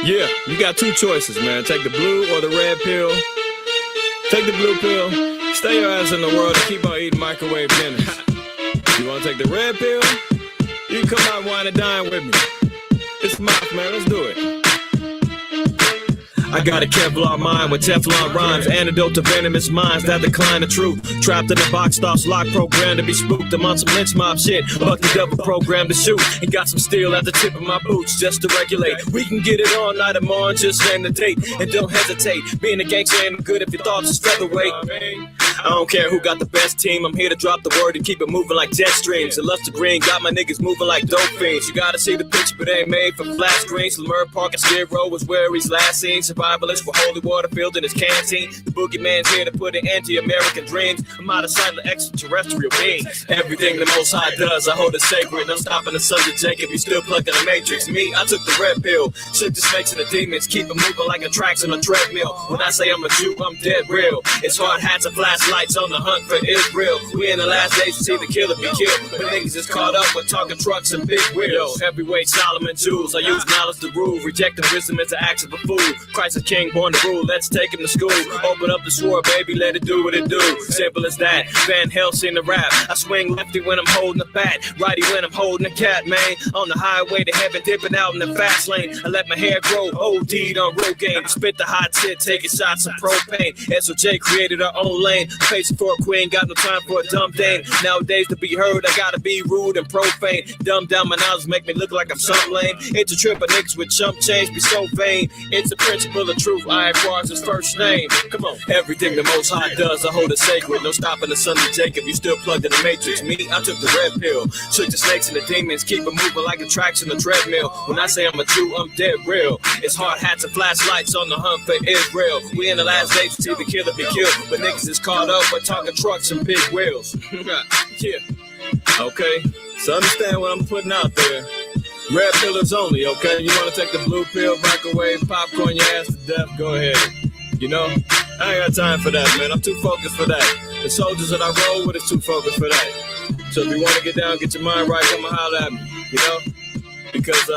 Yeah, you got two choices, man. Take the blue or the red pill. Take the blue pill, stay your ass in the world and keep on eating microwave dinner. You wanna take the red pill? You can come out and wine and dine with me. It's Mouth, man, let's do it. I got a Kevlar mind with Teflon rhymes, antidote to venomous minds that decline the truth. Trapped in a box, thoughts locked, programmed to be spooked. I'm on some lynch mob shit, buck the devil programmed to shoot. And got some steel at the tip of my boots just to regulate. We can get it all night tomorrow, just name the date. And don't hesitate, being a gangster ain't good if your thoughts is featherweight. I don't care who got the best team, I'm here to drop the word and keep it moving like jet streams. The luster green got my niggas moving like dope fiends. You gotta see the picture, but ain't made for flat screens. Lemur Park and Skid Row was where he's last seen. Survivalists with holy water filled in his canteen. The boogeyman's here to put an end to American dreams. I'm out of sight of extraterrestrial beings. Everything the Most High does, I hold it sacred. I'm stopping the sons of Jacob, you still plugging the matrix. Me, I took the red pill, shook the snakes and the demons, keep them moving like a tracks on a treadmill. When I say I'm a Jew, I'm dead real. It's hard hats and flashlights on the hunt for Israel. We in the last days to see the killer be killed. But niggas is caught up with talking trucks and big wheels. Heavyweight Solomon jewels, I use knowledge to rule. Rejecting wisdom as an act of a fool. Christ is king, born to rule, let's take him to school. Open up the sword, baby, let it do what it do. Simple as that, Van Helsing the rap. I swing lefty when I'm holding the bat, righty when I'm holding the cat, man. On the highway to heaven, dipping out in the fast lane. I let my hair grow, OD'd on road game. Spit the hot shit, taking shots of propane. SOJ created our own lane. Facing for a queen, got no time for a dumb thing. Nowadays to be heard, I gotta be rude and profane. Dumb down my knowledge, make me look like I'm some lame. It's a trip of niggas with chump change, be so vain. It's the principle of truth, IQAhmath his first name. Come on. Everything the Most High does, I hold it sacred. No stopping the son of Jacob, you still plugged in the matrix. Me, I took the red pill, shook the snakes and the demons, keep it moving like a tracks in a treadmill. When I say I'm a Jew, I'm dead real. It's hard hats and flashlights on the hunt for Israel. We in the last days to see the killer be killed, but niggas is caught up with talking trucks and big wheels. Yeah. Okay, so understand what I'm putting out there. Red pillars only, okay? You want to take the blue pill, microwave, popcorn your ass to death, go ahead. You know, I ain't got time for that, man. I'm too focused for that. The soldiers that I roll with is too focused for that. So if you want to get down, get your mind right, come and holler at me, you know? Because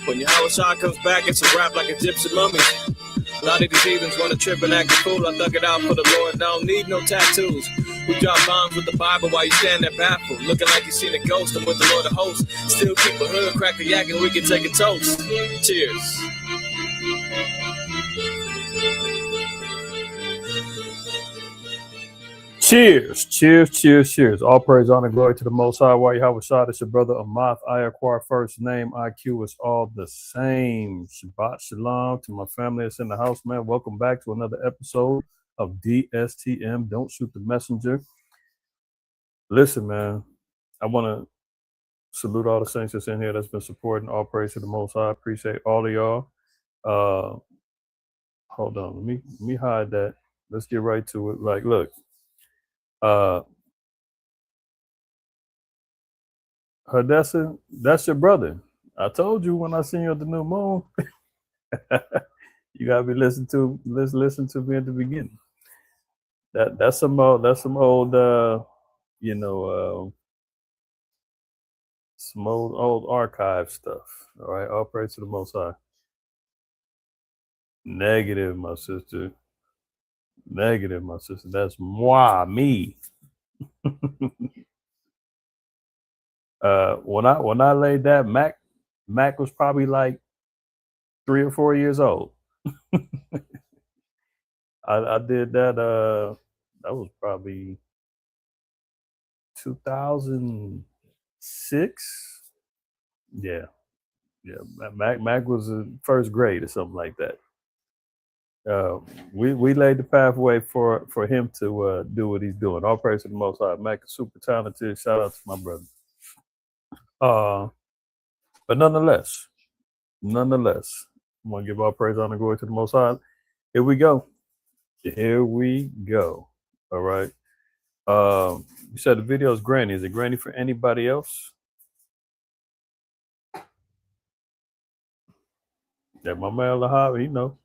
when Yahweh comes back, it's a rap like a gypsy mummy. A lot of these heathens want to trip and act a fool. I thug it out for the Lord, I don't need no tattoos. We drop bombs with the Bible while you stand there baffled, looking like you seen a ghost. I'm with the Lord of hosts. Still keep a hood, crack a yak, and we can take a toast. Cheers. Cheers, cheers, cheers, cheers. All praise, honor, glory to the Most High. Yahweh Shah, it's your brother Ahmath. IQAhmath first name. IQ is all the same. Shabbat shalom to my family that's in the house, man. Welcome back to another episode of DSTM. Don't shoot the messenger. Listen, man, I want to salute all the saints that's in here that's been supporting. All praise to the Most High. Appreciate all of y'all. Hold on, let me hide that. Let's get right to it. Like, look. Hadessa, that's your brother. I told you when I seen you at the new moon. You gotta be listen to me at the beginning. That's some old some old archive stuff. All right, all praise to the Most High. Negative, my sister. Negative, my sister. That's me. When I laid that, Mac was probably like 3 or 4 years old. I did that. That was probably 2006. Yeah. Mac was in first grade or something like that. We laid the pathway for him to do what he's doing. All praise to the Most High. Mac is super talented. Shout out to my brother. But nonetheless, I'm gonna give all praise, honor, glory to the Most High. Here we go. All right. You said the video is Granny. Is it Granny for anybody else? Yeah, my man Lahab, he know.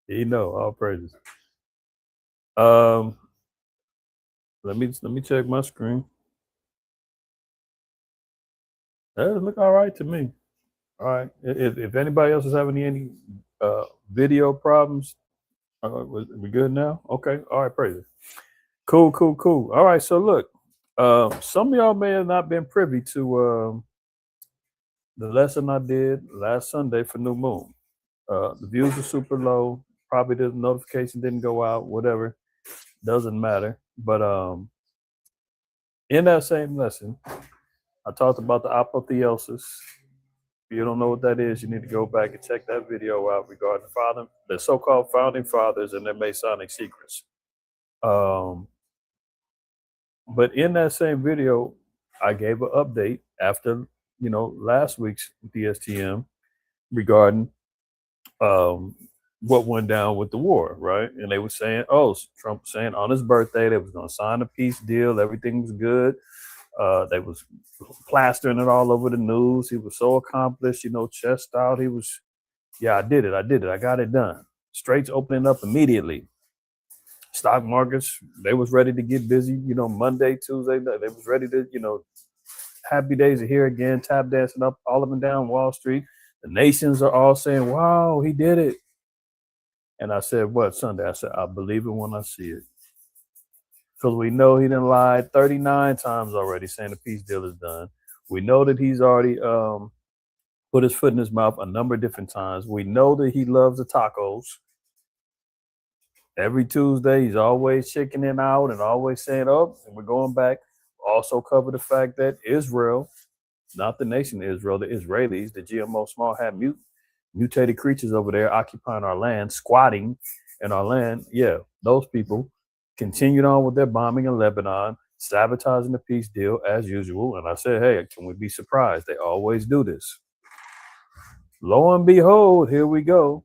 He know. All praises. Let me check my screen. That look all right to me. All right. If anybody else is having any video problems, we good now? Okay. All right. Praise it. Cool. All right. So look, some of y'all may have not been privy to the lesson I did last Sunday for New Moon. The views are super low. Probably the notification didn't go out. Whatever, doesn't matter. But in that same lesson, I talked about the apotheosis. If you don't know what that is, you need to go back and check that video out regarding the so-called founding fathers and their Masonic secrets. But in that same video, I gave an update after last week's DSTM regarding what went down with the war, right? And they were saying, Trump was saying on his birthday they was going to sign a peace deal, everything was good. They was plastering it all over the news. He was so accomplished, chest out. He was, I did it. I got it done. Straits opening up immediately. Stock markets, they was ready to get busy, Monday, Tuesday, they was ready to, happy days are here again, tap dancing up all up and down Wall Street. The nations are all saying, wow, he did it. And I said, what, Sunday? I said, I believe it when I see it. Because we know he done lied 39 times already saying the peace deal is done. We know that he's already put his foot in his mouth a number of different times. We know that he loves the tacos. Every Tuesday, he's always checking it out and always saying, and we're going back. Also cover the fact that Israel, not the nation of Israel, the Israelis, the GMO small hat mutated creatures over there occupying our land, squatting in our land. Yeah, those people continued on with their bombing in Lebanon, sabotaging the peace deal as usual. And I said, hey, can we be surprised? They always do this. Lo and behold, here we go.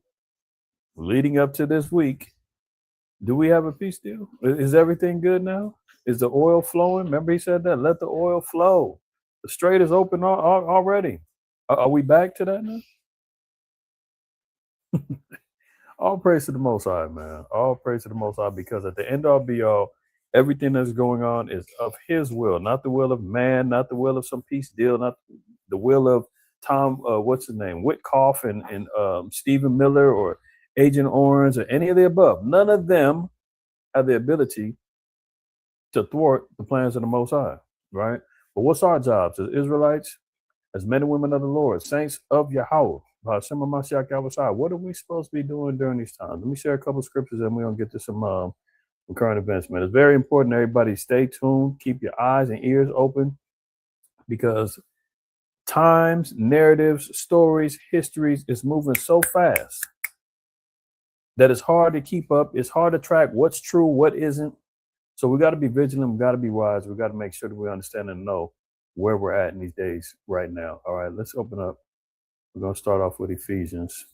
Leading up to this week, do we have a peace deal? Is everything good now? Is the oil flowing? Remember he said that, let the oil flow. The strait is open already. Are we back to that now? All praise to the Most High, man. All praise to the Most High, because at the end all be all, everything that's going on is of his will, not the will of man, not the will of some peace deal, not the will of Tom, what's his name, Witkoff and Stephen Miller or Agent Orange or any of the above. None of them have the ability to thwart the plans of the Most High, right? But what's our jobs as Israelites, as men and women of the Lord, saints of Yahweh? What are we supposed to be doing during these times? Let me share a couple of scriptures and we're going to get to some current events, man. It's very important everybody stay tuned, keep your eyes and ears open, because times, narratives, stories, histories is moving so fast that it's hard to keep up. It's hard to track what's true, what isn't. So we got to be vigilant. We got to be wise. We got to make sure that we understand and know where we're at in these days right now. All right, let's open up. We're going to start off with Ephesians.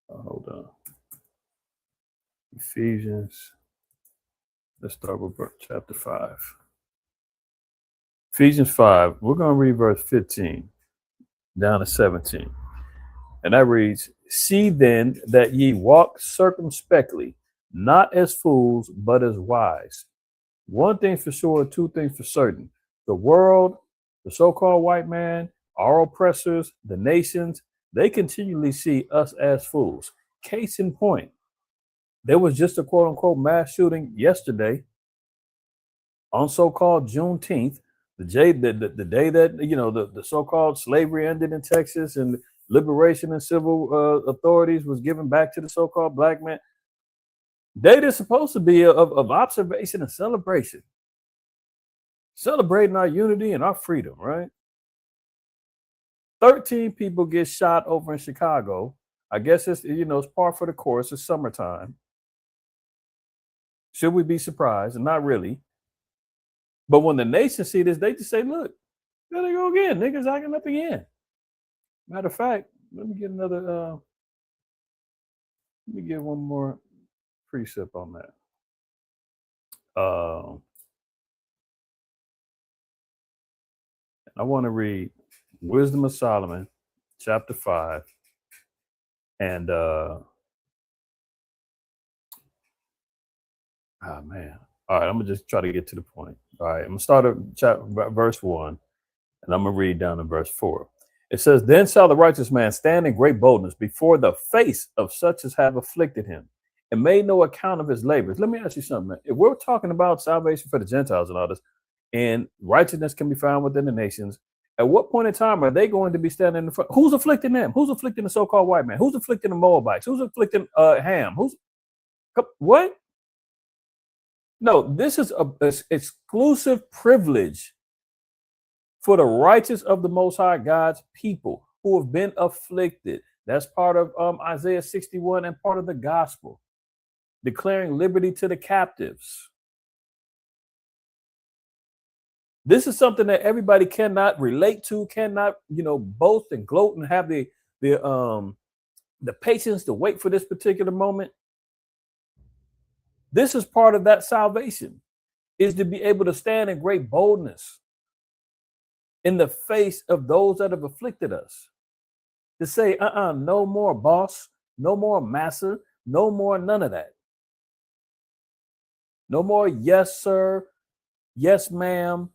Hold on. Ephesians. Let's start with chapter 5. Ephesians 5. We're going to read verse 15 down to 17. And that reads, see then that ye walk circumspectly, not as fools, but as wise. One thing for sure, two things for certain. The world, the so-called white man, our oppressors, the nations, they continually see us as fools. Case in point, there was just a quote unquote mass shooting yesterday on so-called Juneteenth, the day that the so-called slavery ended in Texas and liberation and civil authorities was given back to the so-called black man. Date is supposed to be of observation and celebration, celebrating our unity and our freedom, right? 13 people get shot over in Chicago. I guess it's par for the course. It's summertime. Should we be surprised? Not really. But when the nation see this, they just say, look, there they go again. Niggas acting up again. Matter of fact, let me get one more precept on that. I want to read Wisdom of Solomon, chapter 5. And man. All right, I'm gonna just try to get to the point. All right, I'm gonna start at verse 1, and I'm gonna read down to verse 4. It says, then shall the righteous man stand in great boldness before the face of such as have afflicted him and made no account of his labors. Let me ask you something, man. If we're talking about salvation for the Gentiles and all this, and righteousness can be found within the nations, at what point in time are they going to be standing in front? Who's afflicting them? Who's afflicting the so-called white man? Who's afflicting the Moabites? Who's afflicting Ham? Who's what? No, this is a exclusive privilege for the righteous of the Most High God's people who have been afflicted. That's part of Isaiah 61 and part of the gospel, declaring liberty to the captives. This is something that everybody cannot relate to, cannot, boast and gloat and have the patience to wait for this particular moment. This is part of that salvation, is to be able to stand in great boldness in the face of those that have afflicted us. To say, no more boss, no more massa, no more none of that. No more yes, sir, yes, ma'am,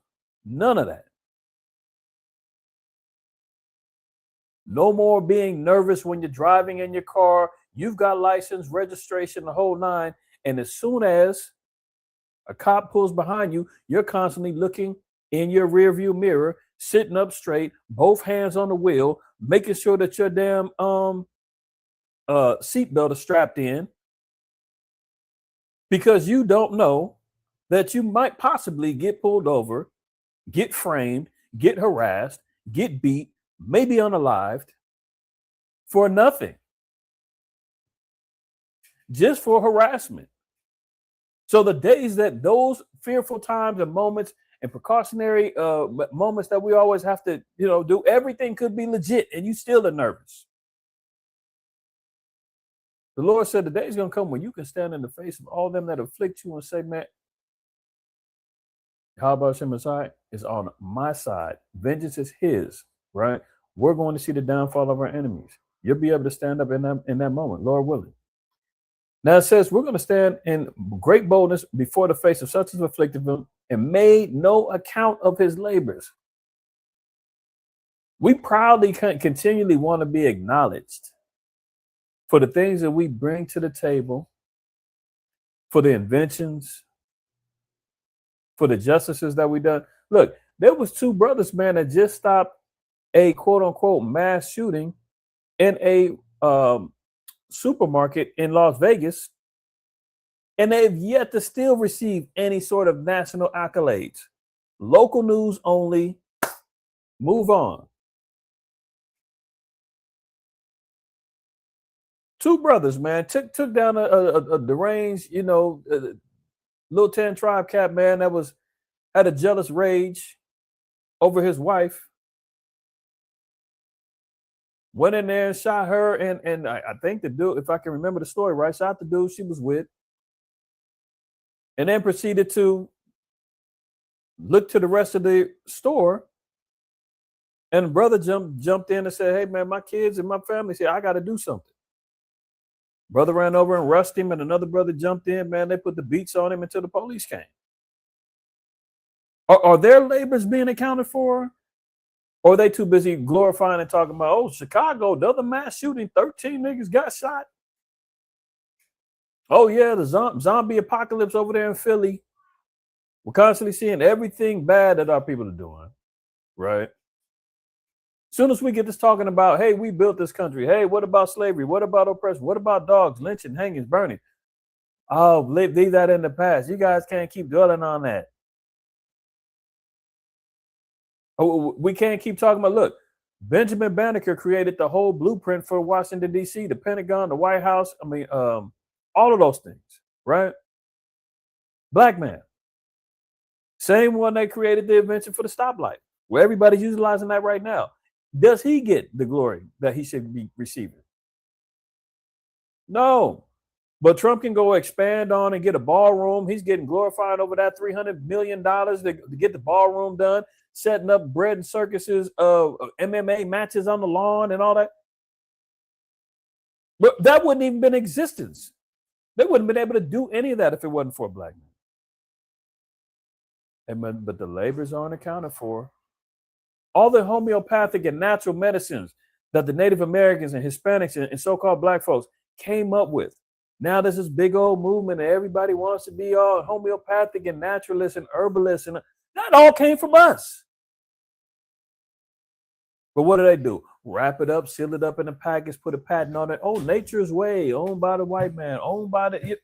none of that. No more being nervous when you're driving in your car. You've got license, registration, the whole nine. And as soon as a cop pulls behind you, you're constantly looking in your rearview mirror, sitting up straight, both hands on the wheel, making sure that your damn seatbelt is strapped in, because you don't know that you might possibly get pulled over, get framed, get harassed, get beat, maybe unalived for nothing, just for harassment. So the days that those fearful times and moments and precautionary moments that we always have to, do, everything could be legit and you still are nervous. The Lord said the day is going to come when you can stand in the face of all them that afflict you and say, man, how about Messiah is on my side. Vengeance is his, right? We're going to see the downfall of our enemies. You'll be able to stand up in that moment, Lord willing. Now it says we're going to stand in great boldness before the face of such as afflicted him and made no account of his labors. We proudly continually want to be acknowledged for the things that we bring to the table, for the inventions, for the justices that we done. Look, there was two brothers, man, that just stopped a quote unquote mass shooting in a supermarket in Las Vegas, and they've yet to still receive any sort of national accolades. Local news only. Move on. Two brothers, man, took down a deranged, Lil 10 tribe cat, man, that had a jealous rage over his wife. Went in there and shot her, and I think the dude, if I can remember the story right, shot the dude she was with, and then proceeded to look to the rest of the store. And the brother jumped in and said, hey, man, my kids and my family said, I got to do something. Brother ran over and rushed him, and another brother jumped in, man. They put the beats on him until the police came. Are their labors being accounted for? Or are they too busy glorifying and talking about, oh, Chicago, the other mass shooting, 13 niggas got shot? Oh, yeah, the zombie apocalypse over there in Philly. We're constantly seeing everything bad that our people are doing, right? As soon as we get this talking about, hey, we built this country. Hey, what about slavery? What about oppression? What about dogs, lynching, hangings, burning? Oh, leave that in the past. You guys can't keep dwelling on that. Oh, we can't keep talking about, look, Benjamin Banneker created the whole blueprint for Washington, D.C., the Pentagon, the White House. All of those things, right? Black man. Same one that created the invention for the stoplight, where everybody's utilizing that right now. Does he get the glory that he should be receiving? No. But Trump can go expand on and get a ballroom. He's getting glorified over that $300 million to get the ballroom done, setting up bread and circuses of MMA matches on the lawn and all that. But that wouldn't even been in existence. They wouldn't have been able to do any of that if it wasn't for a black man. But the labors aren't accounted for. All the homeopathic and natural medicines that the Native Americans and Hispanics and so-called black folks came up with. Now there's this big old movement and everybody wants to be all homeopathic and naturalist and herbalist, and that all came from us. But what do? Wrap it up, seal it up in a package, put a patent on it. Oh, nature's way, owned by the white man, owned by the...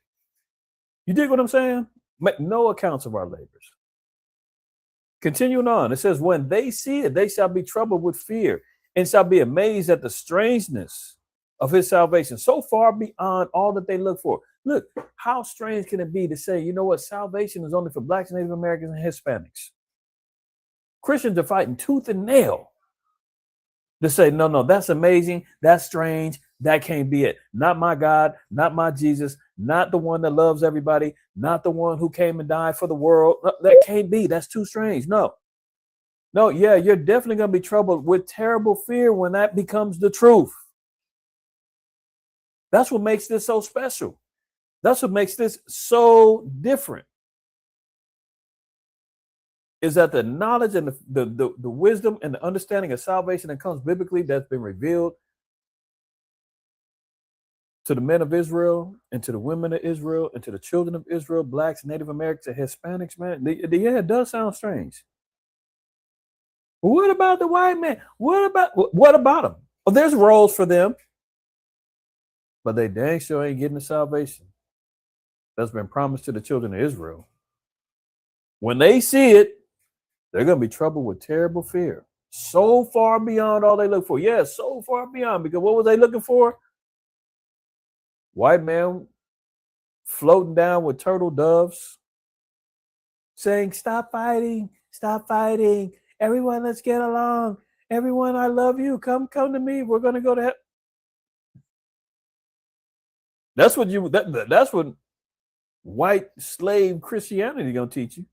You dig what I'm saying? Make no accounts of our labors. Continuing on, it says, when they see it, they shall be troubled with fear and shall be amazed at the strangeness of his salvation, so far beyond all that they look for. Look, how strange can it be to say, you know what, salvation is only for blacks, Native Americans, and Hispanics? Christians are fighting tooth and nail to say, no, that's amazing, that's strange, that can't be it. Not my God, not my Jesus, not the one that loves everybody, not the one who came and died for the world. That can't be. That's too strange. No, yeah, you're definitely going to be troubled with terrible fear when that becomes the truth. That's what makes this so special. That's what makes this so different. Is that the knowledge and the wisdom and the understanding of salvation that comes biblically, that's been revealed to the men of Israel and to the women of Israel and to the children of Israel, blacks, Native Americans, and Hispanics, man. Yeah, it does sound strange. What about the white man? What about them? Well, there's roles for them, but they dang sure ain't getting the salvation that's been promised to the children of Israel. When they see it, they're going to be troubled with terrible fear, so far beyond all they look for. Yeah, so far beyond, because what were they looking for? White man floating down with turtle doves saying, stop fighting, everyone, let's get along, everyone, I love you, come to me, we're going to go to heaven. That's what white slave Christianity is going to teach you.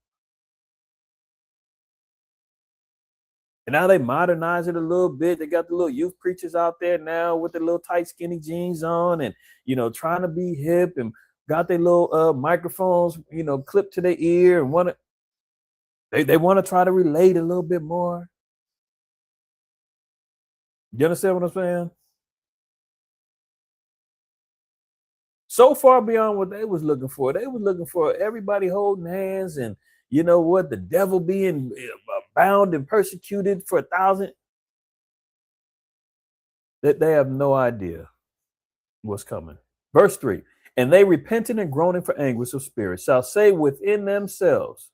And now they modernize it a little bit. They got the little youth preachers out there now with the little tight skinny jeans on and, trying to be hip and got their little microphones, clipped to their ear and they want to try to relate a little bit more. You understand what I'm saying? So far beyond what they was looking for. They was looking for everybody holding hands and, you know what, the devil being bound and persecuted for 1,000. That they have no idea what's coming. Verse 3, and they repenting and groaning for anguish of spirit shall say within themselves,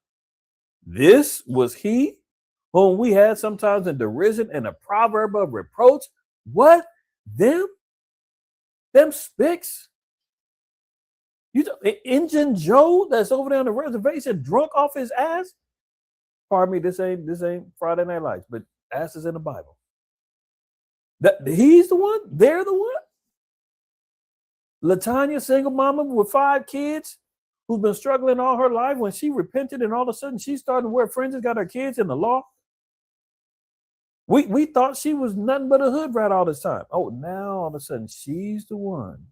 this was he whom we had sometimes in derision and a proverb of reproach. What? Them spicks? Injun Joe that's over there on the reservation drunk off his ass? Pardon me, this ain't Friday Night Lights, but ass is in the Bible. He's the one? They're the one? LaTanya, single mama with 5 kids, who's been struggling all her life, when she repented and all of a sudden she started to wear fringes, got her kids in the law. We thought she was nothing but a hood rat all this time. Oh, now all of a sudden she's the one.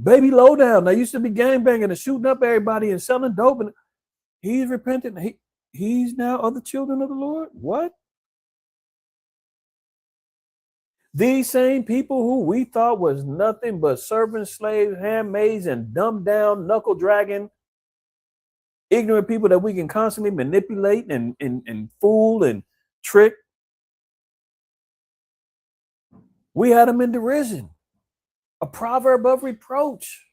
Baby Lowdown, they used to be gangbanging and shooting up everybody and selling dope, and he's repentant. He's now of the children of the Lord. What? These same people who we thought was nothing but servants, slaves, handmaids, and dumbed down, knuckle dragging, ignorant people that we can constantly manipulate and fool and trick. We had them in derision. A proverb of reproach.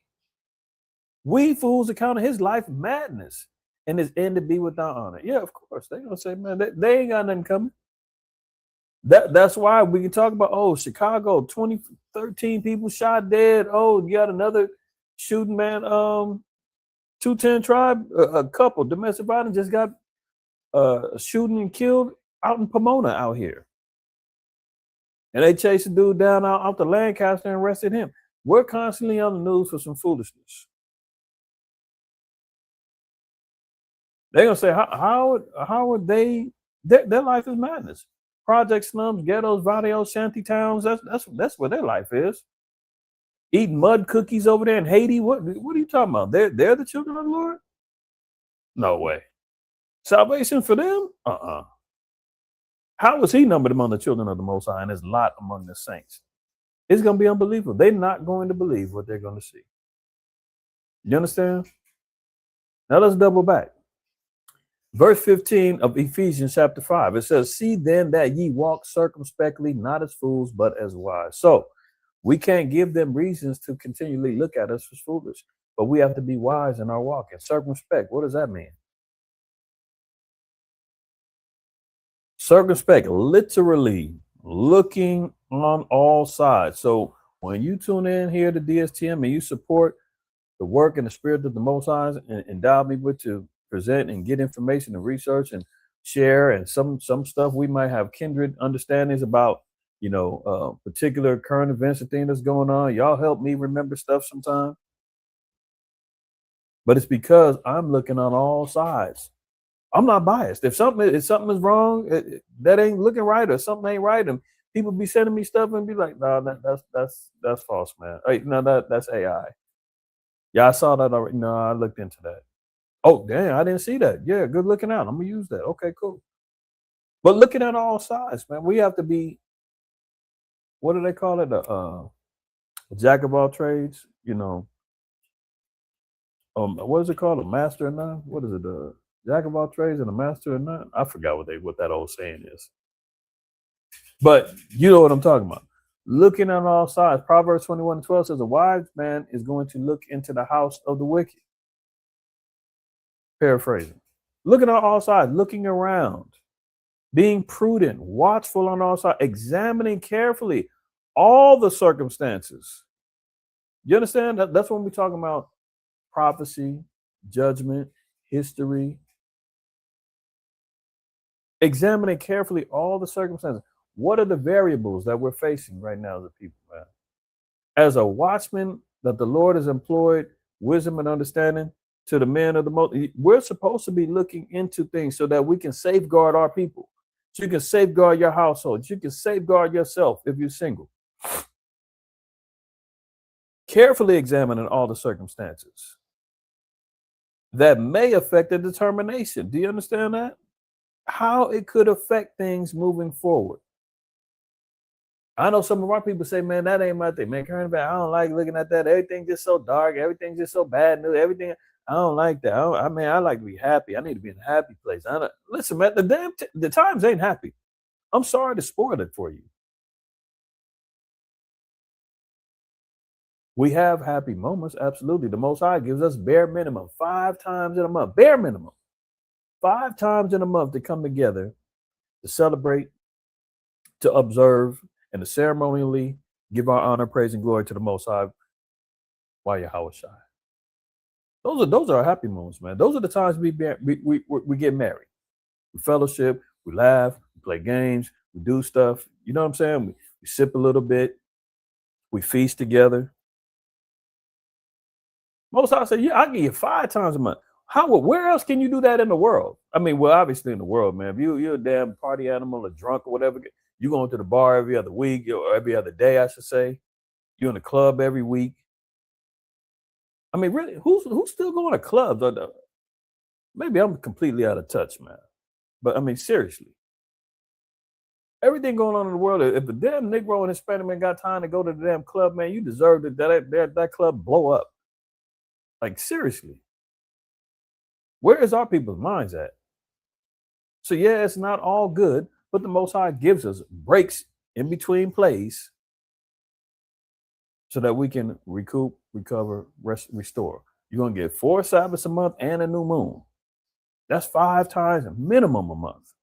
We fools account of his life madness and his end to be without honor. Yeah, of course. They're going to say, man, they ain't got nothing coming. That's why we can talk about, Chicago, 2013 people shot dead. Oh, you got another shooting, man. 210 Tribe, a couple, domestic violence, just got shooting and killed out in Pomona out here. And they chased a dude down out to Lancaster and arrested him. We're constantly on the news for some foolishness. They're gonna say, how would they? Their life is madness. Project slums, ghettos, barrios, shanty towns. That's what their life is. Eating mud cookies over there in Haiti. What are you talking about? They're the children of the Lord? No way. Salvation for them? How is he numbered among the children of the Most High and his lot among the saints? It's going to be unbelievable. They're not going to believe what they're going to see. You understand? Now let's double back. Verse 15 of Ephesians chapter 5, it says, see then that ye walk circumspectly, not as fools, but as wise. So we can't give them reasons to continually look at us as foolish, but we have to be wise in our walk. And circumspect, what does that mean? Circumspect, literally looking on all sides. So when you tune in here to DSTM and you support the work and the spirit of the Most High and endow me with to present and get information and research and share, and some stuff we might have kindred understandings about, particular current events and things that's going on. Y'all help me remember stuff sometimes. But it's because I'm looking on all sides. I'm not biased. If something is wrong, that ain't looking right, or something ain't right, and people be sending me stuff and be like, no, that's false, man. Hey, no, that's AI. Yeah, I saw that already. No, I looked into that. Oh, damn, I didn't see that. Yeah, good looking out. I'm gonna use that. Okay, cool. But looking at all sides, man, we have to be, what do they call it? A jack of all trades, what is it called? A master of none? What is it? Jack of all trades and a master of none? I forgot what that old saying is. But you know what I'm talking about. Looking at all sides. Proverbs 21:12 says, a wise man is going to look into the house of the wicked. Paraphrasing. Looking at all sides, looking around, being prudent, watchful on all sides, examining carefully all the circumstances. You understand? That's when we're talking about prophecy, judgment, history. Examining carefully all the circumstances. What are the variables that we're facing right now as a people, man? As a watchman that the Lord has employed wisdom and understanding to the men of the most, we're supposed to be looking into things so that we can safeguard our people. So you can safeguard your household. You can safeguard yourself if you're single. Carefully examining all the circumstances that may affect the determination. Do you understand that? How it could affect things moving forward. I know some of our people say, man, that ain't my thing. Man, current event, I don't like looking at that. Everything's just so dark. Everything's just so bad news. Everything, I don't like that. I like to be happy. I need to be in a happy place. Listen, man, the times ain't happy. I'm sorry to spoil it for you. We have happy moments, absolutely. The Most High gives us bare minimum 5 times in a month. Bare minimum. 5 times in a month to come together to celebrate, to observe, and to ceremonially give our honor, praise, and glory to the Most High. Why Yahweh Shai. Those are our happy moments, man. Those are the times we get married. We fellowship, we laugh, we play games, we do stuff. You know what I'm saying? We sip a little bit, we feast together. Most High say, yeah, I give you 5 times a month. Where else can you do that in the world? I mean, well, obviously in the world, man. If you're a damn party animal or drunk or whatever, you going to the bar every other week or every other day, I should say. You're in the club every week. I mean, really, who's still going to clubs? Maybe I'm completely out of touch, man. But I mean, seriously. Everything going on in the world, if the damn Negro and Hispanic man got time to go to the damn club, man, you deserve that club blow up. Like, seriously. Where is our people's minds at? So yeah, it's not all good, but the Most High gives us breaks in between plays so that we can recoup, recover, restore. You're going to get 4 Sabbaths a month and a new moon. That's 5 times a minimum a month.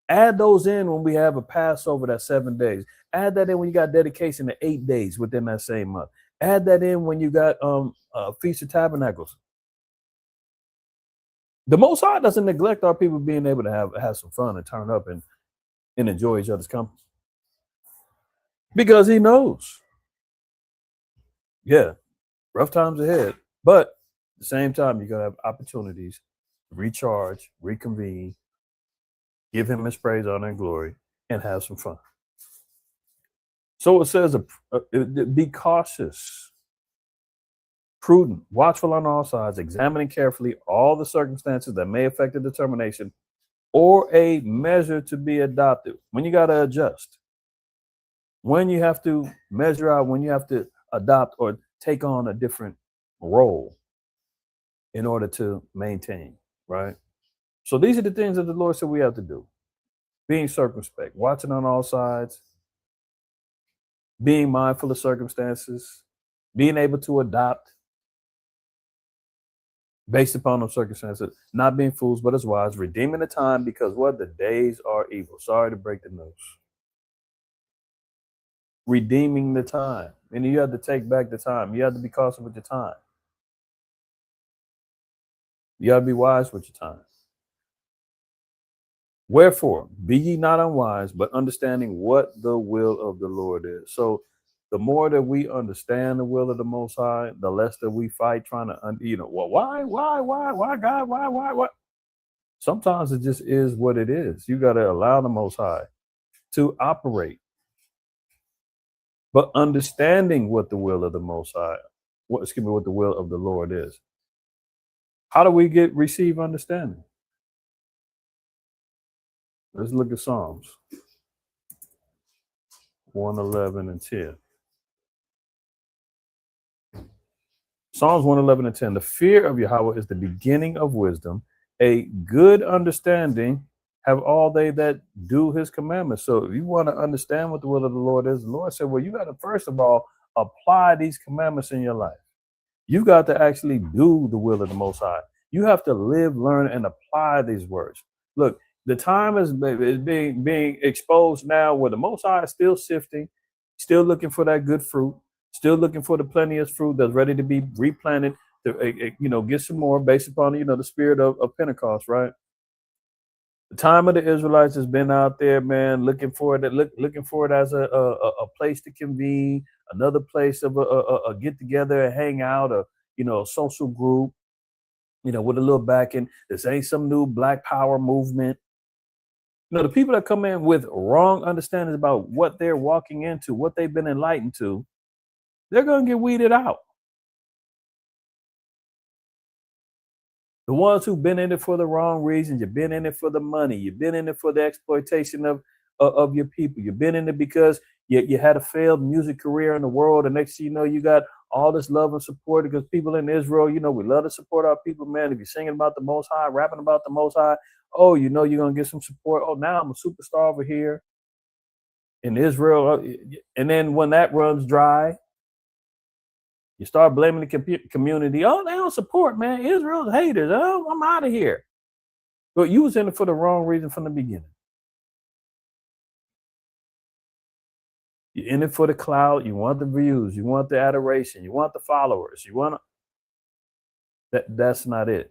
Add those in when we have a Passover, that's 7 days. Add that in when you got dedication to 8 days within that same month. Add that in when you got Feast of Tabernacles. The Most High doesn't neglect our people being able to have some fun and turn up and enjoy each other's company. Because he knows. Yeah, rough times ahead. But at the same time, you're going to have opportunities to recharge, reconvene, give him his praise, honor, and glory, and have some fun. So it says, be cautious. prudent, watchful on all sides, examining carefully all the circumstances that may affect the determination or a measure to be adopted. When you got to adjust, when you have to measure out, when you have to adopt or take on a different role in order to maintain, right? So these are the things that the Lord said we have to do. Being circumspect, watching on all sides, being mindful of circumstances, being able to adopt based upon those circumstances, not being fools, but as wise, redeeming the time because what? The days are evil. Sorry to break the news. Redeeming the time. And you have to take back the time. You have to be cautious with your time. You got to be wise with your time. Wherefore, be ye not unwise, but understanding what the will of the Lord is. So the more that we understand the will of the Most High, the less that we fight trying to, well, why, God, why? Sometimes it just is what it is. You got to allow the Most High to operate. But understanding what the will of the Most High, what the will of the Lord is. How do we receive understanding? Let's look at Psalms 111 and 10. Psalms 111 and 10. The fear of Yahweh is the beginning of wisdom. A good understanding have all they that do his commandments. So if you want to understand what the will of the Lord is, the Lord said, well, you got to first of all apply these commandments in your life. You got to actually do the will of the Most High. You have to live, learn, and apply these words. Look, the time is being exposed now where the Most High is still sifting, still looking for that good fruit, still looking for the plenteous fruit that's ready to be replanted to get some more based upon the spirit of Pentecost, right? The time of the Israelites has been out there, man, looking for it as a place to convene, another place of a get together and hang out, a social group, with a little backing. This ain't some new Black Power movement. The people that come in with wrong understandings about what they're walking into, what they've been enlightened to, they're going to get weeded out. The ones who've been in it for the wrong reasons, you've been in it for the money, you've been in it for the exploitation of your people, you've been in it because you had a failed music career in the world, and next thing you know, you got all this love and support because people in Israel, we love to support our people, man. If you're singing about the Most High, rapping about the Most High, oh, you're going to get some support. Oh, now I'm a superstar over here in Israel. And then when that runs dry, you start blaming the community. Oh, they don't support, man. Israel's haters. Oh, I'm out of here. But you was in it for the wrong reason from the beginning. You're in it for the clout. You want the views. You want the adoration. You want the followers. You want that's not it.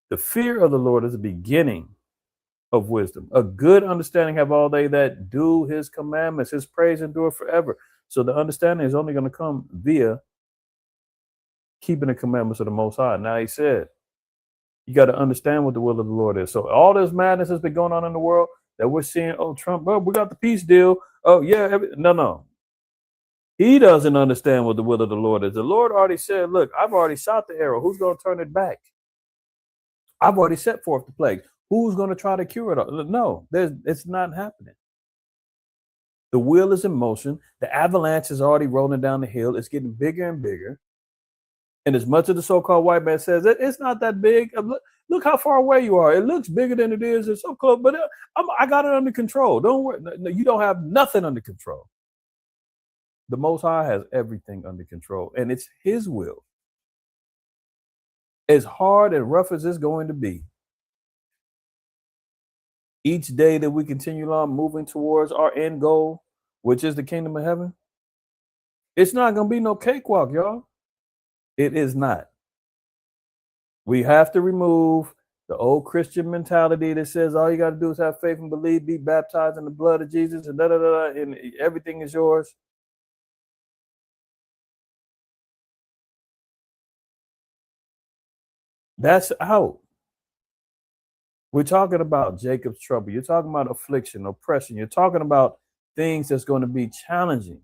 The fear of the Lord is the beginning of wisdom. A good understanding have all they that do his commandments. His praise endure forever. So the understanding is only going to come via keeping the commandments of the Most High. Now he said, you got to understand what the will of the Lord is. So all this madness has been going on in the world that we're seeing, oh, Trump, bro, we got the peace deal. Oh, yeah. No. He doesn't understand what the will of the Lord is. The Lord already said, look, I've already shot the arrow. Who's going to turn it back? I've already set forth the plague. Who's going to try to cure it all? No, it's not happening. The wheel is in motion. The avalanche is already rolling down the hill. It's getting bigger and bigger. And as much as the so-called white man says, it's not that big. Look how far away you are. It looks bigger than it is. It's so close, but I got it under control. Don't worry. No, you don't have nothing under control. The Most High has everything under control, and it's his will. As hard and rough as it's going to be, each day that we continue on moving towards our end goal, which is the kingdom of heaven, it's not going to be no cakewalk, y'all. It is not. We have to remove the old Christian mentality that says all you got to do is have faith and believe, be baptized in the blood of Jesus, and and everything is yours. That's out. We're talking about Jacob's trouble. You're talking about affliction, oppression. You're talking about things that's going to be challenging.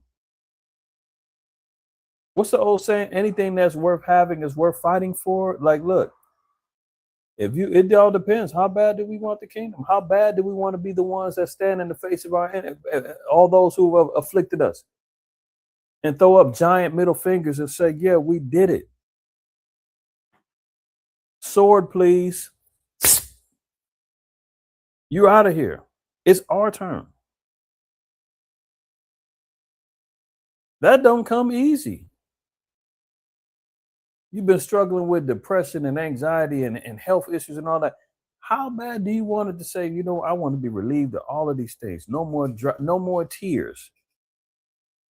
What's the old saying? Anything that's worth having is worth fighting for. Like, look, it all depends. How bad do we want the kingdom? How bad do we want to be the ones that stand in the face of our enemy, all those who have afflicted us, and throw up giant middle fingers and say, yeah, we did it. Sword, please. You're out of here. It's our turn. That don't come easy. You've been struggling with depression and anxiety and health issues and all that. How bad do you want it to say, I want to be relieved of all of these things? No more tears.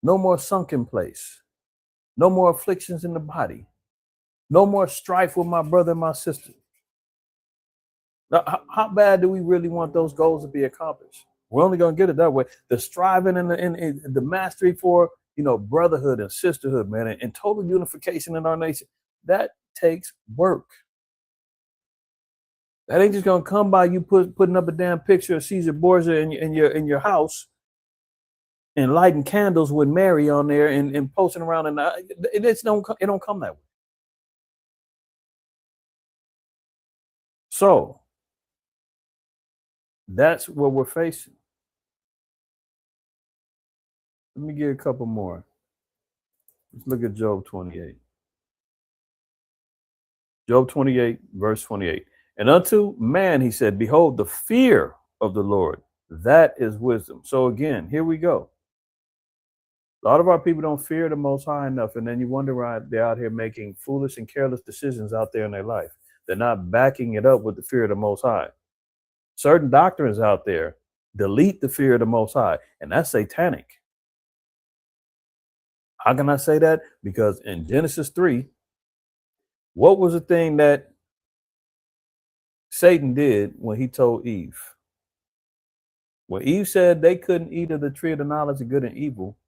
No more sunken place. No more afflictions in the body. No more strife with my brother and my sister. Now, how bad do we really want those goals to be accomplished? We're only going to get it that way. The striving and the mastery for, brotherhood and sisterhood, man, and total unification in our nation, that takes work. That ain't just gonna come by you putting up a damn picture of Caesar Borgia in your house and lighting candles with Mary on there and posting around, and it don't come that way. So that's what we're facing. Let me get a couple more. Let's look at Job 28. Job 28, verse 28. And unto man, he said, behold, the fear of the Lord, that is wisdom. So again, here we go. A lot of our people don't fear the Most High enough, and then you wonder why they're out here making foolish and careless decisions out there in their life. They're not backing it up with the fear of the Most High. Certain doctrines out there delete the fear of the Most High, and that's satanic. How can I say that? Because in Genesis 3, what was the thing that Satan did when he told Eve? When Eve said they couldn't eat of the tree of the knowledge of good and evil,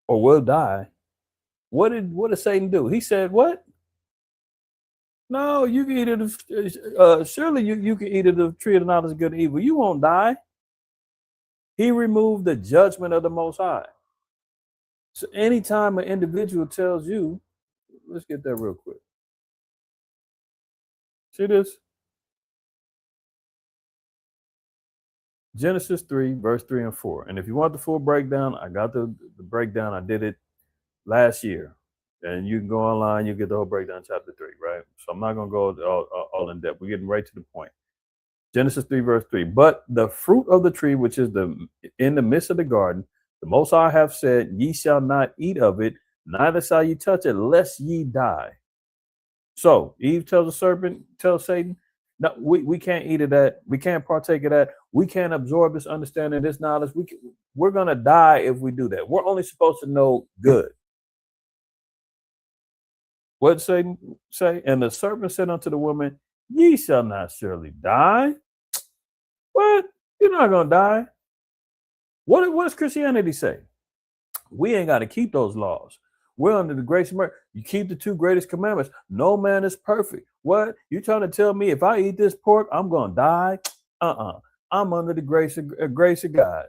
or will die, what did Satan do? He said, what? No, you can eat of surely you can eat of the tree of the knowledge of good and evil. You won't die. He removed the judgment of the Most High. So anytime an individual tells you, let's get that real quick. See this? Genesis 3, verse 3 and 4. And if you want the full breakdown, I got the breakdown. I did it last year. And you can go online, you get the whole breakdown, chapter 3, right? So I'm not going to go all in depth. We're getting right to the point. Genesis 3, verse 3. But the fruit of the tree, which is in the midst of the garden, the Most High hath said, ye shall not eat of it, neither shall ye touch it, lest ye die. So Eve tells Satan, no, we can't eat of that. We can't partake of that. We can't absorb this understanding, this knowledge. We're going to die if we do that. We're only supposed to know good. What did Satan say? And the serpent said unto the woman, ye shall not surely die. What? You're not going to die. What does Christianity say? We ain't got to keep those laws. We're under the grace of mercy. You keep the two greatest commandments. No man is perfect. What? You trying to tell me if I eat this pork, I'm going to die? I'm under the grace of God.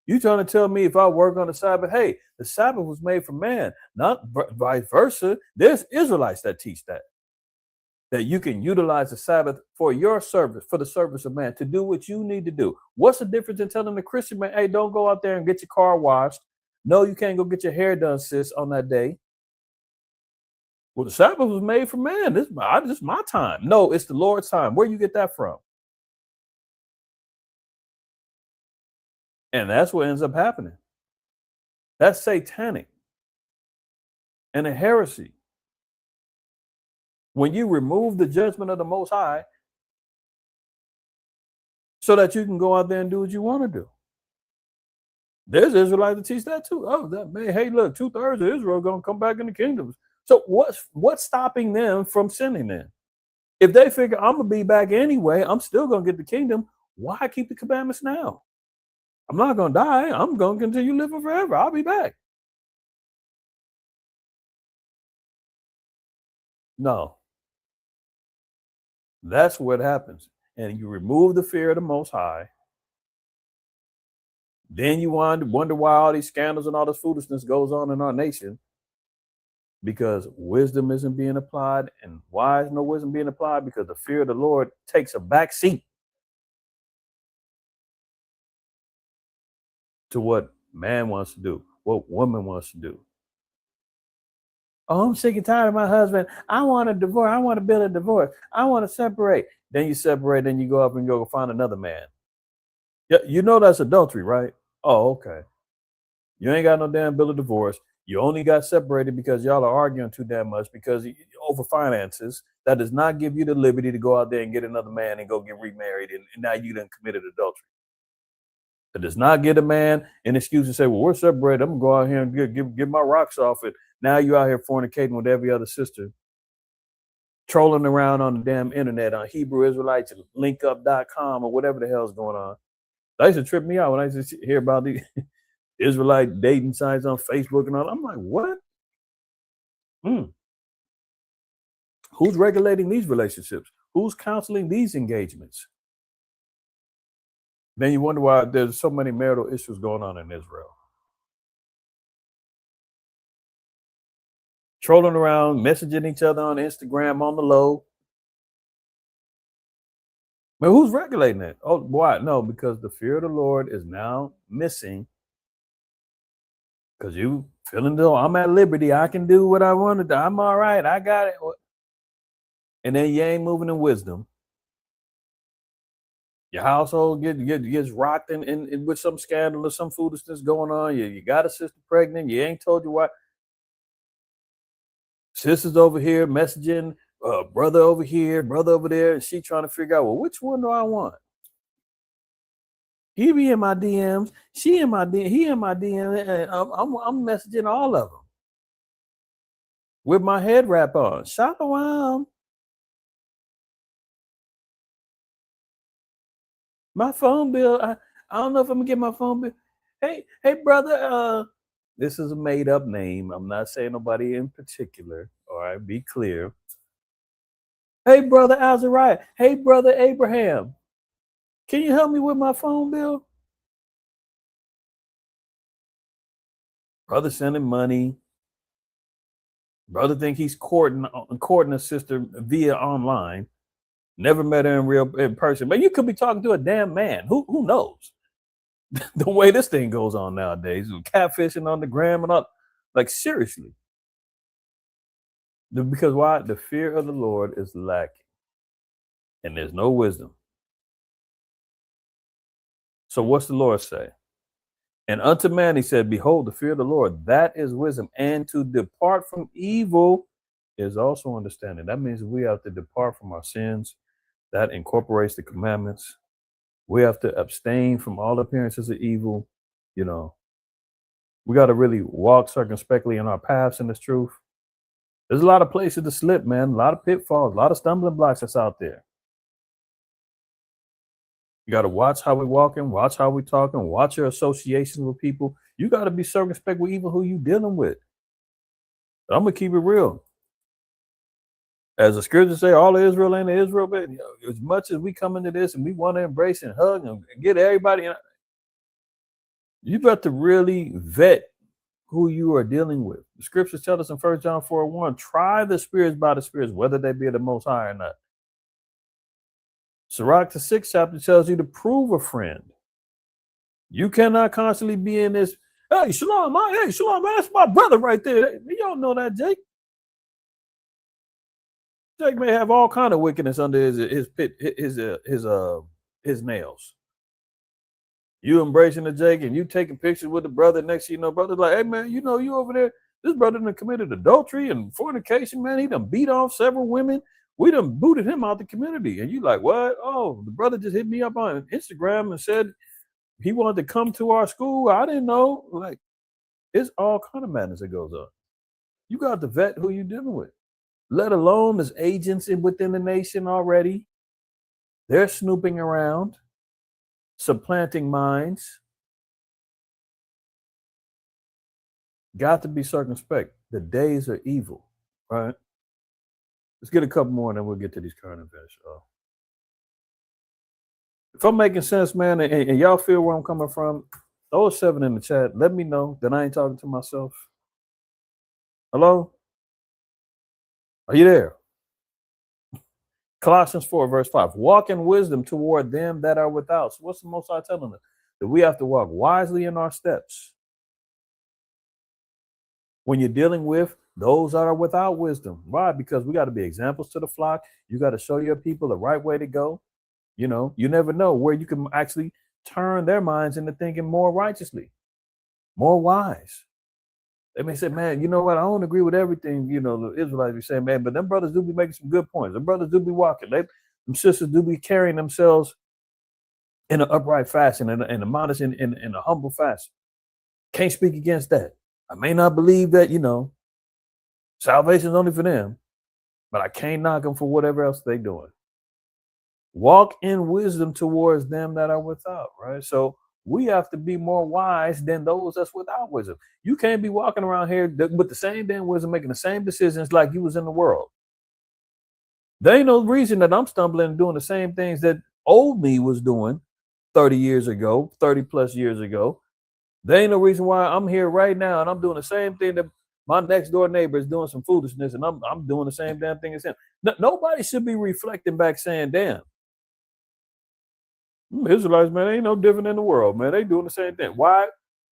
You trying to tell me if I work on the Sabbath? Hey, the Sabbath was made for man, not vice versa. There's Israelites that teach that you can utilize the Sabbath for your service, for the service of man, to do what you need to do. What's the difference in telling the Christian man, hey, don't go out there and get your car washed? No, you can't go get your hair done, sis, on that day. Well, the Sabbath was made for man. This is my time. No, it's the Lord's time. Where you get that from? And that's what ends up happening. That's satanic and a heresy. When you remove the judgment of the Most High so that you can go out there and do what you want to do. There's Israelites that teach that too. Oh, that man, hey, look, 2/3 of Israel going to come back in the kingdom. So what's stopping them from sinning then? If they figure I'm going to be back anyway, I'm still going to get the kingdom, why keep the commandments now? I'm not going to die. I'm going to continue living forever. I'll be back. No. That's what happens. And you remove the fear of the Most High. Then you wonder why all these scandals and all this foolishness goes on in our nation, because wisdom isn't being applied. And why is no wisdom being applied? Because the fear of the Lord takes a back seat to what man wants to do, what woman wants to do. Oh, I'm sick and tired of my husband. I want a divorce. I want to build a divorce. I want to separate. Then you separate, then you go up and go find another man. Yeah, you know that's adultery, right? Oh, okay. You ain't got no damn bill of divorce. You only got separated because y'all are arguing too damn much because over finances. That does not give you the liberty to go out there and get another man and go get remarried, and now you done committed adultery. It does not give a man an excuse to say, well, we're separated. I'm gonna go out here and get my rocks off it. Now you out here fornicating with every other sister, trolling around on the damn internet on Hebrew Israelites and linkup.com or whatever the hell's going on. That used to trip me out when I used to hear about the Israelite dating sites on Facebook and all. I'm like, what? Who's regulating these relationships? Who's counseling these engagements? Then you wonder why there's so many marital issues going on in Israel. Trolling around, messaging each other on Instagram on the low. But who's regulating it? Oh, why? No, because the fear of the Lord is now missing. Because you feeling though I'm at liberty, I can do what I want to do. I'm all right, I got it. And then you ain't moving in wisdom. Your household gets rocked in with some scandal or some foolishness going on. You got a sister pregnant. You ain't told your wife. Sister's over here messaging, brother over here, brother over there, and she trying to figure out, well, which one do I want? He be in my DMs, she in my DM, he in my DM, and I'm messaging all of them with my head wrap on. Shalom. My phone bill. I don't know if I'm gonna get my phone bill. Hey, brother. This is a made up name. I'm not saying nobody in particular. All right, be clear. Hey, brother Azariah. Hey, brother Abraham. Can you help me with my phone bill? Brother sending money. Brother think he's courting a sister via online. Never met her in person. But you could be talking to a damn man. Who knows? The way this thing goes on nowadays, with catfishing on the gram and all, like seriously. Because why? The fear of the Lord is lacking, and there's no wisdom. So what's the Lord say? And unto man he said, behold, the fear of the Lord, that is wisdom, and to depart from evil is also understanding. That means we have to depart from our sins. That incorporates the commandments. We have to abstain from all appearances of evil. You know, we got to really walk circumspectly in our paths in this truth. There's a lot of places to slip, man. A lot of pitfalls, a lot of stumbling blocks that's out there. You got to watch how we walking, watch how we talking, watch your associations with people. You got to be circumspect with even who you dealing with. I'm gonna keep it real. As the scriptures say, all of Israel ain't Israel, but as much as we come into this and we want to embrace and hug and get everybody, you got to really vet who you are dealing with. The scriptures tell us in 1 John 4:1, try the spirits by the spirits, whether they be the Most High or not. Sirach, the 6th chapter, tells you to prove a friend. You cannot constantly be in this, hey, Shalom, man, that's my brother right there. You don't know that, Jake. Jake may have all kind of wickedness under his nails. You embracing the Jake and you taking pictures with the brother next to you, brother's like, hey man, you over there, this brother done committed adultery and fornication, man. He done beat off several women. We done booted him out the community. And you like, what? Oh, the brother just hit me up on Instagram and said he wanted to come to our school. I didn't know. Like, it's all kind of madness that goes on. You got to vet who you're dealing with. Let alone as agents within the nation already. They're snooping around, supplanting minds. Got to be circumspect. The days are evil, right? Let's get a couple more and then we'll get to these current events. If I'm making sense, man, and y'all feel where I'm coming from, Throw a 7 in the chat. Let me know that I ain't talking to myself. Hello? Are you there? Colossians 4, verse 5. Walk in wisdom toward them that are without. So what's the Most High telling us? That we have to walk wisely in our steps. When you're dealing with those that are without wisdom. Why? Because we got to be examples to the flock. You got to show your people the right way to go. You know, you never know where you can actually turn their minds into thinking more righteously, more wise. They may say, man, you know what? I don't agree with everything, you know, the Israelites be saying, man, but them brothers do be making some good points. Them brothers do be walking. Them sisters do be carrying themselves in an upright fashion, in a modest, in a humble fashion. Can't speak against that. I may not believe that, you know, salvation is only for them, but I can't knock them for whatever else they're doing. Walk in wisdom towards them that are without, right? So we have to be more wise than those that's without wisdom. You can't be walking around here with the same damn wisdom, making the same decisions like you was in the world. There ain't no reason that I'm stumbling and doing the same things that old me was doing 30 years ago, 30 plus years ago. There ain't no reason why I'm here right now and I'm doing the same thing that my next door neighbor is doing some foolishness and I'm doing the same damn thing as him. Nobody should be reflecting back saying, damn, Israelites, man, ain't no different in the world, man. They doing the same thing. Why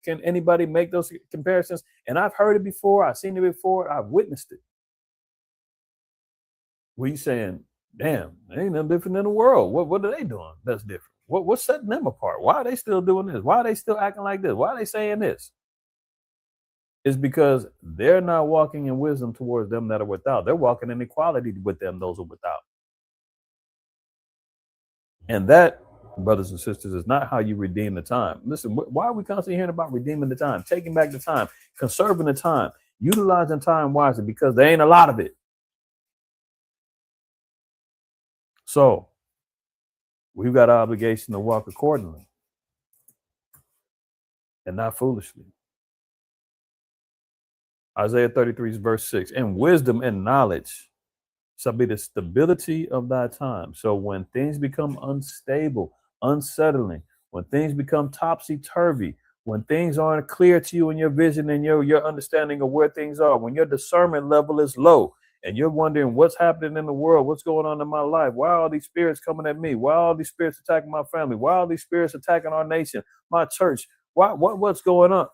can anybody make those comparisons? And I've heard it before. I've seen it before. I've witnessed it. We saying, damn, they ain't no different in the world. What are they doing that's different? What's setting them apart? Why are they still doing this? Why are they still acting like this? Why are they saying this? It's because they're not walking in wisdom towards them that are without. They're walking in equality with them, those who are without. And that, brothers and sisters, is not how you redeem the time. Listen, why are we constantly hearing about redeeming the time, taking back the time, conserving the time, utilizing time wisely? Because there ain't a lot of it. So we've got an obligation to walk accordingly and not foolishly. Isaiah 33 verse 6, and wisdom and knowledge shall be the stability of thy time. So when things become unstable, unsettling, when things become topsy-turvy, when things aren't clear to you in your vision and your understanding of where things are, when your discernment level is low and you're wondering what's happening in the world, what's going on in my life, why are all these spirits coming at me, why are all these spirits attacking my family, why are all these spirits attacking our nation, my church, what's going on?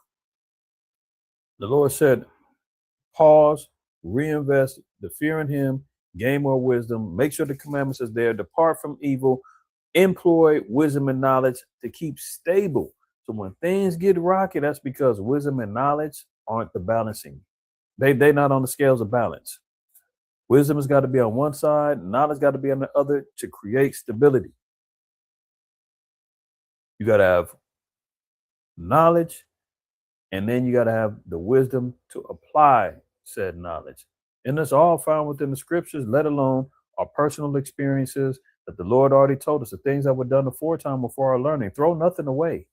The Lord said, pause, reinvest the fear in him, gain more wisdom, make sure the commandments is there, depart from evil, employ wisdom and knowledge to keep stable. So when things get rocky, that's because wisdom and knowledge aren't the balancing. They're not on the scales of balance. Wisdom has got to be on one side, knowledge got to be on the other to create stability. You got to have knowledge, and then you got to have the wisdom to apply said knowledge. And that's all found within the scriptures, let alone our personal experiences that the Lord already told us, the things that were done aforetime before our learning. Throw nothing away.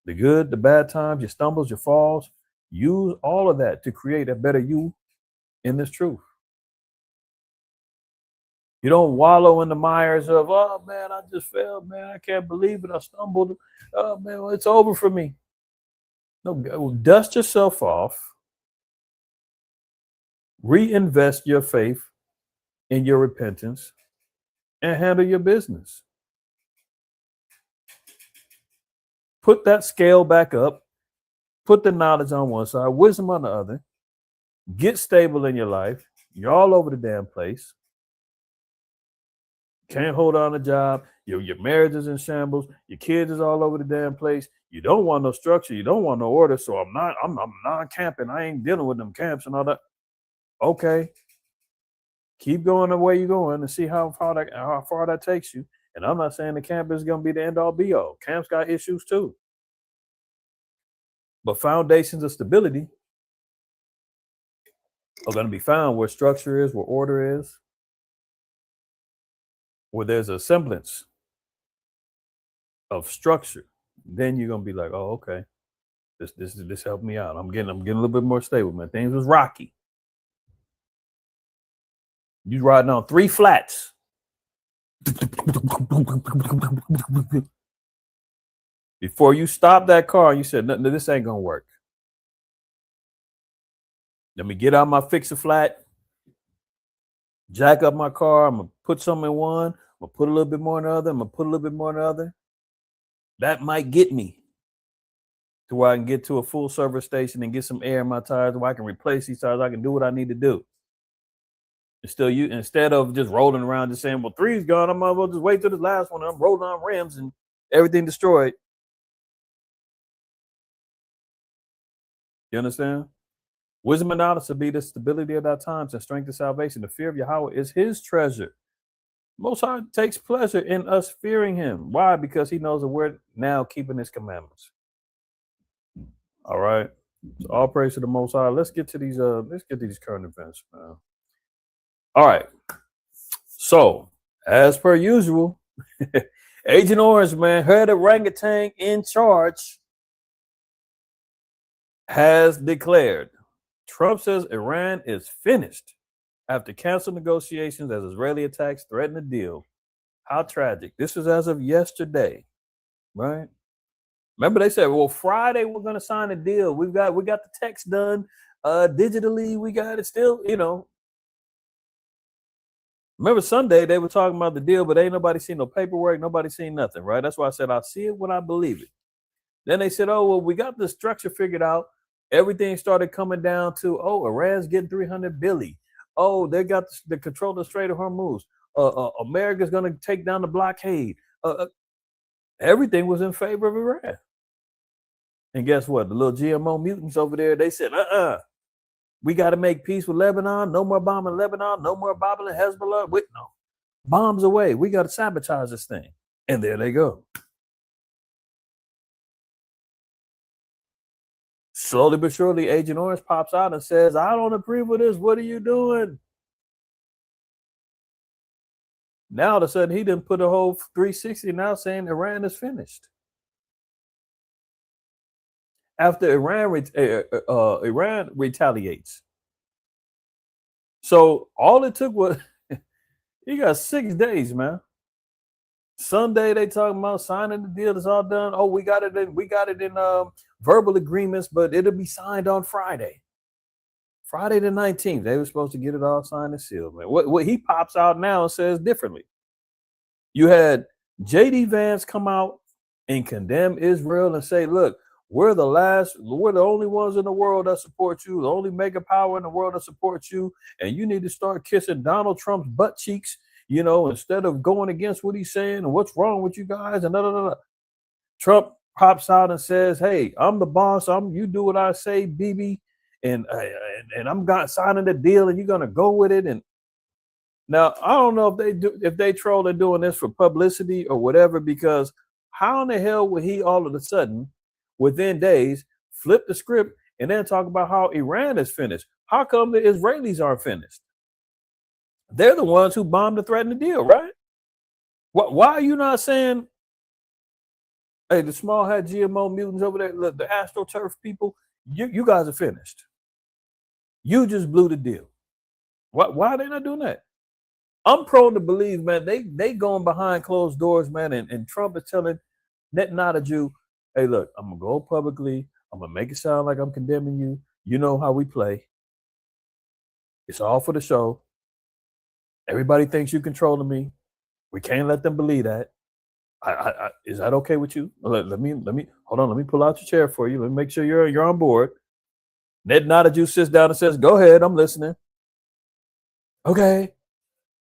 The good, the bad times, your stumbles, your falls, use all of that to create a better you in this truth. You don't wallow in the mires of, oh man, I just failed, man. I can't believe it. I stumbled. Oh man, well, it's over for me. No, dust yourself off. Reinvest your faith in your repentance and handle your business. Put that scale back up. Put the knowledge on one side, wisdom on the other. Get stable in your life. You're all over the damn place. Can't hold on a job. Your marriage is in shambles. Your kids is all over the damn place. You don't want no structure. You don't want no order. So I'm non-camping. I ain't dealing with them camps and all that. Okay. Keep going the way you're going and see how far that takes you. And I'm not saying the camp is going to be the end all be all. Camps got issues too. But foundations of stability are going to be found where structure is, where order is, where there's a semblance of structure. Then you're going to be like, oh, okay, this helped me out. I'm getting a little bit more stable, man. Things was rocky. You riding on 3 flats. Before you stop that car, you said, no, this ain't gonna work. Let me get out my fix-a-flat, jack up my car. I'm gonna put some in one. I'm gonna put a little bit more in the other. I'm gonna put a little bit more in the other. That might get me to where I can get to a full service station and get some air in my tires, where I can replace these tires. I can do what I need to do. Instead of just rolling around just saying, well, 3's gone, I might as well just wait till the last one. I'm rolling on rims and everything destroyed. You understand? Wisdom and knowledge will be the stability of our times and strength of salvation. The fear of Yahweh is his treasure. Most High takes pleasure in us fearing him. Why? Because he knows that we're now keeping his commandments. All right. So all praise to the Most High. Let's get to these current events, man. All right. So, as per usual, Agent Orange, man, head orangutan in charge, has declared Trump says Iran is finished after canceled negotiations as Israeli attacks threaten the deal. How tragic. This was as of yesterday, right? Remember they said, well, Friday we're going to sign a deal. We got the text done digitally. We got it still, Remember Sunday they were talking about the deal, but ain't nobody seen no paperwork. Nobody seen nothing, right? That's why I said I'll see it when I believe it. Then they said, oh, well, we got the structure figured out. Everything started coming down to, oh, Iran's getting 300 billion. Oh, they got the control of the Strait of Hormuz. America's going to take down the blockade. Everything was in favor of Iran. And guess what? The little GMO mutants over there, they said, we got to make peace with Lebanon. No more bombing Lebanon. No more bombing Hezbollah. No. Bombs away. We got to sabotage this thing. And there they go. Slowly but surely, Agent Orange pops out and says, I don't approve of this. What are you doing? Now, all of a sudden, he didn't put a whole 360 now saying Iran is finished. After Iran retaliates. So all it took was, he got 6 days, man. Sunday they talking about signing the deal. It's all done. Oh, we got it in verbal agreements, but it'll be signed on Friday. Friday the 19th. They were supposed to get it all signed and sealed, man. What he pops out now and says differently. You had J.D. Vance come out and condemn Israel and say, look, we're the only ones in the world that support you, the only mega power in the world that supports you, and you need to start kissing Donald Trump's butt cheeks, instead of going against what he's saying and what's wrong with you guys and Trump pops out and says, hey, I'm the boss. You do what I say, BB, and I'm signing the deal and you're gonna go with it. And now I don't know if they troll and doing this for publicity or whatever, because how in the hell would he all of a sudden, within days, flip the script and then talk about how Iran is finished? How come the Israelis aren't finished? They're the ones who bombed and threatened the deal, right? Why are you not saying, hey, the small hat GMO mutants over there, look, the AstroTurf people, you guys are finished. You just blew the deal. Why are they not doing that? I'm prone to believe, man, they going behind closed doors, man, and Trump is telling Netanyahu, hey, look, I'm going to go publicly. I'm going to make it sound like I'm condemning you. You know how we play. It's all for the show. Everybody thinks you're controlling me. We can't let them believe that. Is that okay with you? Let me hold on. Let me pull out your chair for you. Let me make sure you're on board. Netanyahu sits down and says, go ahead. I'm listening. Okay.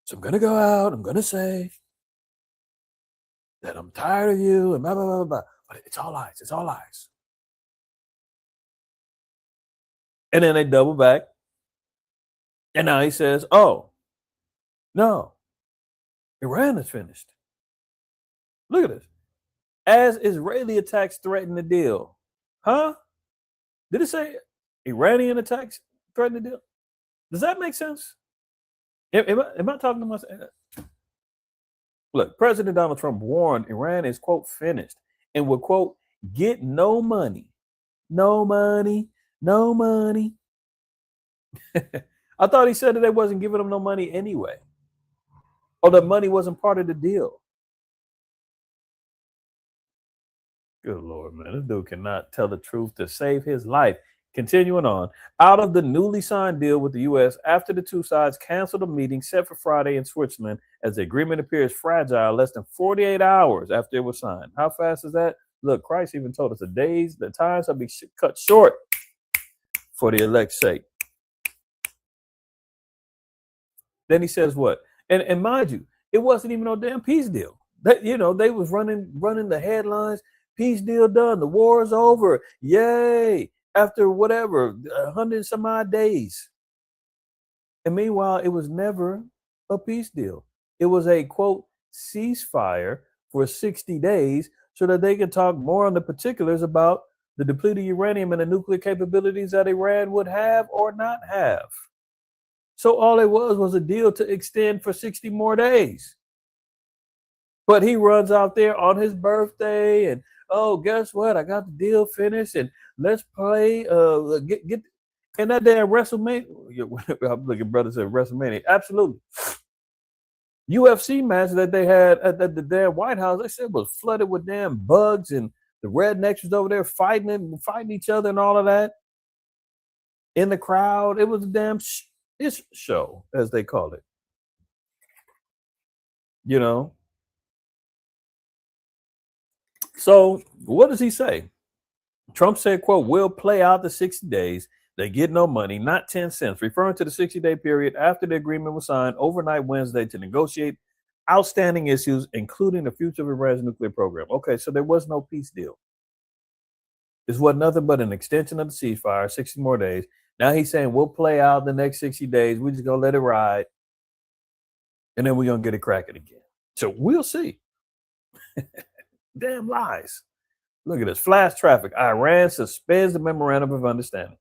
So I'm going to go out. I'm going to say that I'm tired of you and blah, blah, blah, blah. But it's all lies. It's all lies. And then they double back. And now he says, oh, no, Iran is finished. Look at this. As Israeli attacks threaten the deal. Huh? Did it say Iranian attacks threaten the deal? Does that make sense? Am I talking to myself? Look, President Donald Trump warned Iran is, quote, finished and will, quote, get no money. No money. No money. I thought he said that they wasn't giving them no money anyway. Or the money wasn't part of the deal. Good Lord, man. This dude cannot tell the truth to save his life. Continuing on, out of the newly signed deal with the U.S., after the two sides canceled a meeting set for Friday in Switzerland, as the agreement appears fragile less than 48 hours after it was signed. How fast is that? Look, Christ even told us the times will be cut short for the elect's sake. Then he says what? And mind you, it wasn't even no damn peace deal. That, they was running the headlines. Peace deal done. The war is over. Yay! After whatever 100 some odd days. And meanwhile, it was never a peace deal. It was a quote ceasefire for 60 days so that they could talk more on the particulars about the depleted uranium and the nuclear capabilities that Iran would have or not have. So all it was a deal to extend for 60 more days. But he runs out there on his birthday and, oh, guess what? I got the deal finished and let's play. Get and that damn WrestleMania. I'm looking, brother said WrestleMania. Absolutely. UFC match that they had at the damn White House, they said was flooded with damn bugs, and the rednecks was over there fighting each other and all of that. In the crowd, it was a damn show, as they call it. So what does he say? Trump said, quote, we'll play out the 60 days. They get no money, not 10 cents, referring to the 60-day period after the agreement was signed overnight Wednesday to negotiate outstanding issues, including the future of Iran's nuclear program. Okay, so there was no peace deal. This was nothing but an extension of the ceasefire, 60 more days. Now he's saying we'll play out the next 60 days. We're just going to let it ride. And then we're going to get it cracking again. So we'll see. Damn lies. Look at this. Flash traffic. Iran suspends the memorandum of understanding.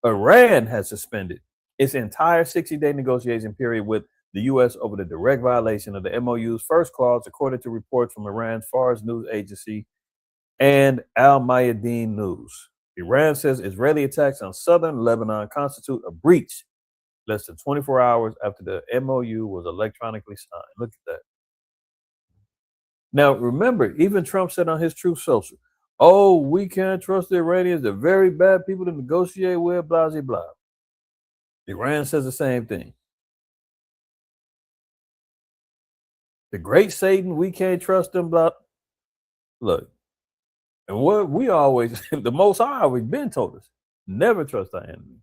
Iran has suspended its entire 60-day negotiation period with the U.S. over the direct violation of the MOU's first clause, according to reports from Iran's Fars news agency and Al Mayadeen News. Iran says Israeli attacks on southern Lebanon constitute a breach less than 24 hours after the MOU was electronically signed. Look at that. Now, remember, even Trump said on his Truth Social, oh, we can't trust the Iranians. They're very bad people to negotiate with, blah, blah, blah. Iran says the same thing. The great Satan, we can't trust them, blah. Look, and what we always, the Most High always been told us, never trust our enemy.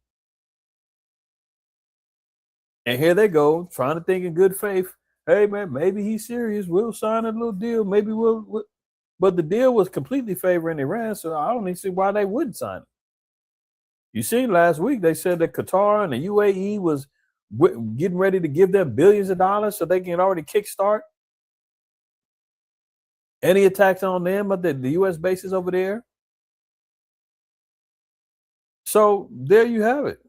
And here they go, trying to think in good faith. Hey, man, maybe he's serious. We'll sign a little deal. Maybe we'll. But the deal was completely favoring Iran, so I don't even see why they wouldn't sign it. You see, last week they said that Qatar and the UAE was getting ready to give them billions of dollars so they can already kickstart any attacks on them at the U.S. bases over there. So there you have it.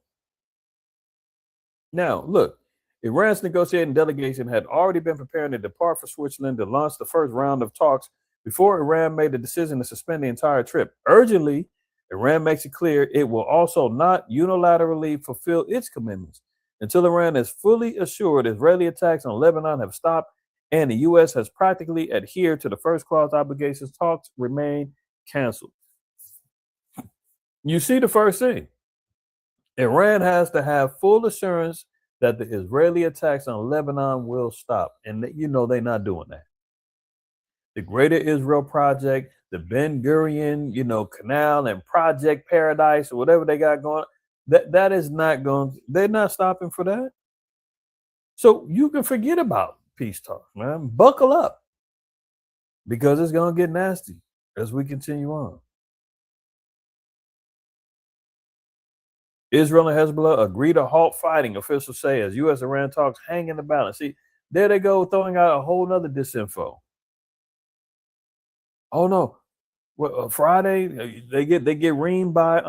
Now, look, Iran's negotiating delegation had already been preparing to depart for Switzerland to launch the first round of talks before Iran made the decision to suspend the entire trip. Urgently, Iran makes it clear it will also not unilaterally fulfill its commitments until Iran is fully assured Israeli attacks on Lebanon have stopped and the U.S. has practically adhered to the first clause obligations. Talks remain canceled. You see the first thing. Iran has to have full assurance that the Israeli attacks on Lebanon will stop. And they're not doing that. The Greater Israel Project, the Ben Gurion, Canal and Project Paradise or whatever they got going, that is not going, they're not stopping for that. So you can forget about peace talk, man. Buckle up because it's going to get nasty as we continue on. Israel and Hezbollah agree to halt fighting, officials say, as U.S.-Iran talks hang in the balance. See, there they go, throwing out a whole nother disinfo. Oh no! Well, Friday they get reamed by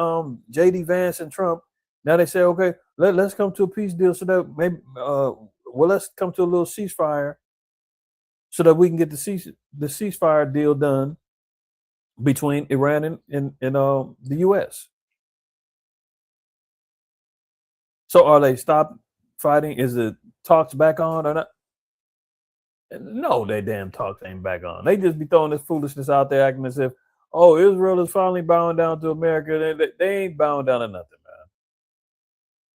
J.D. Vance and Trump. Now they say, okay, let's come to a peace deal so that maybe let's come to a little ceasefire so that we can get the ceasefire deal done between Iran and the U.S. So are they stopped fighting? Is the talks back on or not? No, they damn talks ain't back on. They just be throwing this foolishness out there, acting as if, Oh, Israel is finally bowing down to America. They ain't bowing down to nothing, man.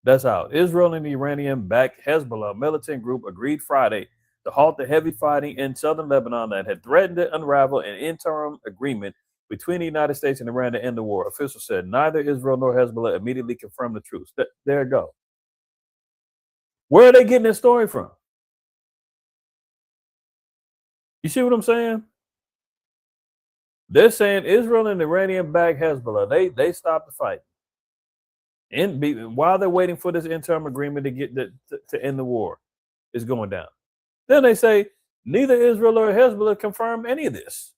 That's out. Israel and the Iranian-backed Hezbollah militant group agreed Friday to halt the heavy fighting in southern Lebanon that had threatened to unravel an interim agreement between the United States and Iran to end the war. Officials said neither Israel nor Hezbollah immediately confirmed the truce. There you go. Where are they getting this story from? You see what I'm saying? They're saying Israel and Iranian-backed Hezbollah, they stopped the fight. While they're waiting for this interim agreement to get to end the war, is going down. Then they say neither Israel or Hezbollah confirmed any of this.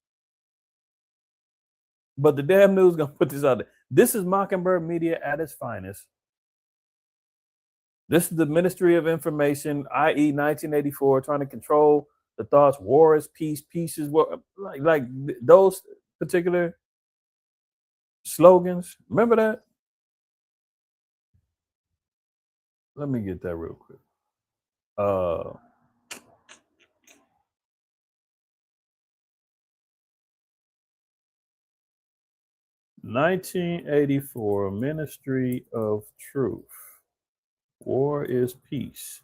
But the damn news gonna put this out there. This is Mockingbird Media at its finest. This is the Ministry of Information, i.e., 1984, trying to control the thoughts. War is peace, peace is war. Like those particular slogans. Remember that? Let me get that real quick. 1984, Ministry of Truth. War is peace.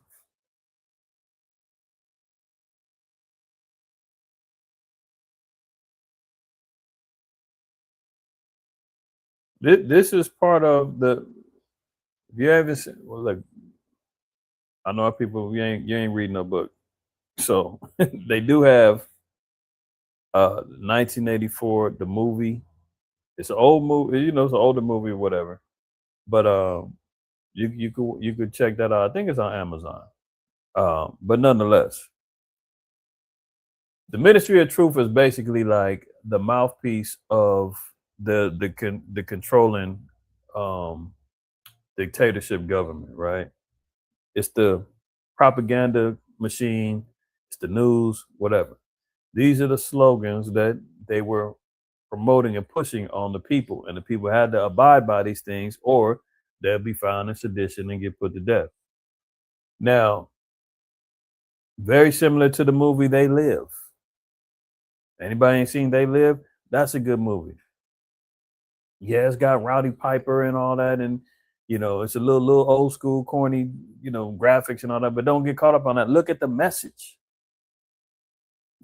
This is part of the. If you haven't seen, well, look, I know people you ain't reading no book, so they do have 1984, the movie. It's an old movie, you know, it's an older movie or whatever. But you could check that out. I think it's on Amazon. But nonetheless, the Ministry of Truth is basically like the mouthpiece of the controlling dictatorship government, right? It's the propaganda machine, it's the news, whatever. These are the slogans that they were promoting and pushing on the people, and the people had to abide by these things, or they'll be found in sedition and get put to death. Now, very similar to the movie They Live. Anybody ain't seen They Live? That's a good movie. Yeah, it's got Rowdy Piper and all that, and you know, it's a little old school, corny, you know, graphics and all that, but don't get caught up on that. Look at the message.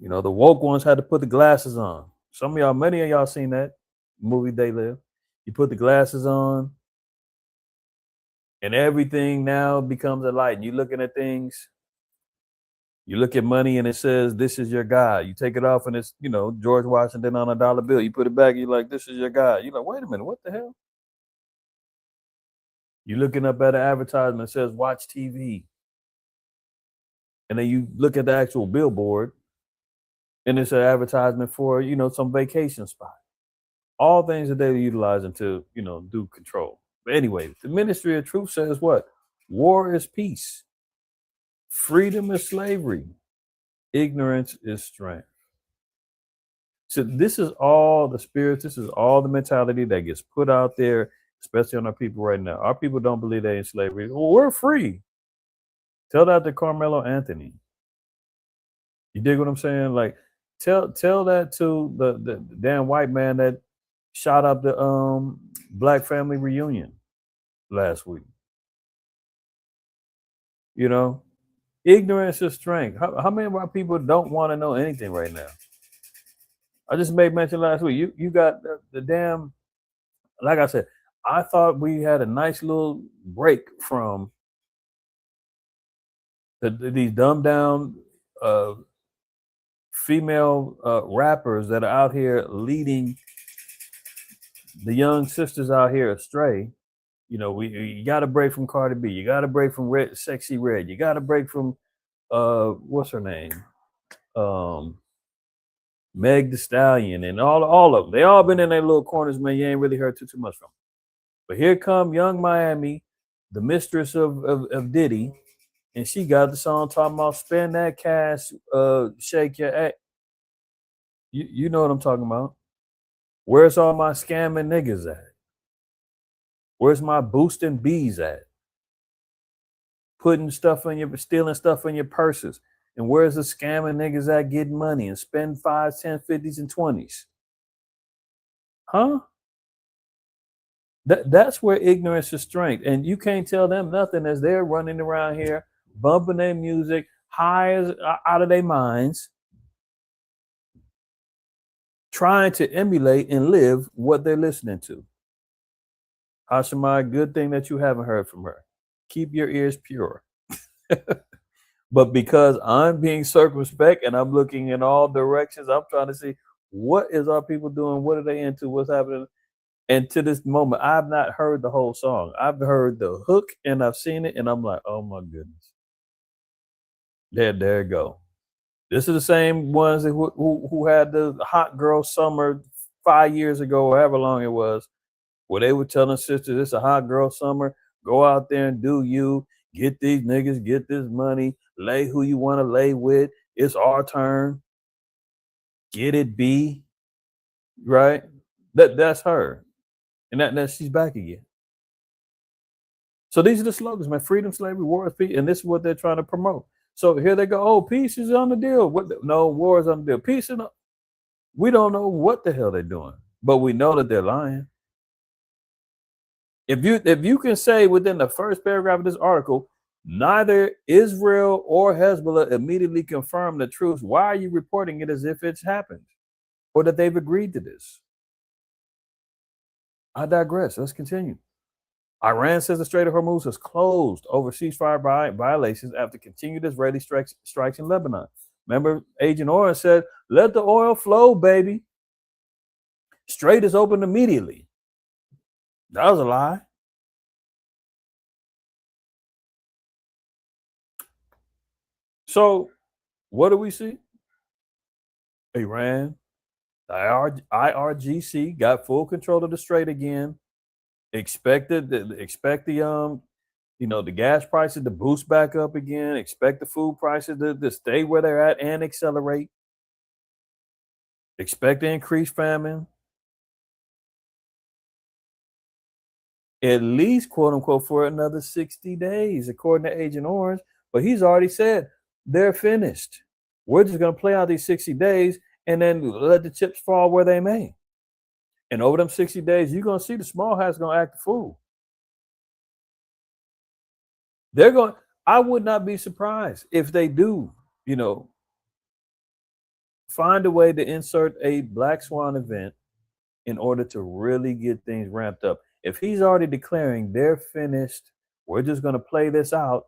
You know, the woke ones had to put the glasses on. Some of y'all, many of y'all seen that movie They Live. You put the glasses on, and everything now becomes a light. And you're looking at things. You look at money and it says, "This is your God." You take it off and it's, you know, George Washington on a dollar bill. You put it back, and you're like, "This is your God." You're like, "Wait a minute, what the hell?" You're looking up at an advertisement that says, "Watch TV." And then you look at the actual billboard and it's an advertisement for, you know, some vacation spot. All things that they're utilizing to, you know, do control. But anyway, the Ministry of Truth says what? War is peace. Freedom is slavery. Ignorance is strength. So this is all the spirits. This is all the mentality that gets put out there, especially on our people right now. Our people don't believe they're in slavery. Well, we're free. Tell that to Carmelo Anthony. You dig what I'm saying? Like, tell that to the damn white man that shot up the black family reunion last week. You know, ignorance is strength. How many of our people don't want to know anything right now? I just made mention last week. You got the damn. Like I said, I thought we had a nice little break from these dumbed down female rappers that are out here leading the young sisters out here astray. You know, you got to break from Cardi B. You got to break from Sexy Red. You got to break from what's her name, Meg Thee Stallion, and all of them. They all been in their little corners, man. You ain't really heard too much from them. But here come Young Miami, the mistress of Diddy, and she got the song talking about spend that cash, shake your ass. You know what I'm talking about. Where's all my scamming niggas at? Where's my boosting bees at? Putting stuff in your, stealing stuff in your purses. And where's the scamming niggas at getting money and spend 5s, 10s, 50s, and 20s? Huh? That's where ignorance is strength. And you can't tell them nothing as they're running around here, bumping their music, high as out of their minds, trying to emulate and live what they're listening to. Hashemai, good thing that you haven't heard from her. Keep your ears pure. But because I'm being circumspect and I'm looking in all directions, I'm trying to see what is our people doing, what are they into, what's happening. And to this moment, I've not heard the whole song. I've heard the hook and I've seen it, and I'm like, oh my goodness. There you go. This is the same ones who had the hot girl summer 5 years ago, or however long it was, where they were telling sisters, it's a hot girl summer. Go out there and do you. Get these niggas, get this money, lay who you want to lay with. It's our turn. Get it, B. Right? That's her. And that she's back again. So these are the slogans, man. Freedom, slavery, war, peace. And this is what they're trying to promote. So here they go. Oh, peace is on the deal. No, war is on the deal. Peace is not. We don't know what the hell they're doing, but we know that they're lying. If you can say within the first paragraph of this article, neither Israel or Hezbollah immediately confirm the truth, why are you reporting it as if it's happened or that they've agreed to this? I digress. Let's continue. Iran says the Strait of Hormuz is closed over ceasefire violations after continued Israeli strikes in Lebanon. Remember, Agent Orange said, let the oil flow, baby. Strait is open immediately. That was a lie. So what do we see? Iran, the IRGC got full control of the strait again. Expect the the gas prices to boost back up again. Expect the food prices to stay where they're at and accelerate. Expect the increased famine. At least, quote unquote, for another 60 days, according to Agent Orange. But he's already said they're finished. We're just going to play out these 60 days and then let the chips fall where they may. And over them 60 days, you're going to see the small hats going to act the fool. I would not be surprised if they do, find a way to insert a Black Swan event in order to really get things ramped up. If he's already declaring they're finished, we're just going to play this out,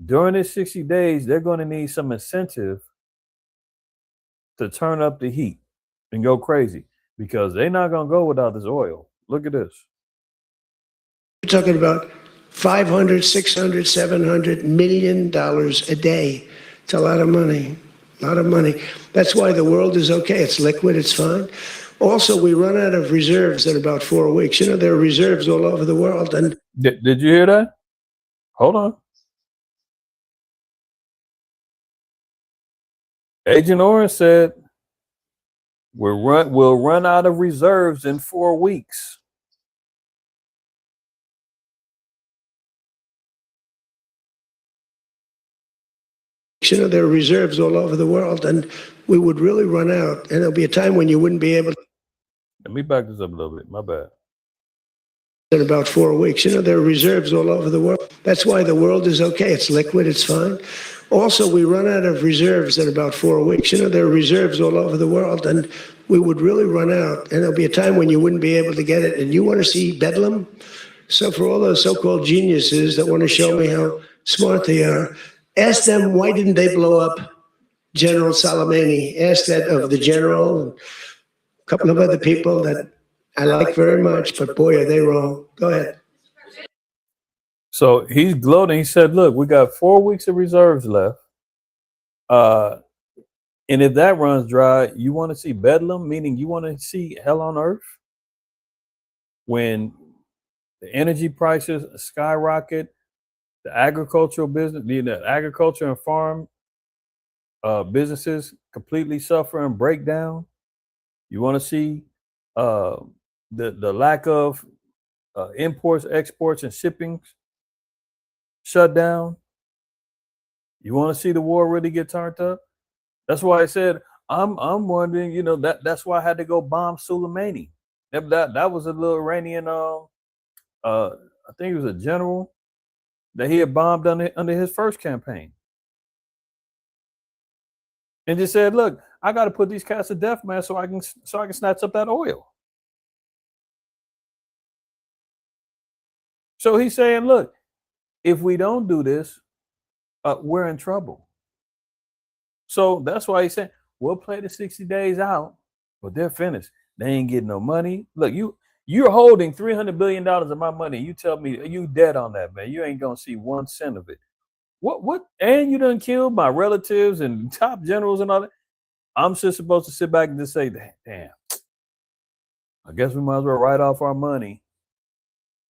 during this 60 days, they're going to need some incentive to turn up the heat and go crazy because they're not going to go without this oil. Look at this. We're talking about $500, $600, $700 million a day. It's a lot of money. A lot of money. That's why the world is okay. It's liquid. It's fine. Also, we run out of reserves in about 4 weeks. There are reserves all over the world. And did you hear that? Hold on. Agent Orange said we'll run out of reserves in 4 weeks. There are reserves all over the world, and we would really run out. And there'll be a time when you wouldn't be able to. Let me back this up a little bit. My bad. In about 4 weeks. There are reserves all over the world. That's why the world is okay. It's liquid. It's fine. Also, we run out of reserves in about 4 weeks. There are reserves all over the world, and we would really run out. And there'll be a time when you wouldn't be able to get it. And you want to see Bedlam? So for all those so-called geniuses that want to show me how smart they are, ask them, why didn't they blow up General Soleimani? Ask that of the general and a couple of other people that I like very much, but boy, are they wrong. Go ahead. So he's gloating. He said, look, we got 4 weeks of reserves left. And if that runs dry, you want to see Bedlam, meaning you want to see hell on earth? When the energy prices skyrocket, the agricultural business, the agriculture and farm businesses completely suffer and break down. You want to see the lack of imports, exports, and shipping shut down. You want to see the war really get turned up. That's why I said I'm wondering. That's why I had to go bomb Soleimani. That was a little Iranian. I think he was a general that he had bombed under his first campaign, and just said, "Look, I got to put these cats to death, man, so I can snatch up that oil." So he's saying, "Look, if we don't do this, we're in trouble." So that's why he's saying we'll play the 60 days out, but they're finished. They ain't getting no money. Look, you're holding $300 billion of my money. You tell me you dead on that, man. You ain't gonna see 1 cent of it. What? And you done killed my relatives and top generals and all that. I'm just supposed to sit back and just say, damn, I guess we might as well write off our money.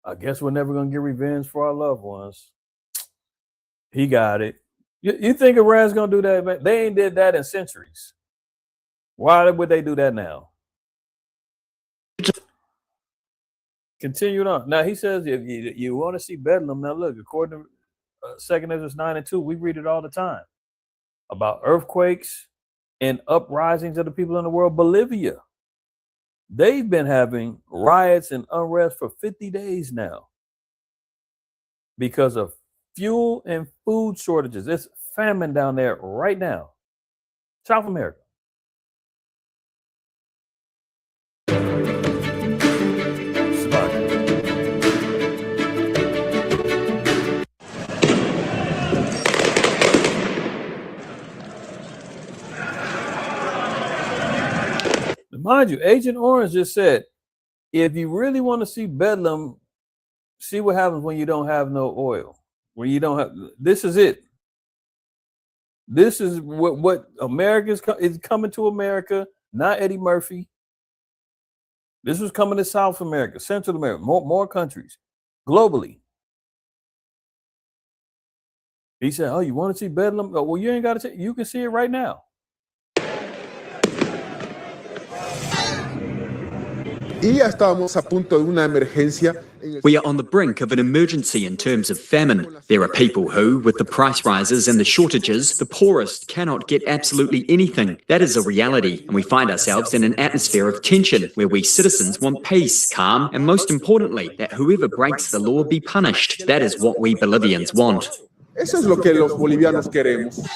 I guess we're never gonna get revenge for our loved ones. He got it. You think Iran's gonna do that, man? They ain't did that in centuries. Why would they do that now? Continuing on. Now he says, if you want to see Bedlam, now look, according to 2 Ezra 9:2, we read it all the time about earthquakes and uprisings of the people in the world. Bolivia, they've been having riots and unrest for 50 days now because of fuel and food shortages. It's famine down there right now. South America. Mind you, Agent Orange just said, if you really want to see Bedlam, see what happens when you don't have no oil. When you don't have, this is it. This is what America is coming to America, not Eddie Murphy. This was coming to South America, Central America, more countries, globally. He said, oh, you want to see Bedlam? Oh, well, you ain't got to see, you can see it right now. Y ya estábamos a punto de una emergencia. We are on the brink of an emergency in terms of famine. There are people who, with the price rises and the shortages, the poorest cannot get absolutely anything. That is a reality, and we find ourselves in an atmosphere of tension where we citizens want peace, calm, and most importantly, that whoever breaks the law be punished. That is what we Bolivians want. Eso es lo que los bolivianos queremos.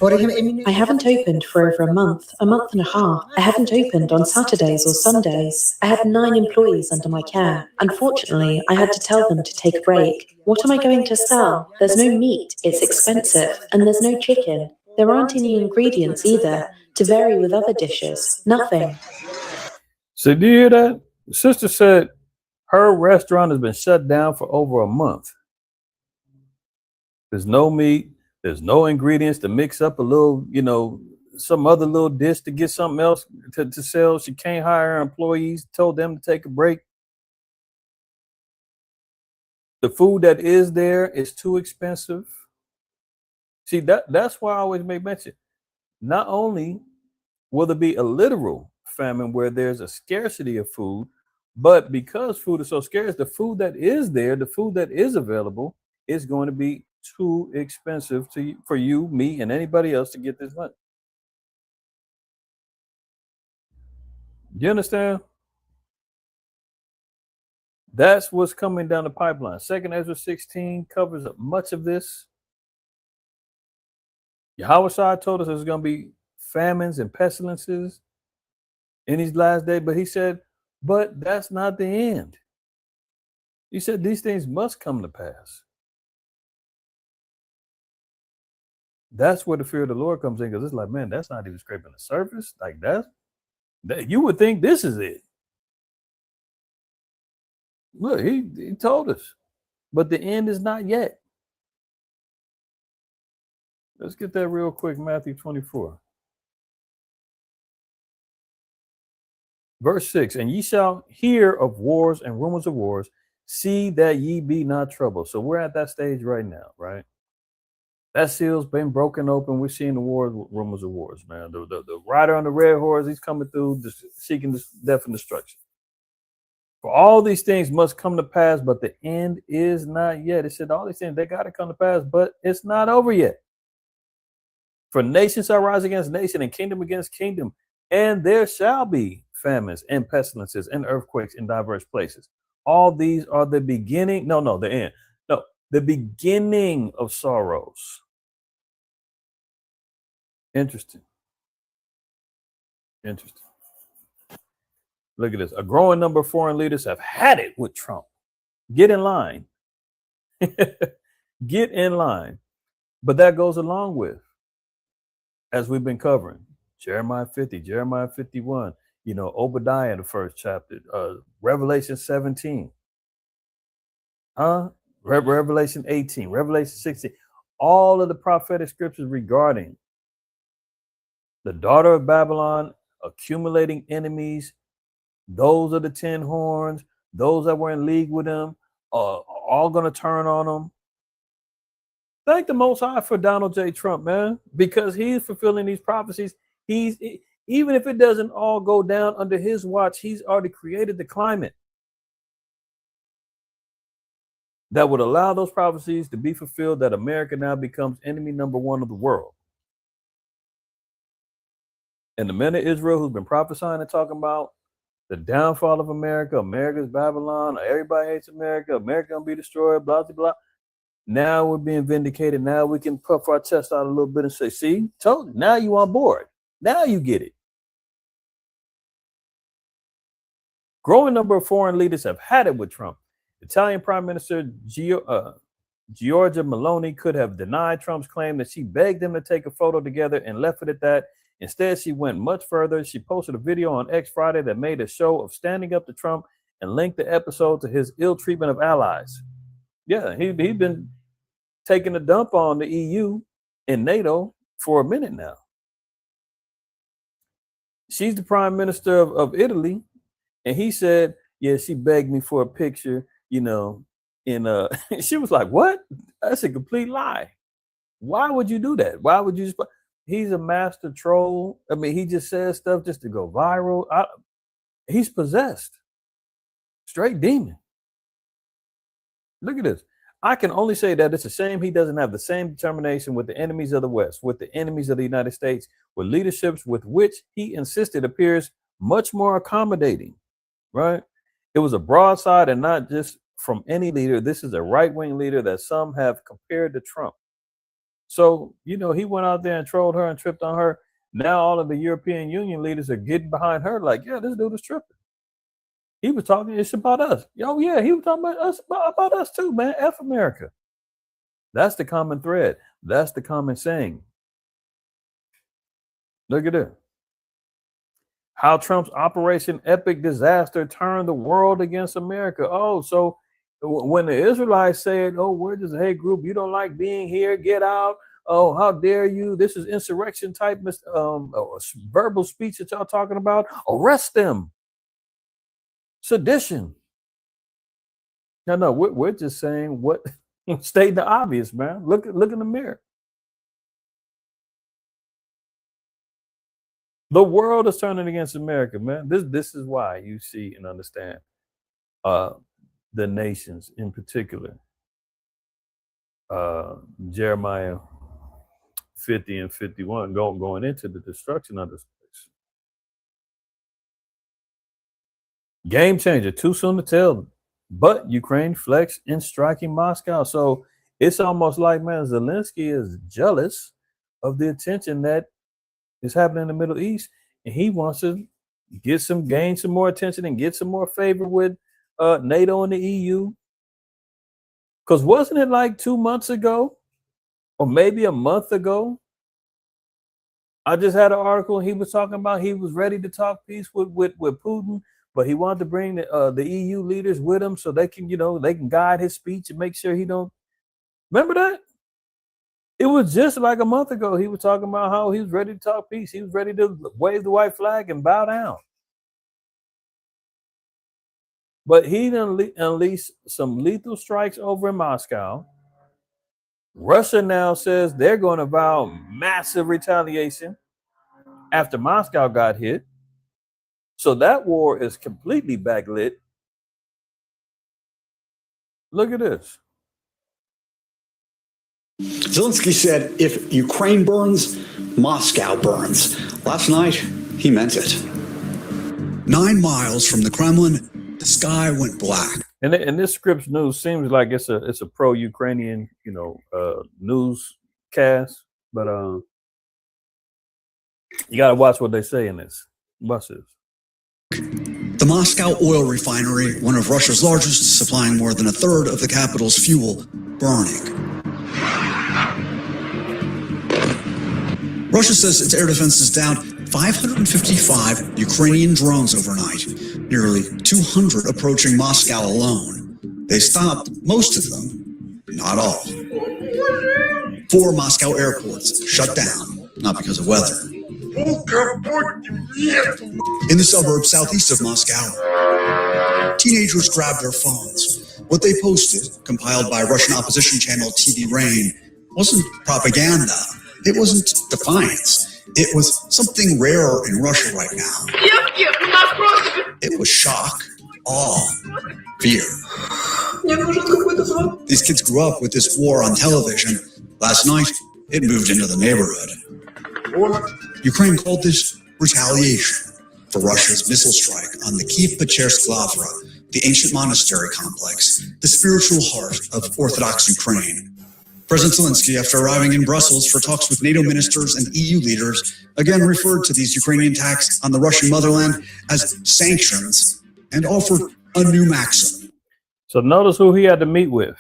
I haven't opened for over a month and a half. I haven't opened on Saturdays or Sundays. I had 9 employees under my care. Unfortunately, I had to tell them to take a break. What am I going to sell? There's no meat, it's expensive, and there's no chicken. There aren't any ingredients either, to vary with other dishes. Nothing. So do you hear that? The sister said her restaurant has been shut down for over a month. There's no meat. There's no ingredients to mix up a little, some other little dish to get something else to sell. She can't hire her employees, told them to take a break. The food that is there is too expensive. See, that's why I always make mention. Not only will there be a literal famine where there's a scarcity of food, but because food is so scarce, the food that is there, the food that is available, is going to be too expensive for you, me, and anybody else to get this money. You understand? That's what's coming down the pipeline. 2 Ezra 16 covers up much of this. Yahushua told us there's going to be famines and pestilences in these last days, but he said, but that's not the end. He said these things must come to pass. That's where the fear of the Lord comes in, because it's like, man, that's not even scraping the surface. Like that you would think this is it. Look, he told us, but the end is not yet. Let's get that real quick. Matthew 24. Verse 6, and ye shall hear of wars and rumors of wars. See that ye be not troubled. So we're at that stage right now, right? That seal's been broken open. We're seeing the rumors of wars, man. The rider on the red horse, he's coming through, seeking death and destruction. For all these things must come to pass, but the end is not yet. It said all these things, they got to come to pass, but it's not over yet. For nation shall rise against nation and kingdom against kingdom, and there shall be famines and pestilences and earthquakes in diverse places. All these are the beginning. No, the end. No, the beginning of sorrows. Interesting. Look at this. A growing number of foreign leaders have had it with Trump. Get in line. Get in line. But that goes along with, as we've been covering, Jeremiah 50, Jeremiah 51, Obadiah, the first chapter, Revelation 17, Revelation 18, Revelation 16, all of the prophetic scriptures regarding the daughter of Babylon accumulating enemies. Those are the 10 horns, those that were in league with them, are all going to turn on them. Thank the Most High for Donald J. Trump, man, because he's fulfilling these prophecies. Even if it doesn't all go down under his watch, he's already created the climate that would allow those prophecies to be fulfilled, that America now becomes enemy number one of the world. And the men of Israel who've been prophesying and talking about the downfall of America, America's Babylon, everybody hates America, America gonna be destroyed, blah, blah, blah. Now we're being vindicated. Now we can puff our chest out a little bit and say, see, told you, now you on board. Now you get it. Growing number of foreign leaders have had it with Trump. Italian Prime Minister Giorgia Meloni could have denied Trump's claim that she begged him to take a photo together and left it at that. Instead, she went much further. She posted a video on X Friday that made a show of standing up to Trump and linked the episode to his ill treatment of allies. Yeah, he's been taking a dump on the EU and NATO for a minute now. She's the prime minister of Italy, and he said, yeah, she begged me for a picture, and she was like, what? That's a complete lie. Why would you do that? Why would you just... He's a master troll. I mean, he just says stuff just to go viral. He's possessed. Straight demon. Look at this. I can only say that it's a shame he doesn't have the same determination with the enemies of the West, with the enemies of the United States, with leaderships with which he insisted appears much more accommodating, right? It was a broadside, and not just from any leader. This is a right-wing leader that some have compared to Trump. So, he went out there and trolled her and tripped on her. Now all of the European Union leaders are getting behind her like, yeah, this dude is tripping. He was talking, it's about us. Oh, yeah, he was talking about us too, man. F America. That's the common thread. That's the common saying. Look at it. How Trump's Operation Epic Disaster turned the world against America. Oh, so when the Israelites said, oh, we're just a hate group, you don't like being here, get out. Oh, how dare you? This is insurrection type verbal speech that y'all talking about. Arrest them. Sedition. No, we're just saying what stating the obvious, man. Look in the mirror. The world is turning against America, man. This is why you see and understand the nations in particular. Jeremiah 50 and 51 going into the destruction of this place. Game changer, too soon to tell, but Ukraine flexed in striking Moscow. So it's almost like, man, Zelensky is jealous of the attention that is happening in the Middle East, and he wants to gain some more attention and get some more favor with NATO and the EU. Because wasn't it like 2 months ago, or maybe a month ago, I just had an article, and he was talking about he was ready to talk peace with Putin, but he wanted to bring the EU leaders with him so they can, they can guide his speech and make sure he don't. Remember that? It was just like a month ago. He was talking about how he was ready to talk peace. He was ready to wave the white flag and bow down. But he unleashed some lethal strikes over in Moscow. Russia now says they're going to vow massive retaliation after Moscow got hit. So that war is completely backlit. Look at this. Zelensky said, if Ukraine burns, Moscow burns. Last night, he meant it. 9 miles from the Kremlin, the sky went black. And this Scripps News seems like it's a pro-Ukrainian, newscast, but you gotta watch what they say in this. Watch this. The Moscow oil refinery, one of Russia's largest, supplying more than a third of the capital's fuel, burning. Russia says its air defenses downed 555 Ukrainian drones overnight, nearly 200 approaching Moscow alone. They stopped most of them, not all. 4 Moscow airports shut down, not because of weather. In the suburbs southeast of Moscow, teenagers grabbed their phones. What they posted, compiled by Russian opposition channel TV Rain, wasn't propaganda. It wasn't defiance. It was something rare in Russia right now. It was shock, awe, fear. These kids grew up with this war on television. Last night, it moved into the neighborhood. Ukraine called this retaliation for Russia's missile strike on the Kiev-Pechersk Lavra, the ancient monastery complex, the spiritual heart of Orthodox Ukraine. President Zelensky, after arriving in Brussels for talks with NATO ministers and EU leaders, again referred to these Ukrainian attacks on the Russian motherland as sanctions and offered a new maxim. So notice who he had to meet with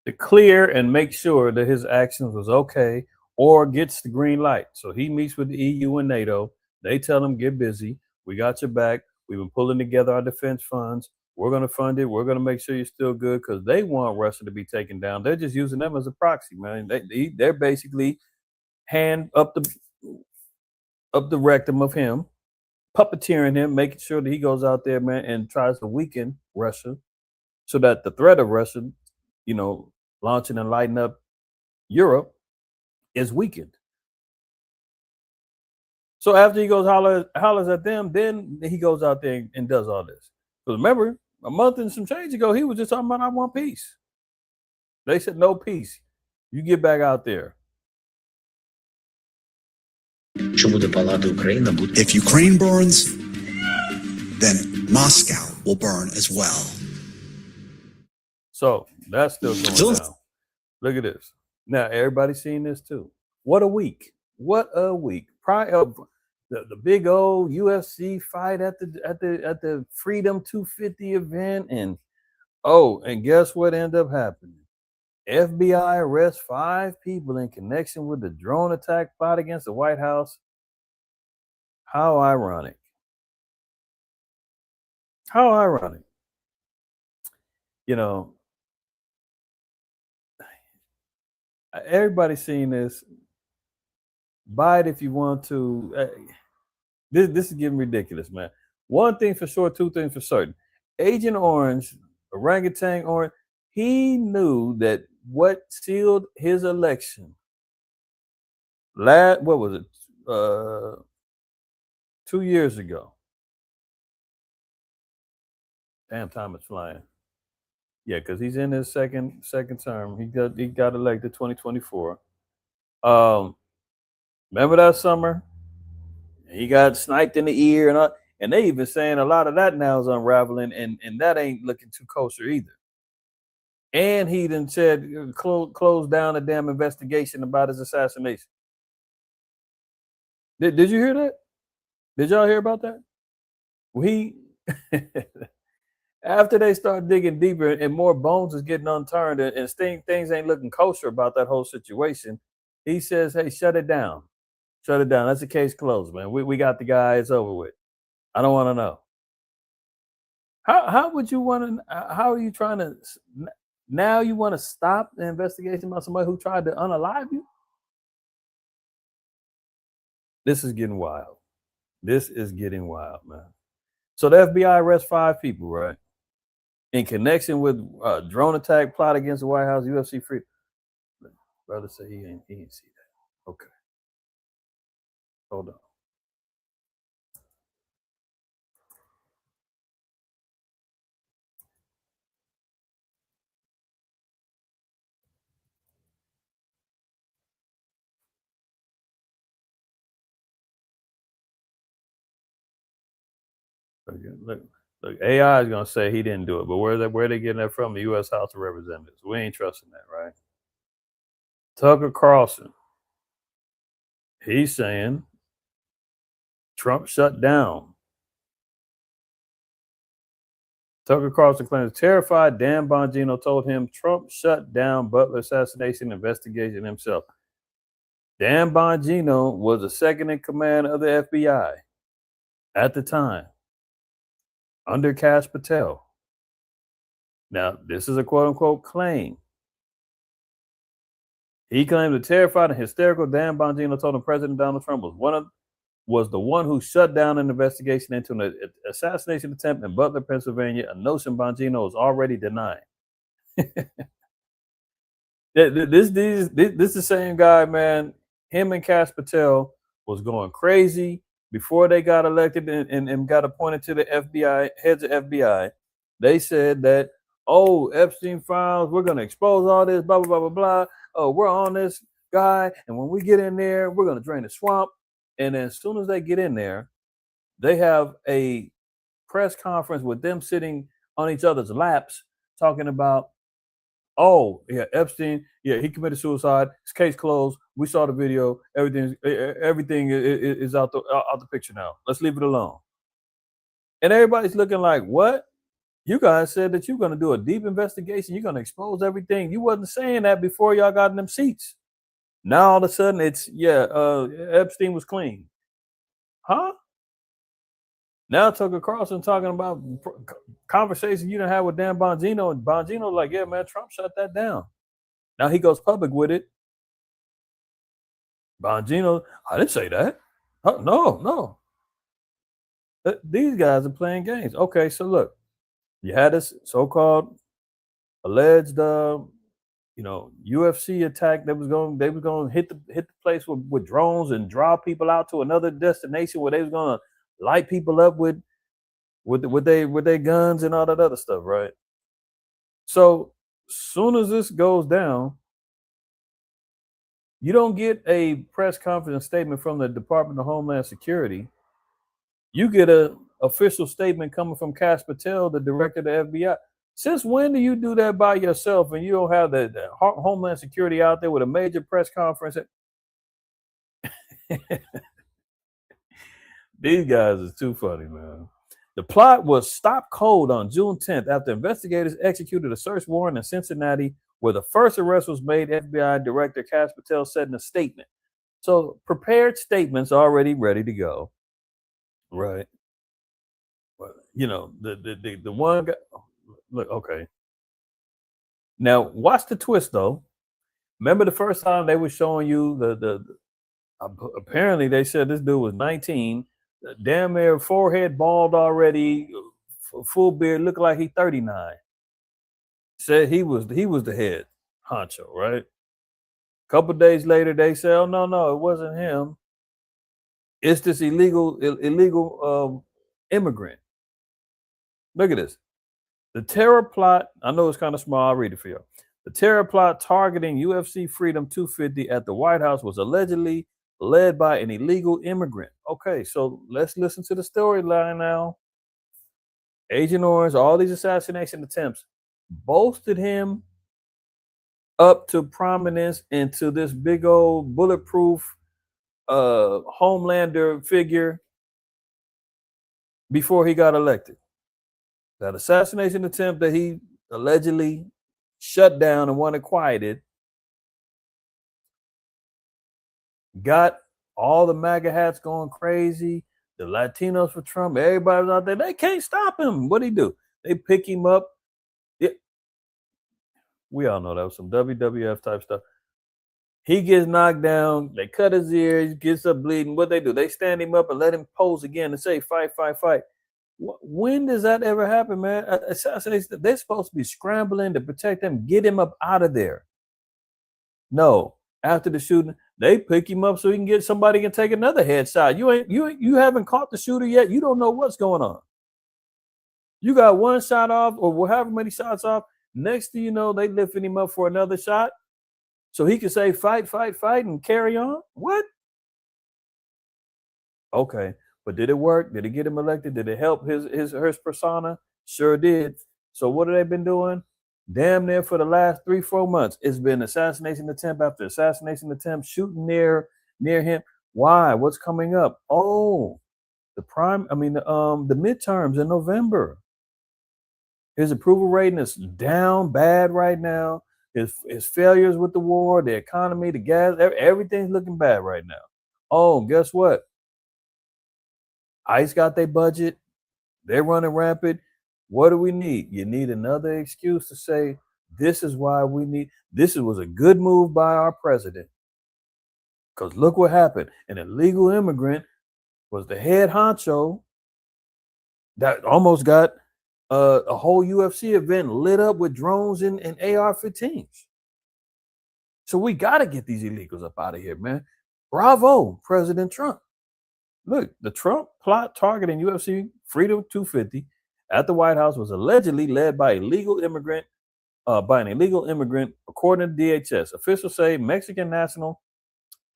to clear and make sure that his actions was okay or gets the green light. So he meets with the EU and NATO. They tell him, get busy. We got your back. We've been pulling together our defense funds. We're going to fund it. We're going to make sure you're still good because they want Russia to be taken down. They're just using them as a proxy, man. They're basically hand up the rectum of him, puppeteering him, making sure that he goes out there, man, and tries to weaken Russia so that the threat of Russia, launching and lighting up Europe is weakened. So after he goes hollers at them, then he goes out there and does all this. Because remember, a month and some change ago, he was just talking about, I want peace. They said, no peace. You get back out there. If Ukraine burns, then Moscow will burn as well. So that's still going down. Look at this. Now, everybody's seeing this too. What a week. What a week. The big old UFC fight at the Freedom 250 event, and guess what ended up happening? FBI arrests 5 people in connection with the drone attack plot against the White House. How ironic. How ironic. Everybody's seen this. Buy it if you want to. This is getting ridiculous, man. One thing for sure, 2 things for certain. Agent Orange, Orangutan Orange, he knew that what sealed his election, what was it, 2 years ago. Damn, time is flying. Yeah, because he's in his second term. He got elected 2024. Remember that summer? He got sniped in the ear and they even saying a lot of that now is unraveling, and that ain't looking too kosher either. And he done said close down a damn investigation about his assassination. Did you hear that? Did y'all hear about that? Well, after they start digging deeper and more bones is getting unturned and things ain't looking kosher about that whole situation, he says, hey, shut it down. Shut it down. That's the case closed, man. We got the guy. It's over with. I don't want to know. How would you want to? How are you trying to? Now you want to stop the investigation about somebody who tried to unalive you? This is getting wild. This is getting wild, man. So the FBI arrests 5 people, right, in connection with a drone attack plot against the White House, UFC free. Brother said he ain't see that. Okay. Hold on. Look, AI is gonna say he didn't do it, but where they getting that from? The U.S. House of Representatives. We ain't trusting that, right? Tucker Carlson, he's saying Trump shut down. Tucker Carlson claims terrified Dan Bongino told him Trump shut down Butler assassination investigation himself. Dan Bongino was the second in command of the FBI at the time, under Kash Patel. Now, this is a quote-unquote claim. He claimed the terrified and hysterical Dan Bongino told him President Donald Trump was the one who shut down an investigation into an assassination attempt in Butler, Pennsylvania, a notion Bongino is already denying. This is the same guy, man. Him and Kash Patel was going crazy before they got elected and got appointed to the FBI, heads of FBI. They said that, oh, Epstein files, we're going to expose all this, blah, blah, blah, blah, blah. Oh, we're on this guy. And when we get in there, we're going to drain the swamp. And then as soon as they get in there, they have a press conference with them sitting on each other's laps talking about, oh, yeah, Epstein, yeah, he committed suicide. His case closed. We saw the video. Everything is out the picture now. Let's leave it alone. And everybody's looking like, what? You guys said that you're going to do a deep investigation. You're going to expose everything. You wasn't saying that before y'all got in them seats. Now all of a sudden it's, Epstein was clean. Huh? Now Tucker Carlson talking about conversation you done had with Dan Bongino, and Bongino like, yeah, man, Trump shut that down. Now he goes public with it. Bongino, I didn't say that. No. These guys are playing games. Okay, so look, you had this so-called alleged, UFC attack that was going. They was going to hit the place with drones and draw people out to another destination where they was going to light people up with their guns and all that other stuff, right? So soon as this goes down, you don't get a press conference statement from the Department of Homeland Security. You get an official statement coming from Kash Patel, the director of the FBI. Since when do you do that by yourself and you don't have the Homeland Security out there with a major press conference? These guys are too funny, man. The plot was stopped cold on June 10th after investigators executed a search warrant in Cincinnati where the first arrest was made. FBI Director Kash Patel said in a statement. So prepared statements already ready to go. Right. Well, the one guy, look, okay. Now watch the twist though. Remember the first time they were showing you apparently they said this dude was 19, damn near forehead bald already, full beard, looked like he 39. Said he was the head honcho, right? A couple days later, they say, oh no, it wasn't him. It's this illegal immigrant. Look at this. The terror plot, I know it's kind of small, I'll read it for you. The terror plot targeting UFC Freedom 250 at the White House was allegedly led by an illegal immigrant. Okay, so let's listen to the storyline now. Agent Orange, all these assassination attempts bolstered him up to prominence into this big old bulletproof Homelander figure before he got elected. That assassination attempt that he allegedly shut down and wanted quieted got all the MAGA hats going crazy. The Latinos for Trump, everybody's out there. They can't stop him. What'd he do? They pick him up. Yeah. We all know that was some WWF type stuff. He gets knocked down. They cut his ears, gets up bleeding. What they do? They stand him up and let him pose again and say, fight, fight, fight. When does that ever happen, man? Assassination, they're supposed to be scrambling to protect him, get him up out of there. No, after the shooting, they pick him up so he can get somebody can take another headshot. You haven't caught the shooter yet. You don't know what's going on. You got one shot off, or however many shots off. Next thing you know, they lifting him up for another shot, so he can say fight, fight, fight, and carry on. What? Okay, But did it work? Did it get him elected? Did it help his persona? Sure did. So what have they been doing? Damn near for the last 3-4 months, it's been assassination attempt after assassination attempt, shooting near him. Why? What's coming up? Oh, the midterms in November. His approval rating is down bad right now. His failures with the war, the economy, the gas, everything's looking bad right now. Oh, guess what? ICE got their budget. They're running rampant. What do we need? You need another excuse to say, this is why we need, this was a good move by our president. Because look what happened. An illegal immigrant was the head honcho that almost got a whole UFC event lit up with drones and AR-15s. So we got to get these illegals up out of here, man. Bravo, President Trump. Look, the Trump plot targeting UFC Freedom 250 at the White House was allegedly led by an illegal immigrant, according to DHS. Officials say Mexican national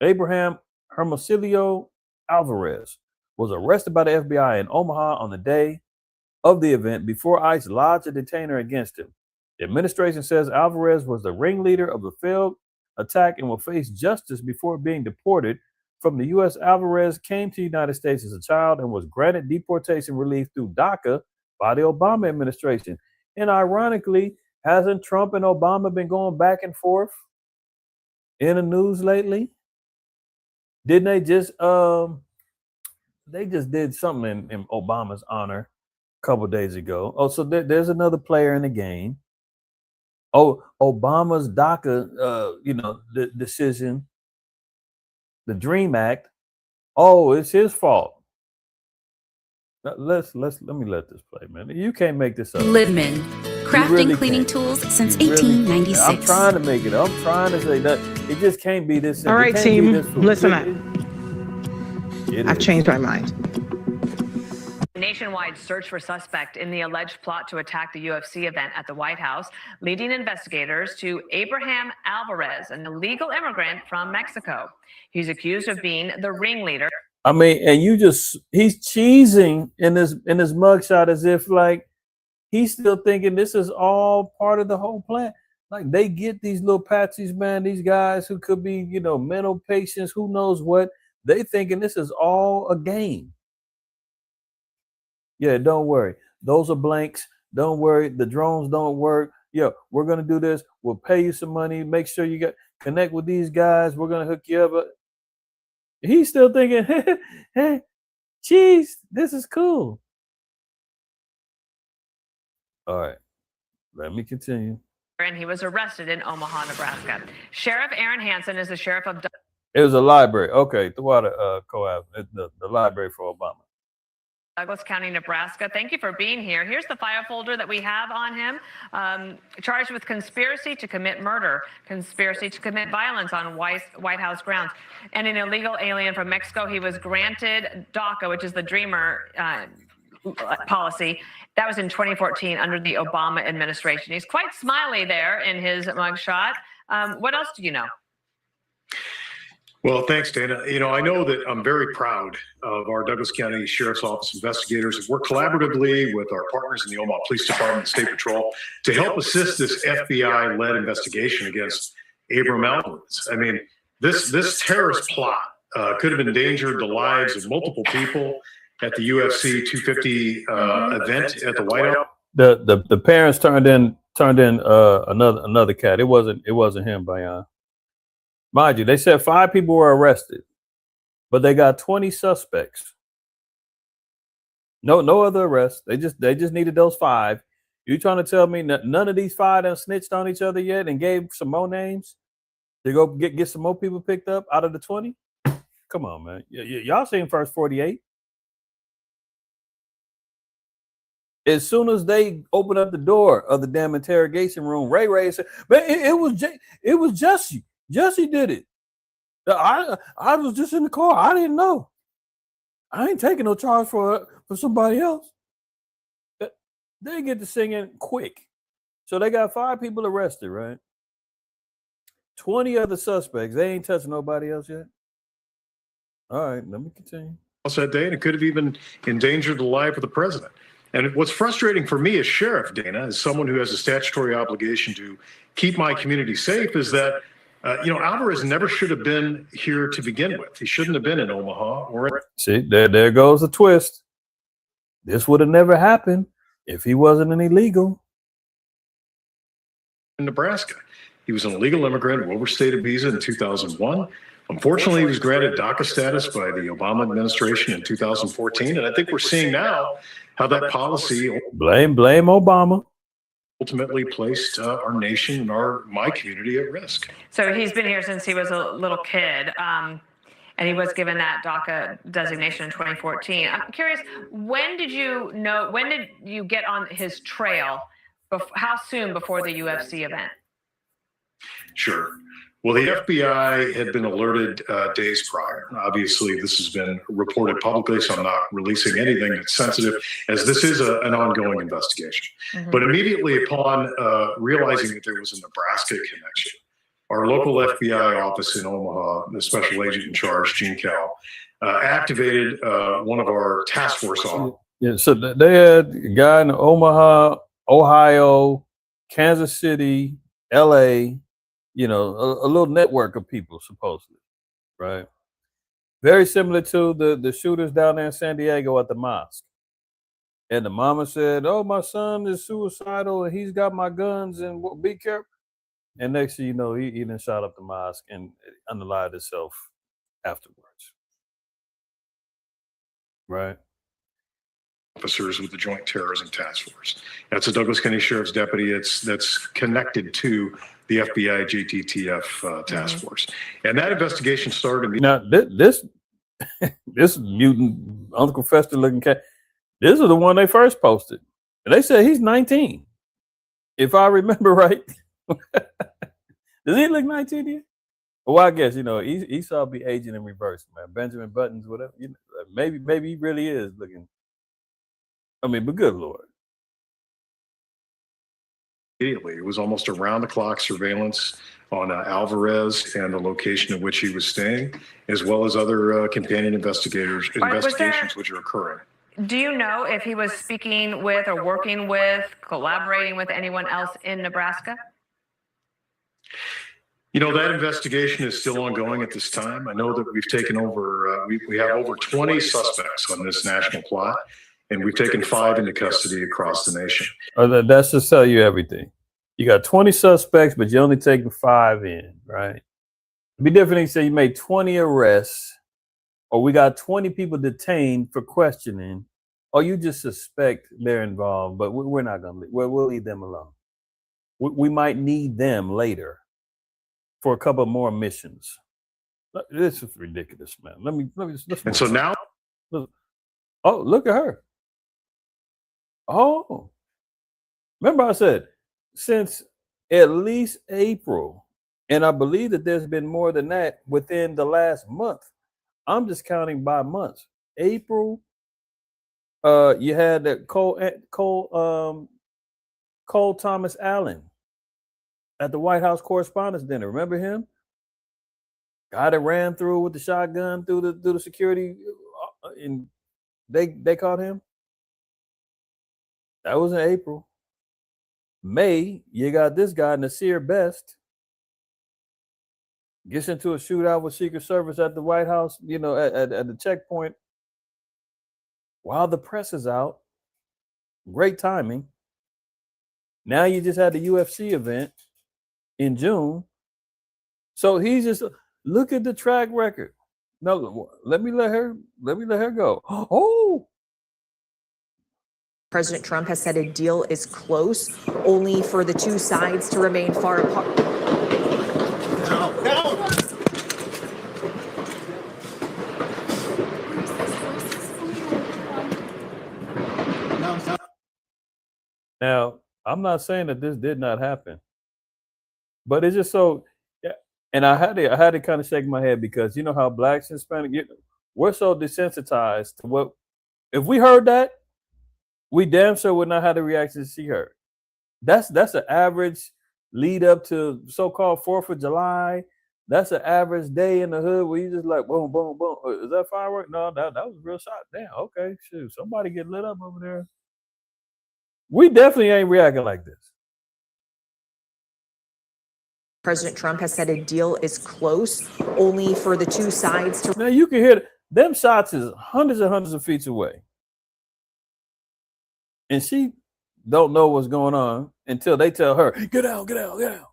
Abraham Hermosilio Alvarez was arrested by the FBI in Omaha on the day of the event before ICE lodged a detainer against him. The administration says Alvarez was the ringleader of the failed attack and will face justice before being deported from the U.S. Alvarez came to the United States as a child and was granted deportation relief through DACA by the Obama administration. And ironically, hasn't Trump and Obama been going back and forth in the news lately? Didn't they just did something in Obama's honor a couple days ago. Oh, so there's another player in the game. Oh, Obama's DACA, the decision, the DREAM Act. Oh, it's his fault. Let me let this play, man. You can't make this up. Liveman, crafting really cleaning can't. tools since You really 1896. I'm trying to make it. I'm trying to say that it just can't be this. All right, team, listen up. I've changed my mind. Nationwide search for suspect in the alleged plot to attack the UFC event at the White House, leading investigators to Abraham Alvarez, an illegal immigrant from Mexico. He's accused of being the ringleader. I mean, and he's cheesing in his mugshot as if like he's still thinking this is all part of the whole plan. Like they get these little patsies, man, these guys who could be, mental patients, who knows what. They thinking this is all a game. Yeah, don't worry. Those are blanks. Don't worry. The drones don't work. Yeah, we're going to do this. We'll pay you some money. Make sure you connect with these guys. We're going to hook you up. He's still thinking, hey, geez, this is cool. All right, let me continue. And he was arrested in Omaha, Nebraska. Sheriff Aaron Hansen is the sheriff of... It was a library. Okay, throughout the library for Obama. Douglas County, Nebraska. Thank you for being here. Here's the file folder that we have on him. Charged with conspiracy to commit murder, conspiracy to commit violence on White House grounds, and an illegal alien from Mexico. He was granted DACA, which is the Dreamer policy. That was in 2014 under the Obama administration. He's quite smiley there in his mugshot. What else do you know? Well, thanks, Dana. I know that I'm very proud of our Douglas County Sheriff's Office investigators who work collaboratively with our partners in the Omaha Police Department and State Patrol to help assist this FBI-led investigation against Abraham Alvarez. I mean, this terrorist plot could have endangered the lives of multiple people at the UFC 250 event at the White House. The parents turned in another cat. It wasn't him, Bayan. Mind you, they said 5 people were arrested, but they got 20 suspects. No other arrests. They just needed those 5. You trying to tell me that none of these 5 have snitched on each other yet and gave some more names to go get some more people picked up out of the 20? Come on, man. Y'all seen first 48. As soon as they opened up the door of the damn interrogation room, Ray said, "Man, it was Jesse. Jesse did it. I was just in the car. I didn't know. I ain't taking no charge for somebody else." They get to singing quick. So they got 5 people arrested, right? 20 other suspects. They ain't touching nobody else yet. All right, let me continue. that day, and it could have even endangered the life of the president. And what's frustrating for me as sheriff, Dana, as someone who has a statutory obligation to keep my community safe, is that Alvarez never should have been here to begin with. He shouldn't have been in Omaha. See, there goes the twist. This would have never happened if he wasn't an illegal. In Nebraska. He was an illegal immigrant who overstayed a visa in 2001. Unfortunately, he was granted DACA status by the Obama administration in 2014. And I think we're seeing now how that policy blame Obama ultimately placed our nation and my community at risk. So he's been here since he was a little kid. And he was given that DACA designation in 2014. I'm curious, when did you get on his trail? How soon before the UFC event? Sure. Well, the FBI had been alerted days prior. Obviously, this has been reported publicly, so I'm not releasing anything that's sensitive, as this is an ongoing investigation. Mm-hmm. But immediately upon realizing that there was a Nebraska connection, our local FBI office in Omaha, the special agent in charge, Gene Cal, activated one of our task force officers. Yeah, so they had a guy in Omaha, Ohio, Kansas City, LA, a little network of people, supposedly, right? Very similar to the shooters down there in San Diego at the mosque. And the mama said, "Oh, my son is suicidal and he's got my guns and be careful." And next thing you know, he then shot up the mosque and unalived himself afterwards. Right? Officers with the Joint Terrorism Task Force. That's a Douglas County Sheriff's deputy. That's connected to the FBI JTTF task force. And that investigation started. Now, this mutant Uncle Fester looking cat, this is the one they first posted. And they said he's 19. If I remember right. Does he look 19 here? Well, I guess, Esau be aging in reverse, man. Benjamin Buttons, whatever. Maybe he really is looking. But good Lord. Immediately, it was almost around-the-clock surveillance on Alvarez and the location at which he was staying, as well as other companion investigations which are occurring. Do you know if he was speaking with or working with, collaborating with anyone else in Nebraska? That investigation is still ongoing at this time. I know that we've taken over, we have over 20 suspects on this national plot, and we've taken 5 into custody across the nation. That's just tell you everything. You got 20 suspects, but you're only taking 5 in, right? It'd be different if you say you made 20 arrests, or we got 20 people detained for questioning, or you just suspect they're involved, but we're not going to, we'll leave them alone. We might need them later for a couple more missions. This is ridiculous, man. Let me. And so now, oh, look at her. Oh, remember I said since at least April, and I believe that there's been more than that within the last month. I'm just counting by months. April, you had that Cole Thomas Allen at the White House Correspondents' Dinner. Remember him? Guy that ran through with the shotgun through the security, and they caught him. That was in April. May, you got this guy, Nasir Best, gets into a shootout with Secret Service at the White House, at the checkpoint while the press is out. Great timing. Now you just had the UFC event in June. So he's just, look at the track record. No, let me let her go. Oh, President Trump has said a deal is close, only for the two sides to remain far apart. Now, I'm not saying that this did not happen, but it's just so. And I had to kind of shake my head because you know how blacks and Hispanic, we're so desensitized to what. If we heard that, we damn sure would not have the reaction she heard. That's an average lead up to so-called 4th of July That's an average day in the hood where you just like boom, boom, boom. Is that firework? No, that was a real shot. Damn, okay, shoot. Somebody get lit up over there. We definitely ain't reacting like this. President Trump has said a deal is close, only for the two sides to. Now you can hear them shots is hundreds and hundreds of feet away. And she don't know what's going on until they tell her, get out, get out, get out.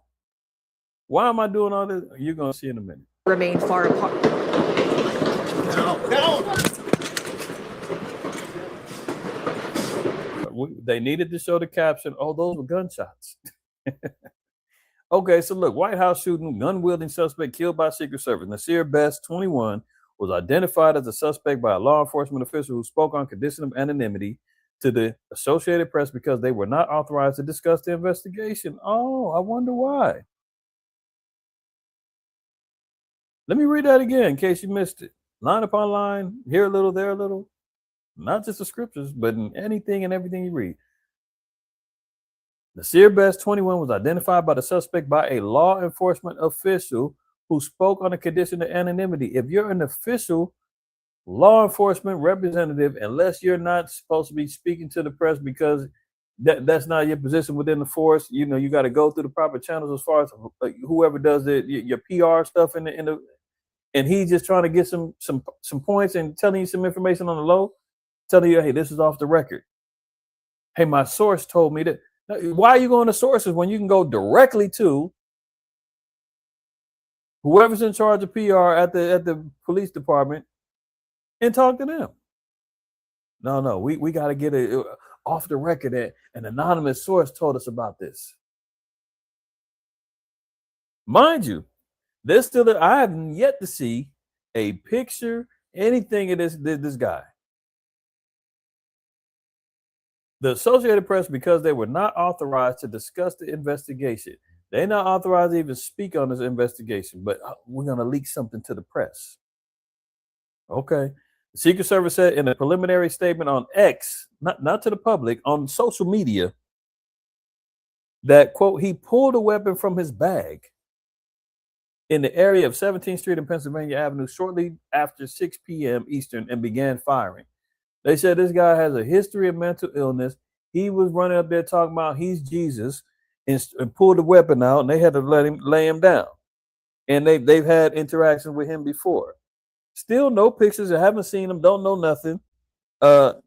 Why am I doing all this? You're going to see in a minute. Remain far apart. They needed to show the caption, oh, those were gunshots. Okay, so look, White House shooting, gun-wielding suspect killed by Secret Service. Nasir Best, 21, was identified as a suspect by a law enforcement official who spoke on condition of anonymity to the Associated Press because they were not authorized to discuss the investigation. Oh, I wonder why. Let me read that again in case you missed it. Line upon line, here a little, there a little. Not just the scriptures, but in anything and everything you read. Nasir Best, 21, was identified by the suspect by a law enforcement official who spoke on the condition of anonymity. If you're an official law enforcement representative, unless you're not supposed to be speaking to the press because that's not your position within the force, you know, you got to go through the proper channels as far as whoever does your PR stuff and he's just trying to get some points and telling you some information on the low, telling you, hey, this is off the record. Hey, my source told me that. Why are you going to sources when you can go directly to whoever's in charge of PR at the police department and talk to them? No, we got to get it off the record. An anonymous source told us about this. Mind you, there's still I have yet to see a picture, anything of this guy. The Associated Press, because they were not authorized to discuss the investigation, they're not authorized to even speak on this investigation, but we're going to leak something to the press. Okay. The Secret Service said in a preliminary statement on X, not to the public, on social media, that, quote, he pulled a weapon from his bag in the area of 17th Street and Pennsylvania Avenue shortly after 6 p.m. Eastern and began firing. They said this guy has a history of mental illness. He was running up there talking about he's Jesus and pulled the weapon out, and they had to lay him down. And they've had interactions with him before. Still no pictures. I haven't seen him. Don't know nothing. The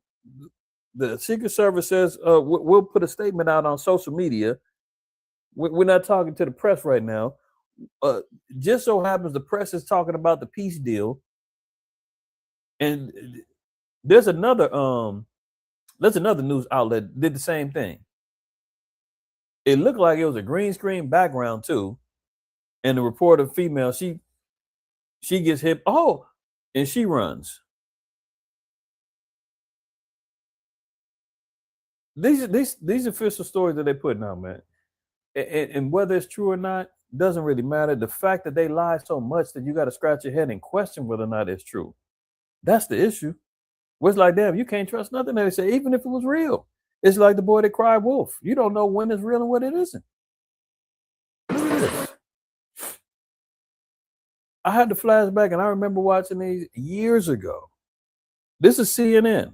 Secret Service says we'll put a statement out on social media. We're not talking to the press right now. Just so happens the press is talking about the peace deal, and there's another news outlet did the same thing. It looked like it was a green screen background too, and the reporter female, she gets hit. Oh, and she runs. These official stories that they put now, man, and whether it's true or not doesn't really matter. The fact that they lie so much that you got to scratch your head and question whether or not it's true. That's the issue. It's like, damn, you can't trust nothing that they say, even if it was real. It's like the boy that cried wolf. You don't know when it's real and when it isn't. Look at this. I had to flashback, and I remember watching these years ago. This is CNN.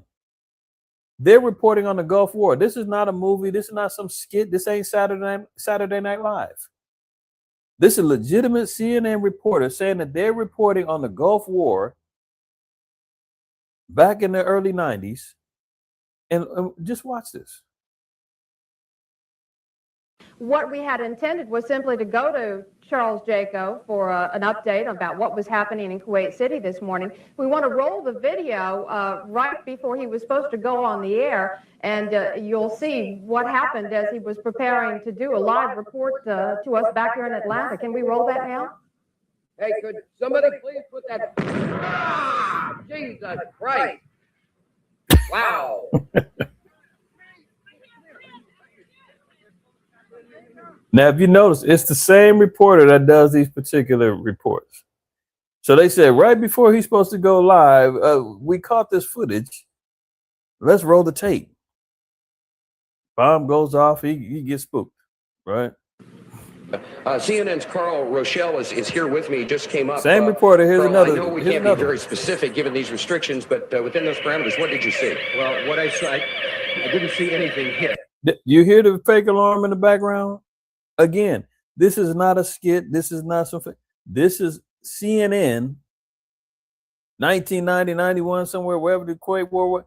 They're reporting on the Gulf War. This is not a movie. This is not some skit. This ain't Saturday Night Live. This is a legitimate CNN reporter saying that they're reporting on the Gulf War back in the early 90s. And just watch this. What we had intended was simply to go to Charles Jaco for an update about what was happening in Kuwait City this morning. We want to roll the video right before he was supposed to go on the air, and you'll see what happened as he was preparing to do a live report to us back here in Atlanta. Can we roll that now? Hey, could somebody please put that... Ah, Jesus Christ. Wow. Now, if you notice, it's the same reporter that does these particular reports. So they said right before he's supposed to go live, we caught this footage. Let's roll the tape. Bomb goes off. He gets spooked, right? CNN's Carl Rochelle is here with me. He just came up. Same reporter. Here's Carl, another. I know we can't be very specific given these restrictions, but within those parameters, what did you see? Well, what I saw, I didn't see anything hit. You hear the fake alarm in the background? Again, this is not a skit. This is not something. This is CNN, 1990, 91, somewhere, wherever the Kuwait War was.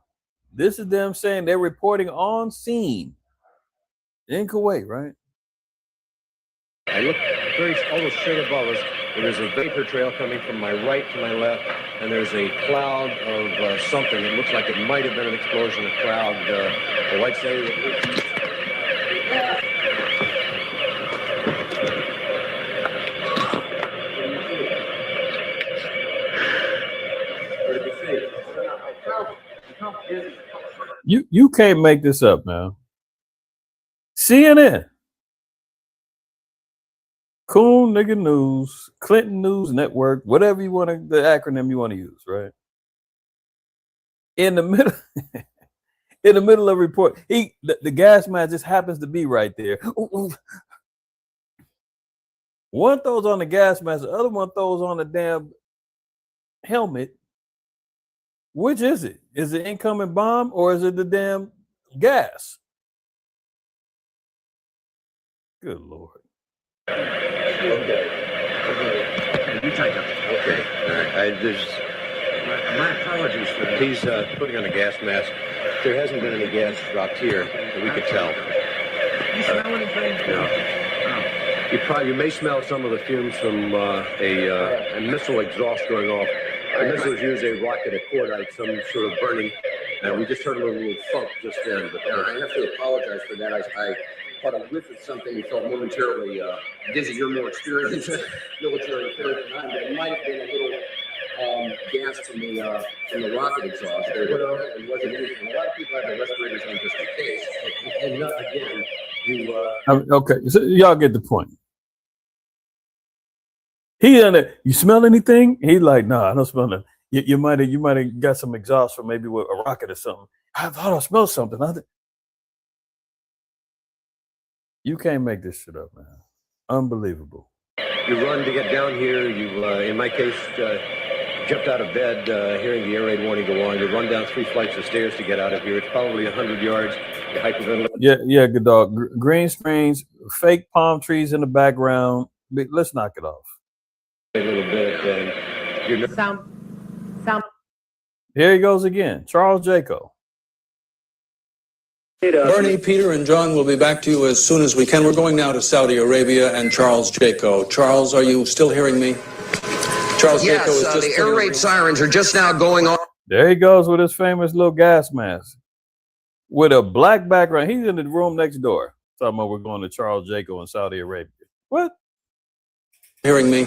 This is them saying they're reporting on scene in Kuwait, right? I looked almost straight above us. There's a vapor trail coming from my right to my left, and there's a cloud of something. It looks like it might have been an explosion, a cloud. A white say. You can't make this up, man. CNN, Cool Nigga News, Clinton News Network, whatever you want to, the acronym you want to use, right? In the middle, in the middle of report, the gas mask just happens to be right there. One throws on the gas mask, the other one throws on the damn helmet. Which is it? Is it incoming bomb or is it the damn gas? Good Lord. Okay. You take it. Okay. All right. My apologies for that. He's putting on a gas mask. There hasn't been any gas dropped here that we could tell. You smell anything? No. You may smell some of the fumes from a missile exhaust going off. The missiles use a rocket, a cordite, some sort of burning. We just heard a little funk just then. But I have to apologize for that. I caught a whiff of something and felt momentarily dizzy. You're more experienced military affairs than I am, but it might have been a little gas from the rocket exhaust. It wasn't anything. A lot of people have their respirators on just in case. And not again, okay, so y'all get the point. He done it. You smell anything? He like, no, I don't smell nothing. You might have got some exhaust from maybe with a rocket or something. I thought I smelled something. You can't make this shit up, man. Unbelievable. You run to get down here. You, in my case, jumped out of bed, hearing the air raid warning go on. You run down 3 flights of stairs to get out of here. It's probably 100 yards. You hyperventilate. Yeah, good dog. Green screens, fake palm trees in the background. Let's knock it off. A little bit, and you're Sound. Here he goes again. Charles Jaco. Bernie, Peter, and John will be back to you as soon as we can. We're going now to Saudi Arabia and Charles Jaco. Charles, are you still hearing me? Charles Jaco is just the air raid sirens are just now going on. There he goes with his famous little gas mask with a black background. He's in the room next door. Talking about we're going to Charles Jaco in Saudi Arabia. What? Hearing me?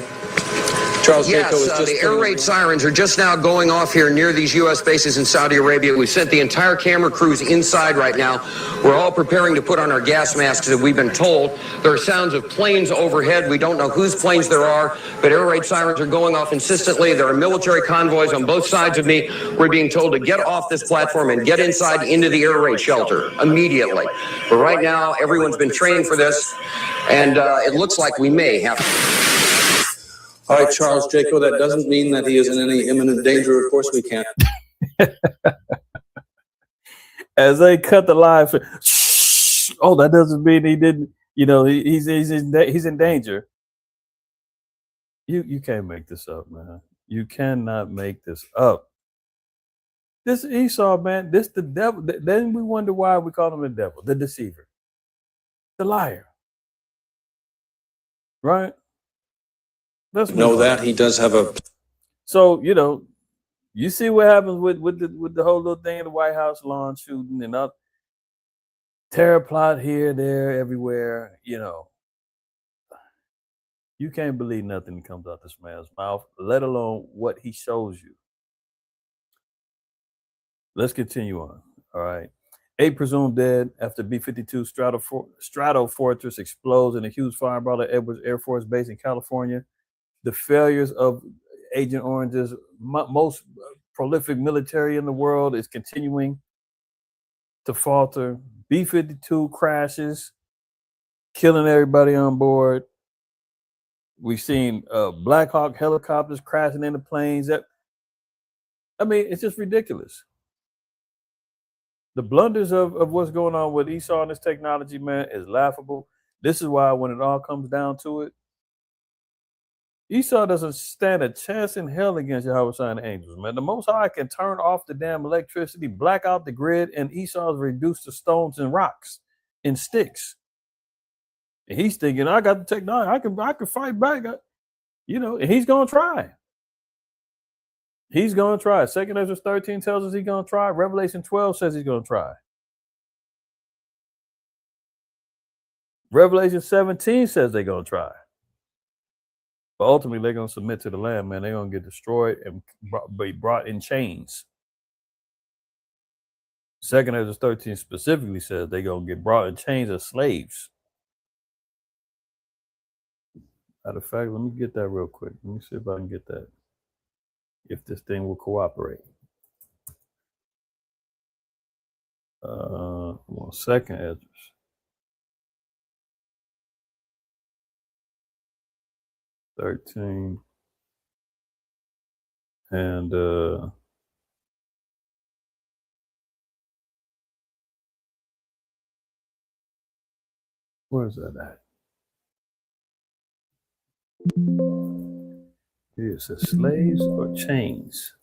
Charles Jaco is just the air raid sirens are just now going off here near these U.S. bases in Saudi Arabia. We've sent the entire camera crews inside right now. We're all preparing to put on our gas masks, as we've been told. There are sounds of planes overhead. We don't know whose planes there are, but air raid sirens are going off insistently. There are military convoys on both sides of me. We're being told to get off this platform and get inside into the air raid shelter immediately. But right now, everyone's been training for this, and it looks like we may have to. All right, Charles Jaco, that doesn't mean that he is in any imminent danger. Of course we can't. As they cut the live, oh, that doesn't mean he didn't, he's in danger. You can't make this up, man. You cannot make this up. This Esau, man, this the devil. Then we wonder why we call him the devil, the deceiver, the liar. Right? Know that he does have a. So you see what happens with the whole little thing in the White House lawn shooting and up terror plot here, there, everywhere. You can't believe nothing that comes out this man's mouth, let alone what he shows you. Let's continue on. All right. 8 presumed dead after B-52 Stratofortress explodes in a huge fireball at Edwards Air Force Base in California. The failures of Agent Orange's most prolific military in the world is continuing to falter. B-52 crashes, killing everybody on board. We've seen Black Hawk helicopters crashing into planes. It's just ridiculous. The blunders of what's going on with Esau and this technology, man, is laughable. This is why when it all comes down to it, Esau doesn't stand a chance in hell against Yahweh and the angels, man. The Most High can turn off the damn electricity, black out the grid, and Esau's reduced to stones and rocks and sticks. And he's thinking, I got the technology, I can fight back. And he's gonna try. He's gonna try. 2 Ezra 13 tells us he's gonna try. Revelation 12 says he's gonna try. Revelation 17 says they're gonna try. But ultimately, they're going to submit to the Lamb, man. They're going to get destroyed and be brought in chains. 2 Ezra 13 specifically says they're going to get brought in chains as slaves. Matter of fact, let me get that real quick. Let me see if I can get that. If this thing will cooperate. 2 Ezra. $13 and where's that at? Here it says slaves or chains.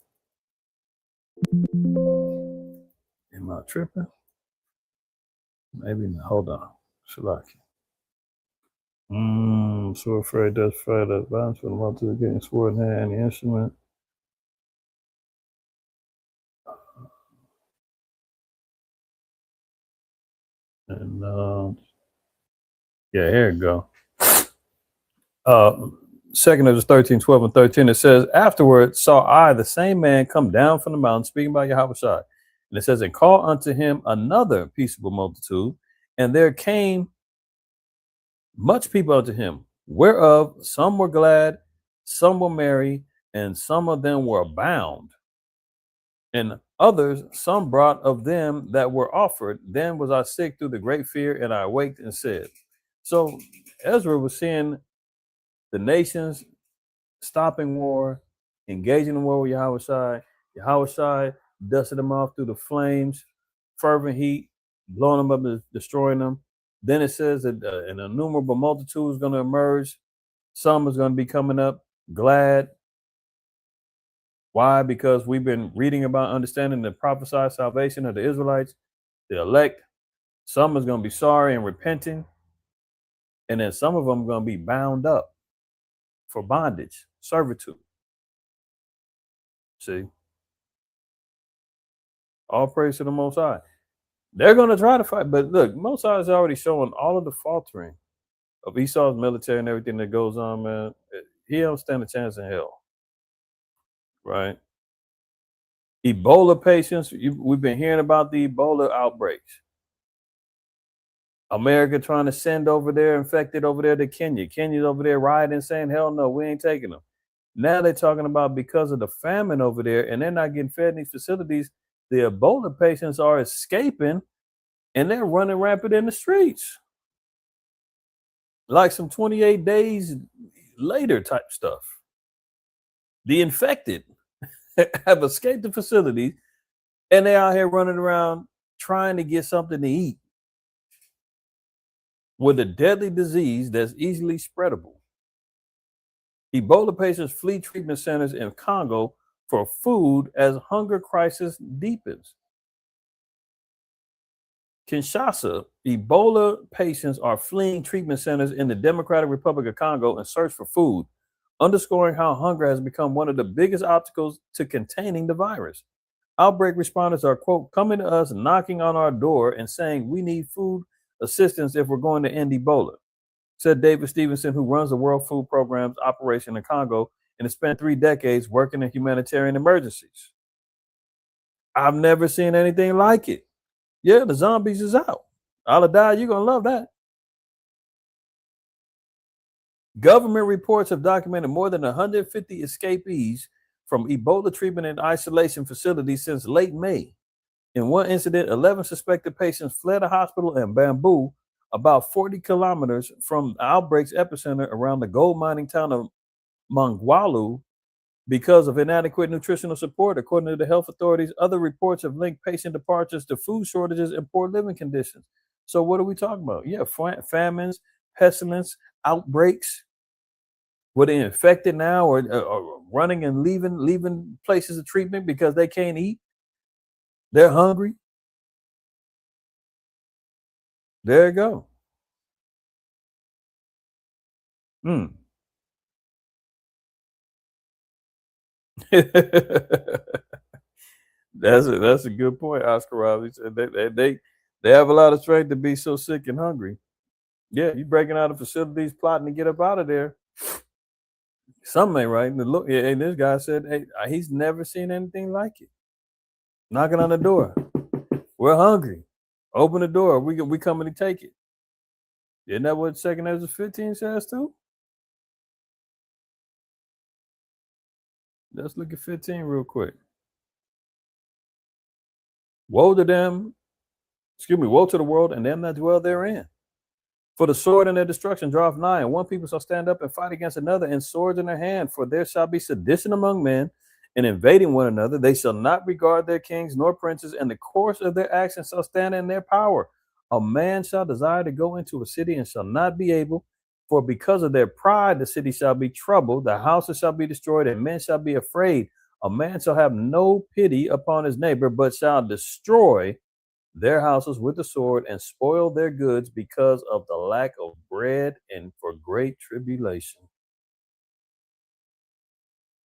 Am I tripping? Maybe not. Hold on. Shalaki. So afraid that's fight that violence for the multitude getting sword in hand and the instrument. And here it go. 2 Ezra 13, 12, and 13. It says, afterward saw I the same man come down from the mountain, speaking about Yahweh Shai. And it says, and call unto him another peaceable multitude, and there came much people unto him, whereof some were glad, some were merry, and some of them were bound. And others, some brought of them that were offered. Then was I sick through the great fear, and I awaked and said. So Ezra was seeing the nations stopping war, engaging in war with Yahweh Shai. Yahweh Shai dusted them off through the flames, fervent heat, blowing them up and destroying them. Then it says that an innumerable multitude is going to emerge. Some is going to be coming up glad. Why? Because we've been reading about understanding the prophesied salvation of the Israelites, the elect. Some is going to be sorry and repenting. And then some of them are going to be bound up for bondage, servitude. See? All praise to the Most High. They're going to try to fight. But look, Most High is already showing all of the faltering of Esau's military and everything that goes on, man. He don't stand a chance in hell. Right? Ebola patients, we've been hearing about the Ebola outbreaks. America trying to send over there, infected over there to Kenya. Kenya's over there rioting, saying, hell no, we ain't taking them. Now they're talking about because of the famine over there and they're not getting fed in these facilities, the Ebola patients are escaping and they're running rampant in the streets. Like some 28 days later type stuff. The infected have escaped the facility and they're out here running around trying to get something to eat with a deadly disease that's easily spreadable. Ebola patients flee treatment centers in Congo for food as hunger crisis deepens. Kinshasa, Ebola patients are fleeing treatment centers in the Democratic Republic of Congo in search for food, underscoring how hunger has become one of the biggest obstacles to containing the virus. Outbreak responders are, quote, coming to us, knocking on our door and saying we need food assistance if we're going to end Ebola, said David Stevenson, who runs the World Food Program's operation in Congo and has spent 3 decades working in humanitarian emergencies. I've never seen anything like it. Yeah, the zombies is out. Al-Adai, you're going to love that. Government reports have documented more than 150 escapees from Ebola treatment and isolation facilities since late May. In one incident, 11 suspected patients fled a hospital in Bamboo about 40 kilometers from the outbreak's epicenter around the gold mining town of Mangwalu because of inadequate nutritional support. According to the health authorities, other reports have linked patient departures to food shortages and poor living conditions. So what are we talking about? Yeah, famines, pestilence, outbreaks. Were they infected now or running and leaving places of treatment because they can't eat? They're hungry. There you go. That's a good point, Oscar Roberts. They have a lot of strength to be so sick and hungry. Yeah, you breaking out of facilities, plotting to get up out of there. Something ain't right. And look, and this guy said, "Hey, he's never seen anything like it." Knocking on the door. We're hungry. Open the door. We coming to take it. Isn't that what 2 Ezra 15 says too? Let's look at 15 real quick. Woe to them, woe to the world and them that dwell therein. For the sword and their destruction draweth nigh, and one people shall stand up and fight against another, and swords in their hand. For there shall be sedition among men, and invading one another. They shall not regard their kings nor princes, and the course of their actions shall stand in their power. A man shall desire to go into a city and shall not be able, for because of their pride the city shall be troubled, the houses shall be destroyed, and men shall be afraid. A man shall have no pity upon his neighbor, but shall destroy their houses with the sword and spoil their goods because of the lack of bread and for great tribulation.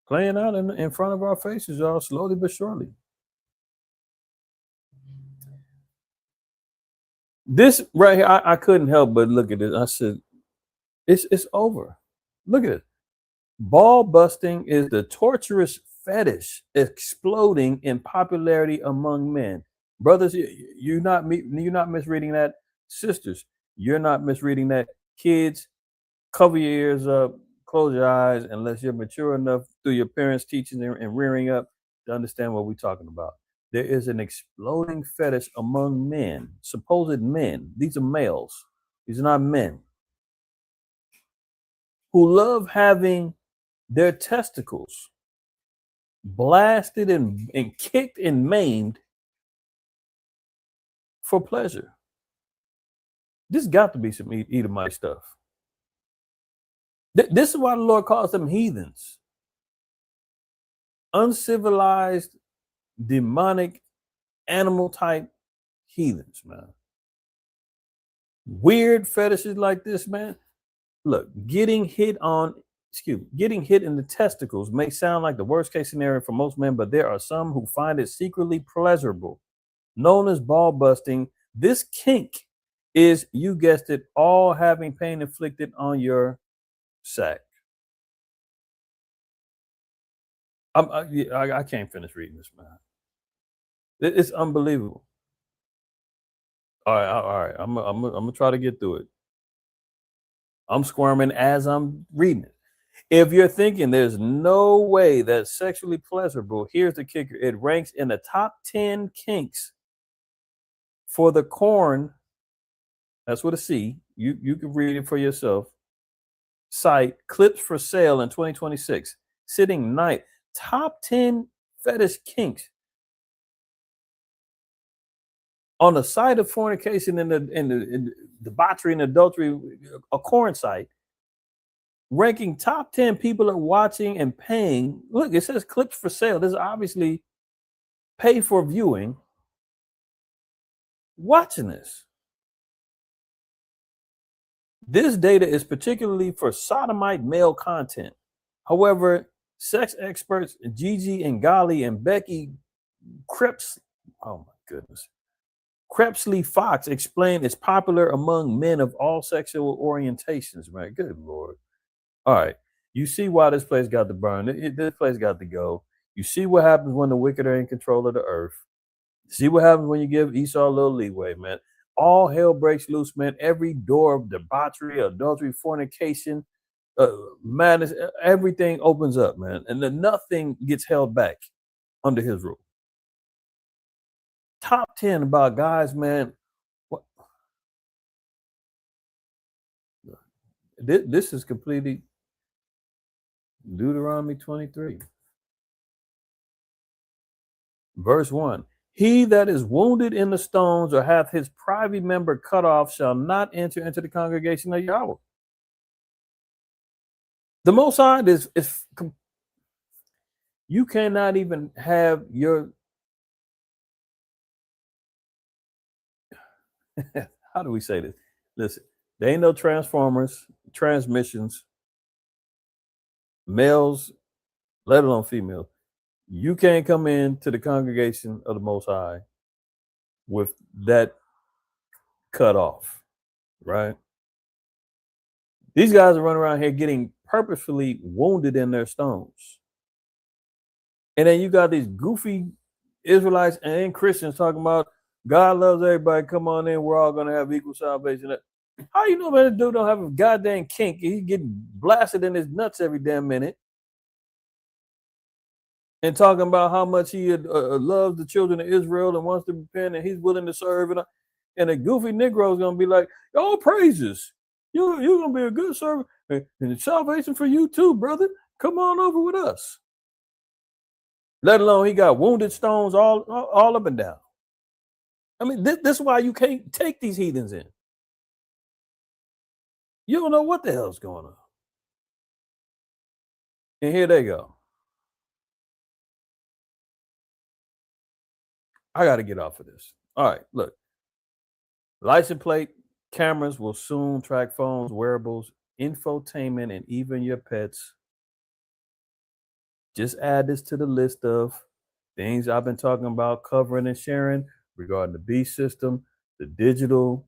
Playing out in front of our faces, y'all, slowly but surely. This right here, I couldn't help but look at it. I said, it's over. Look at it. Ball busting is the torturous fetish exploding in popularity among men. Brothers, you're not misreading that. Sisters, you're not misreading that. Kids, cover your ears up, close your eyes, unless you're mature enough through your parents' teaching and rearing up to understand what we're talking about. There is an exploding fetish among men, supposed men. These are males. These are not men. Who love having their testicles blasted and kicked and maimed for pleasure. This got to be some Edomite stuff. This is why the Lord calls them heathens. Uncivilized, demonic, animal type heathens, man. Weird fetishes like this, man. Look, getting hit in the testicles may sound like the worst case scenario for most men, but there are some who find it secretly pleasurable. Known as ball busting, this kink is, you guessed it, all having pain inflicted on your sack. I can't finish reading this, man. It's unbelievable. All right. I'm gonna try to get through it. I'm squirming as I'm reading it. If you're thinking there's no way that's sexually pleasurable, here's the kicker. It ranks in the top 10 kinks for the corn. That's with a C. You can read it for yourself. Site clips for sale in 2026. Sitting night. Top 10 fetish kinks. On the site of fornication and the debauchery and adultery, a corn site, ranking top 10 people are watching and paying. Look, it says clips for sale. This is obviously pay for viewing. Watching this. This data is particularly for sodomite male content. However, sex experts Gigi and Gali and Becky Crepsley Fox explain it's popular among men of all sexual orientations, man. Good Lord. All right. You see why this place got to burn. This place got to go. You see what happens when the wicked are in control of the earth. See what happens when you give Esau a little leeway, man. All hell breaks loose, man. Every door of debauchery, adultery, fornication, madness, everything opens up, man. And then nothing gets held back under his rule. Top 10 about guys, man. This is completely Deuteronomy 23. Verse 1. He that is wounded in the stones or hath his privy member cut off shall not enter into the congregation of Yahweh. The Most High is you cannot even have your how do we say this? Listen, there ain't no transformers, transmissions, males, let alone females. You can't come into the congregation of the Most High with that cut off, right? These guys are running around here getting purposefully wounded in their stones. And then you got these goofy Israelites and Christians talking about God loves everybody. Come on in. We're all going to have equal salvation. How you know that this dude don't have a goddamn kink? He's getting blasted in his nuts every damn minute. And talking about how much he loves the children of Israel and wants to repent and he's willing to serve. And a goofy Negro is going to be like, oh, praises. You're going to be a good servant. And salvation for you too, brother. Come on over with us. Let alone he got wounded stones all up and down. I mean, this is why you can't take these heathens in. You don't know what the hell's going on. And here they go. I got to get off of this. All right, look. License plate cameras will soon track phones, wearables, infotainment, and even your pets. Just add this to the list of things I've been talking about, covering and sharing regarding the B system, the digital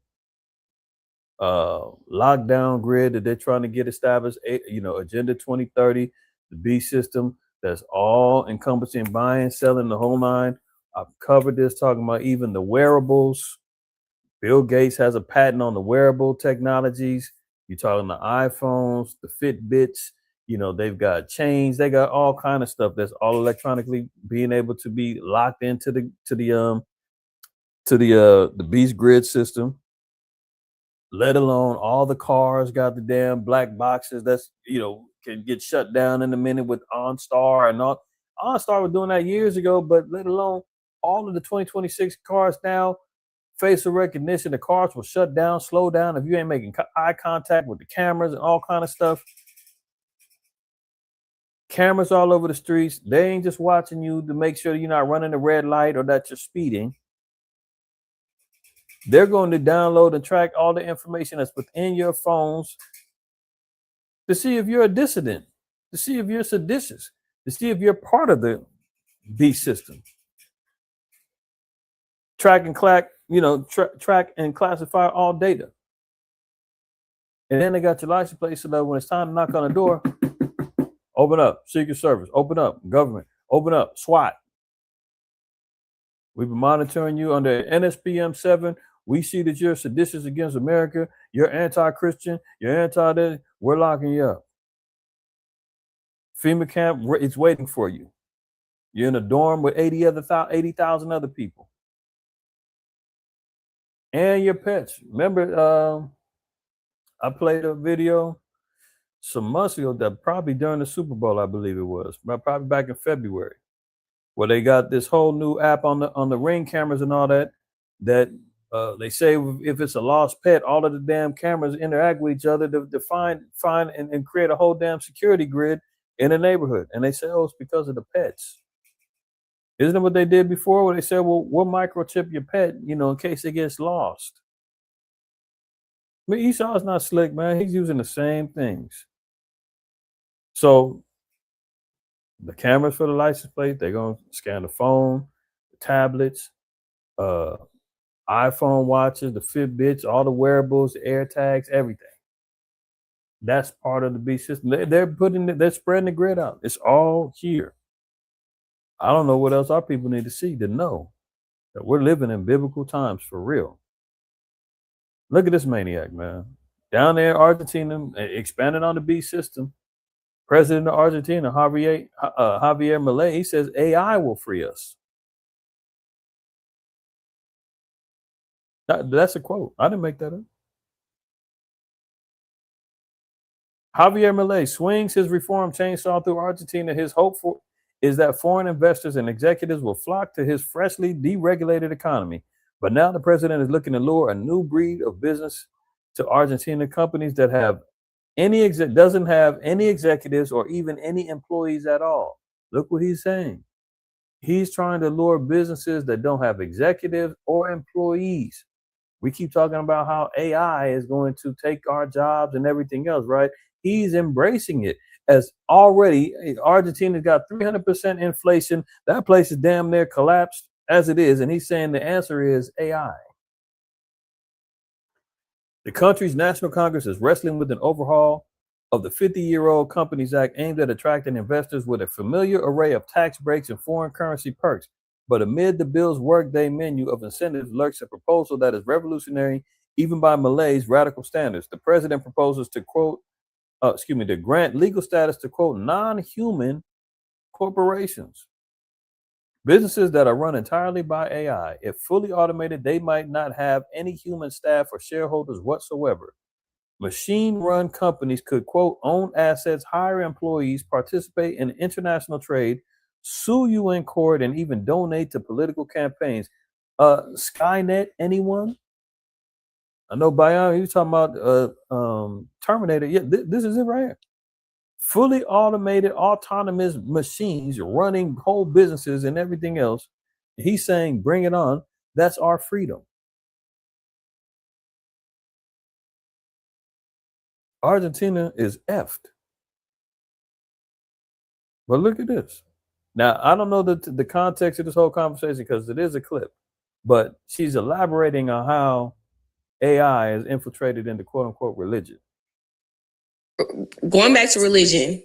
lockdown grid that they're trying to get established, Agenda 2030, the B system that's all encompassing buying, selling, the whole nine. I've covered this, talking about even the wearables. Bill Gates has a patent on the wearable technologies. You're talking the iPhones, the Fitbits. They've got chains. They got all kind of stuff that's all electronically being able to be locked into the Beast Grid system. Let alone all the cars got the damn black boxes that's can get shut down in a minute with OnStar and all. OnStar was doing that years ago, but let alone all of the 2026 cars now, facial recognition, the cars will shut down, slow down if you ain't making eye contact with the cameras and all kind of stuff. Cameras all over the streets. They ain't just watching you to make sure you're not running a red light or that you're speeding. They're going to download and track all the information that's within your phones to see if you're a dissident, to see if you're seditious, to see if you're part of the B system. Track and track and classify all data. And then they got your license plate so that when it's time to knock on the door, open up, Secret Service, open up, government, open up, SWAT. We've been monitoring you under NSPM 7. We see that you're seditious against America. You're anti-Christian. You're anti-this. We're locking you up. FEMA camp, it's waiting for you. You're in a dorm with 80,000 other people. And your pets. Remember, I played a video some months ago, that probably during the Super Bowl, I believe it was, probably back in February, where they got this whole new app on the Ring cameras and all that they say if it's a lost pet, all of the damn cameras interact with each other to find and create a whole damn security grid in a neighborhood. And they say, oh, it's because of the pets. Isn't it what they did before, where they said, well, we'll microchip your pet, in case it gets lost? I mean, Esau's not slick, man. He's using the same things. So the cameras for the license plate, they're going to scan the phone, the tablets, iPhone watches, the Fitbits, all the wearables, the AirTags, everything. That's part of the B system. They're spreading the grid out. It's all here. I don't know what else our people need to see to know that we're living in biblical times for real. Look at this maniac, man. Down there, Argentina, expanding on the B system. President of Argentina, Javier Milei, he says AI will free us. That's a quote. I didn't make that up. Javier Milei swings his reform chainsaw through Argentina. His hope for is that foreign investors and executives will flock to his freshly deregulated economy. But now the president is looking to lure a new breed of business to Argentina, companies that have doesn't have any executives or even any employees at all. Look what he's saying. He's trying to lure businesses that don't have executives or employees. We keep talking about how AI is going to take our jobs and everything else, right? He's embracing it as already Argentina's got 300% inflation. That place is damn near collapsed as it is. And he's saying the answer is AI. The country's National Congress is wrestling with an overhaul of the 50-year-old Companies Act aimed at attracting investors with a familiar array of tax breaks and foreign currency perks. But amid the bill's workday menu of incentives lurks a proposal that is revolutionary even by Malay's radical standards. The president proposes to to grant legal status to quote non-human corporations. Businesses that are run entirely by AI. If fully automated, they might not have any human staff or shareholders whatsoever. Machine-run companies could, quote, own assets, hire employees, participate in international trade, sue you in court, and even donate to political campaigns. Skynet, anyone? I know Bayan, he was talking about Terminator. Yeah, this is it right here. Fully automated, autonomous machines running whole businesses and everything else. He's saying, bring it on. That's our freedom. Argentina is effed. But look at this. Now, I don't know the context of this whole conversation because it is a clip, but she's elaborating on how AI is infiltrated into quote unquote religion. Going back to religion,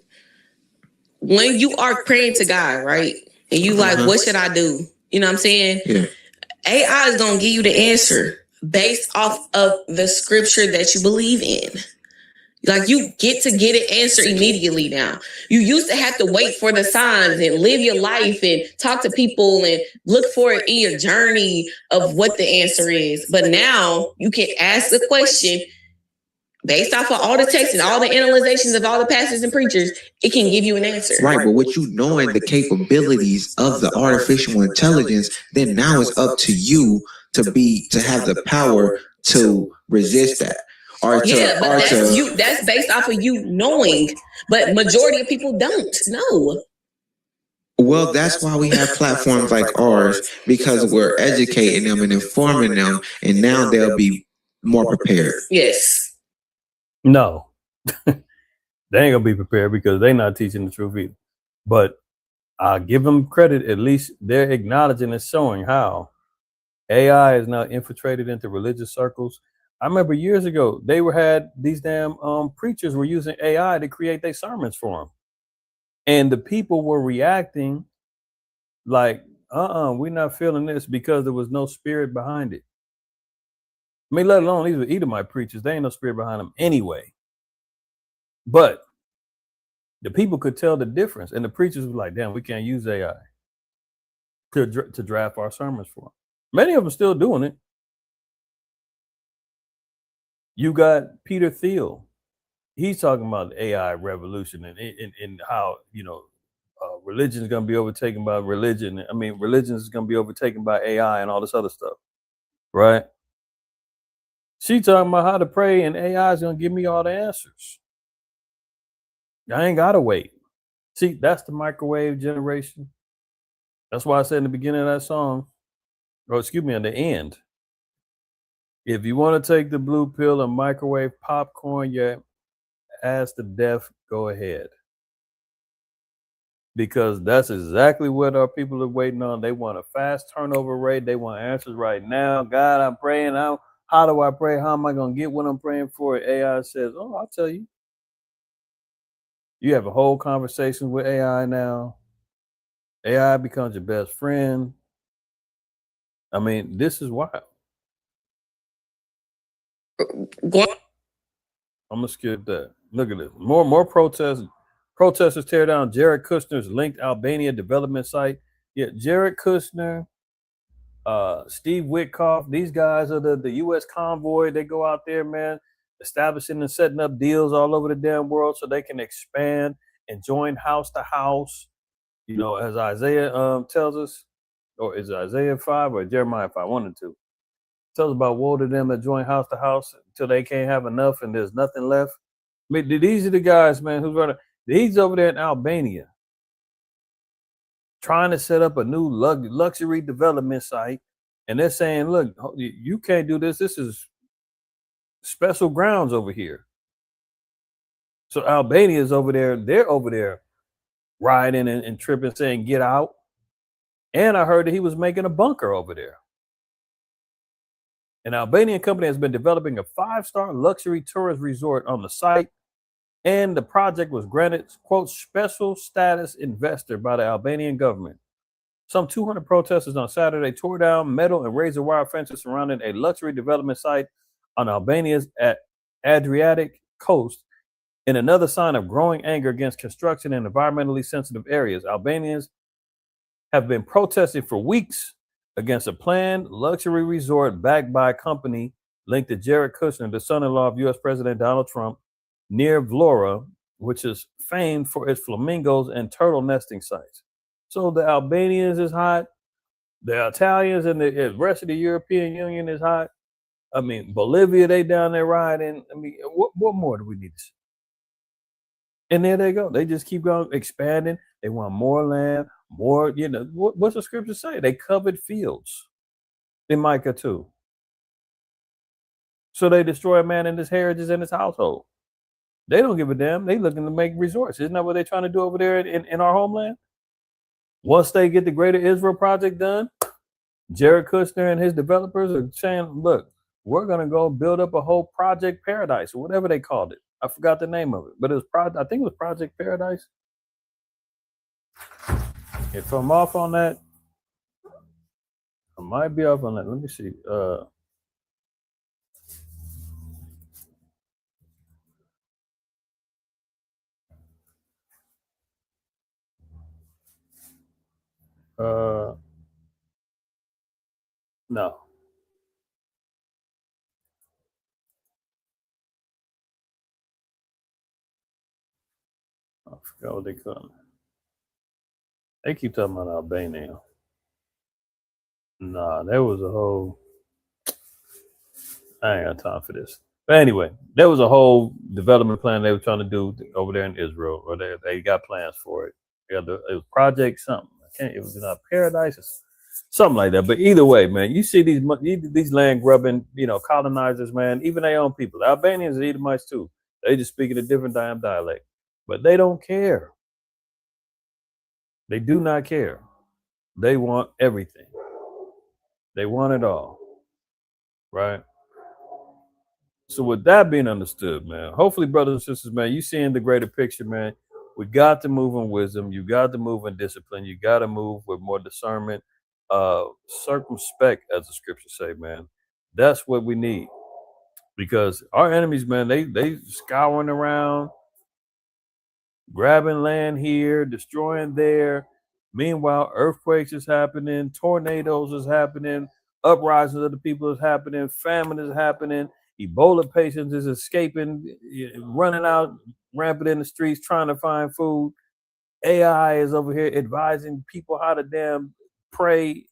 when you are praying to God, right? And you like, what should I do? You know what I'm saying? Yeah. AI is going to give you the answer based off of the scripture that you believe in. Like you get to get an answer immediately now. You used to have to wait for the signs and live your life and talk to people and look for it in your journey of what the answer is. But now you can ask the question based off of all the text and all the analyzations of all the pastors and preachers, it can give you an answer. Right, but what you knowing the capabilities of the artificial intelligence, then now it's up to you to have the power to resist that. That's based off of you knowing, but majority of people don't know. Well, that's why we have platforms like ours, because we're educating them and informing them, and now they'll be more prepared. Yes. No, they ain't gonna be prepared because they're not teaching the truth either. But I'll give them credit. At least they're acknowledging and showing how AI is now infiltrated into religious circles. I remember years ago, they had these damn preachers were using AI to create their sermons for them. And the people were reacting like, we're not feeling this because there was no spirit behind it. I mean, let alone these were Edomite preachers. There ain't no spirit behind them anyway. But the people could tell the difference. And the preachers were like, damn, we can't use AI to draft our sermons for them. Many of them still doing it. You got Peter Thiel. He's talking about the AI revolution and how, religion is going to be overtaken by religion. I mean, religion is going to be overtaken by AI and all this other stuff, right? She talking about how to pray and AI is going to give me all the answers. I ain't got to wait. See, that's the microwave generation. That's why I said in the beginning of that song, at the end, if you want to take the blue pill and microwave popcorn your ass to death, go ahead. Because that's exactly what our people are waiting on. They want a fast turnover rate. They want answers right now. God, I'm praying. How do I pray? How am I going to get what I'm praying for? AI says, I'll tell you. You have a whole conversation with AI now. AI becomes your best friend. I mean, this is wild. I'm going to skip that. Look at this. More protests. Protesters tear down Jared Kushner's linked Albania development site. Yeah, Jared Kushner, Steve Witkoff, these guys are the U.S. convoy. They go out there, man. establishing and setting up deals all over the damn world so they can expand and join house to house. You know, as Isaiah tells us, or is it Isaiah 5 or Jeremiah 5, 1 and 2, tells about woe to them that join house to house until they can't have enough and there's nothing left. I mean, these are the guys, man, who's running. He's over there in Albania trying to set up a new luxury development site. And they're saying, look, you can't do this. This is special grounds over here. So Albania is over there. They're over there riding and tripping, saying, get out. And I heard that he was making a bunker over there. An Albanian company has been developing a 5-star luxury tourist resort on the site. And the project was granted, quote, special status investor by the Albanian government. Some 200 protesters on Saturday tore down metal and razor wire fences surrounding a luxury development site on Albania's Adriatic coast, in another sign of growing anger against construction in environmentally sensitive areas. Albanians have been protesting for weeks against a planned luxury resort backed by a company linked to Jared Kushner, the son-in-law of U.S. President Donald Trump, near Vlora, which is famed for its flamingos and turtle nesting sites. So the Albanians is hot. The Italians and the rest of the European Union is hot. I mean, Bolivia, they down there riding. I mean, what more do we need to see? And there they go. They just keep going, expanding. They want more land, more, you know, what's the scripture say? They covered fields in Micah 2. So they destroy a man and his heritage and his household. They don't give a damn. They looking to make resorts. Isn't that what they're trying to do over there in our homeland? Once they get the Greater Israel Project done, Jared Kushner and his developers are saying, look, we're going to go build up a whole Project Paradise or whatever they called it. I forgot the name of it, but it was I think it was Project Paradise. If I'm off on that, I might be off on that. Let me see. No. I forgot what they call it. They keep talking about Albania. Nah, there was a whole. I ain't got time for this. But anyway, there was a whole development plan they were trying to do over there in Israel, or they got plans for it. It was Project something. It was not Paradise, or something like that. But either way, man, you see these land grubbing, you know, colonizers, man. Even their own people, the Albanians and Edomites too. They just speak in a different damn dialect, but they don't care. They do not care. They want everything. They want it all, right? So with that being understood, man, hopefully, brothers and sisters, man, you seeing the greater picture, man. We got to move in wisdom. You got to move in discipline. You got to move with more discernment, circumspect, as the scriptures say, man. That's what we need, because our enemies, man, they scouring around, grabbing land here, destroying there. Meanwhile, earthquakes is happening, tornadoes is happening, uprisings of the people is happening, famine is happening, Ebola patients is escaping, running out rampant in the streets trying to find food. AI is over here advising people how to damn pray.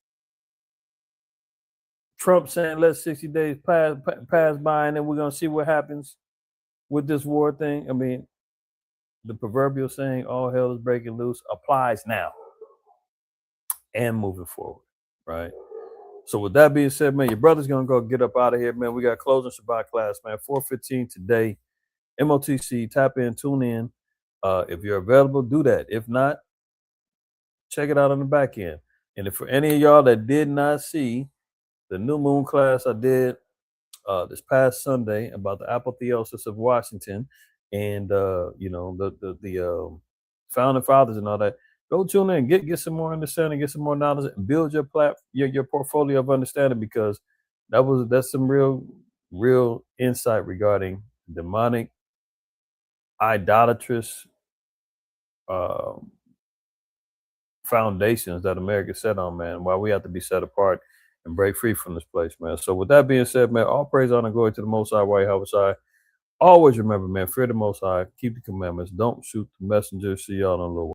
Trump saying let 60 days pass by and then we're going to see what happens with this war thing. I mean, the proverbial saying, all hell is breaking loose, applies now and moving forward, right? So with that being said, man, your brother's going to go get up out of here, man. We got closing Shabbat class, man, 4:15 today. MOTC, tap in, tune in. If you're available, do that. If not, check it out on the back end. And if for any of y'all that did not see the new moon class I did this past Sunday about the apotheosis of Washington and you know, the founding fathers and all that, go tune in, get some more understanding, get some more knowledge, and build your portfolio of understanding, because that's some real insight regarding demonic, idolatrous foundations that America set on, man. Why we have to be set apart and break free from this place, man. So with that being said, man, all praise, honor, and glory to the Most High, IQAhmath. Always remember, man, fear the Most High, keep the commandments, don't shoot the messenger. See y'all on the way.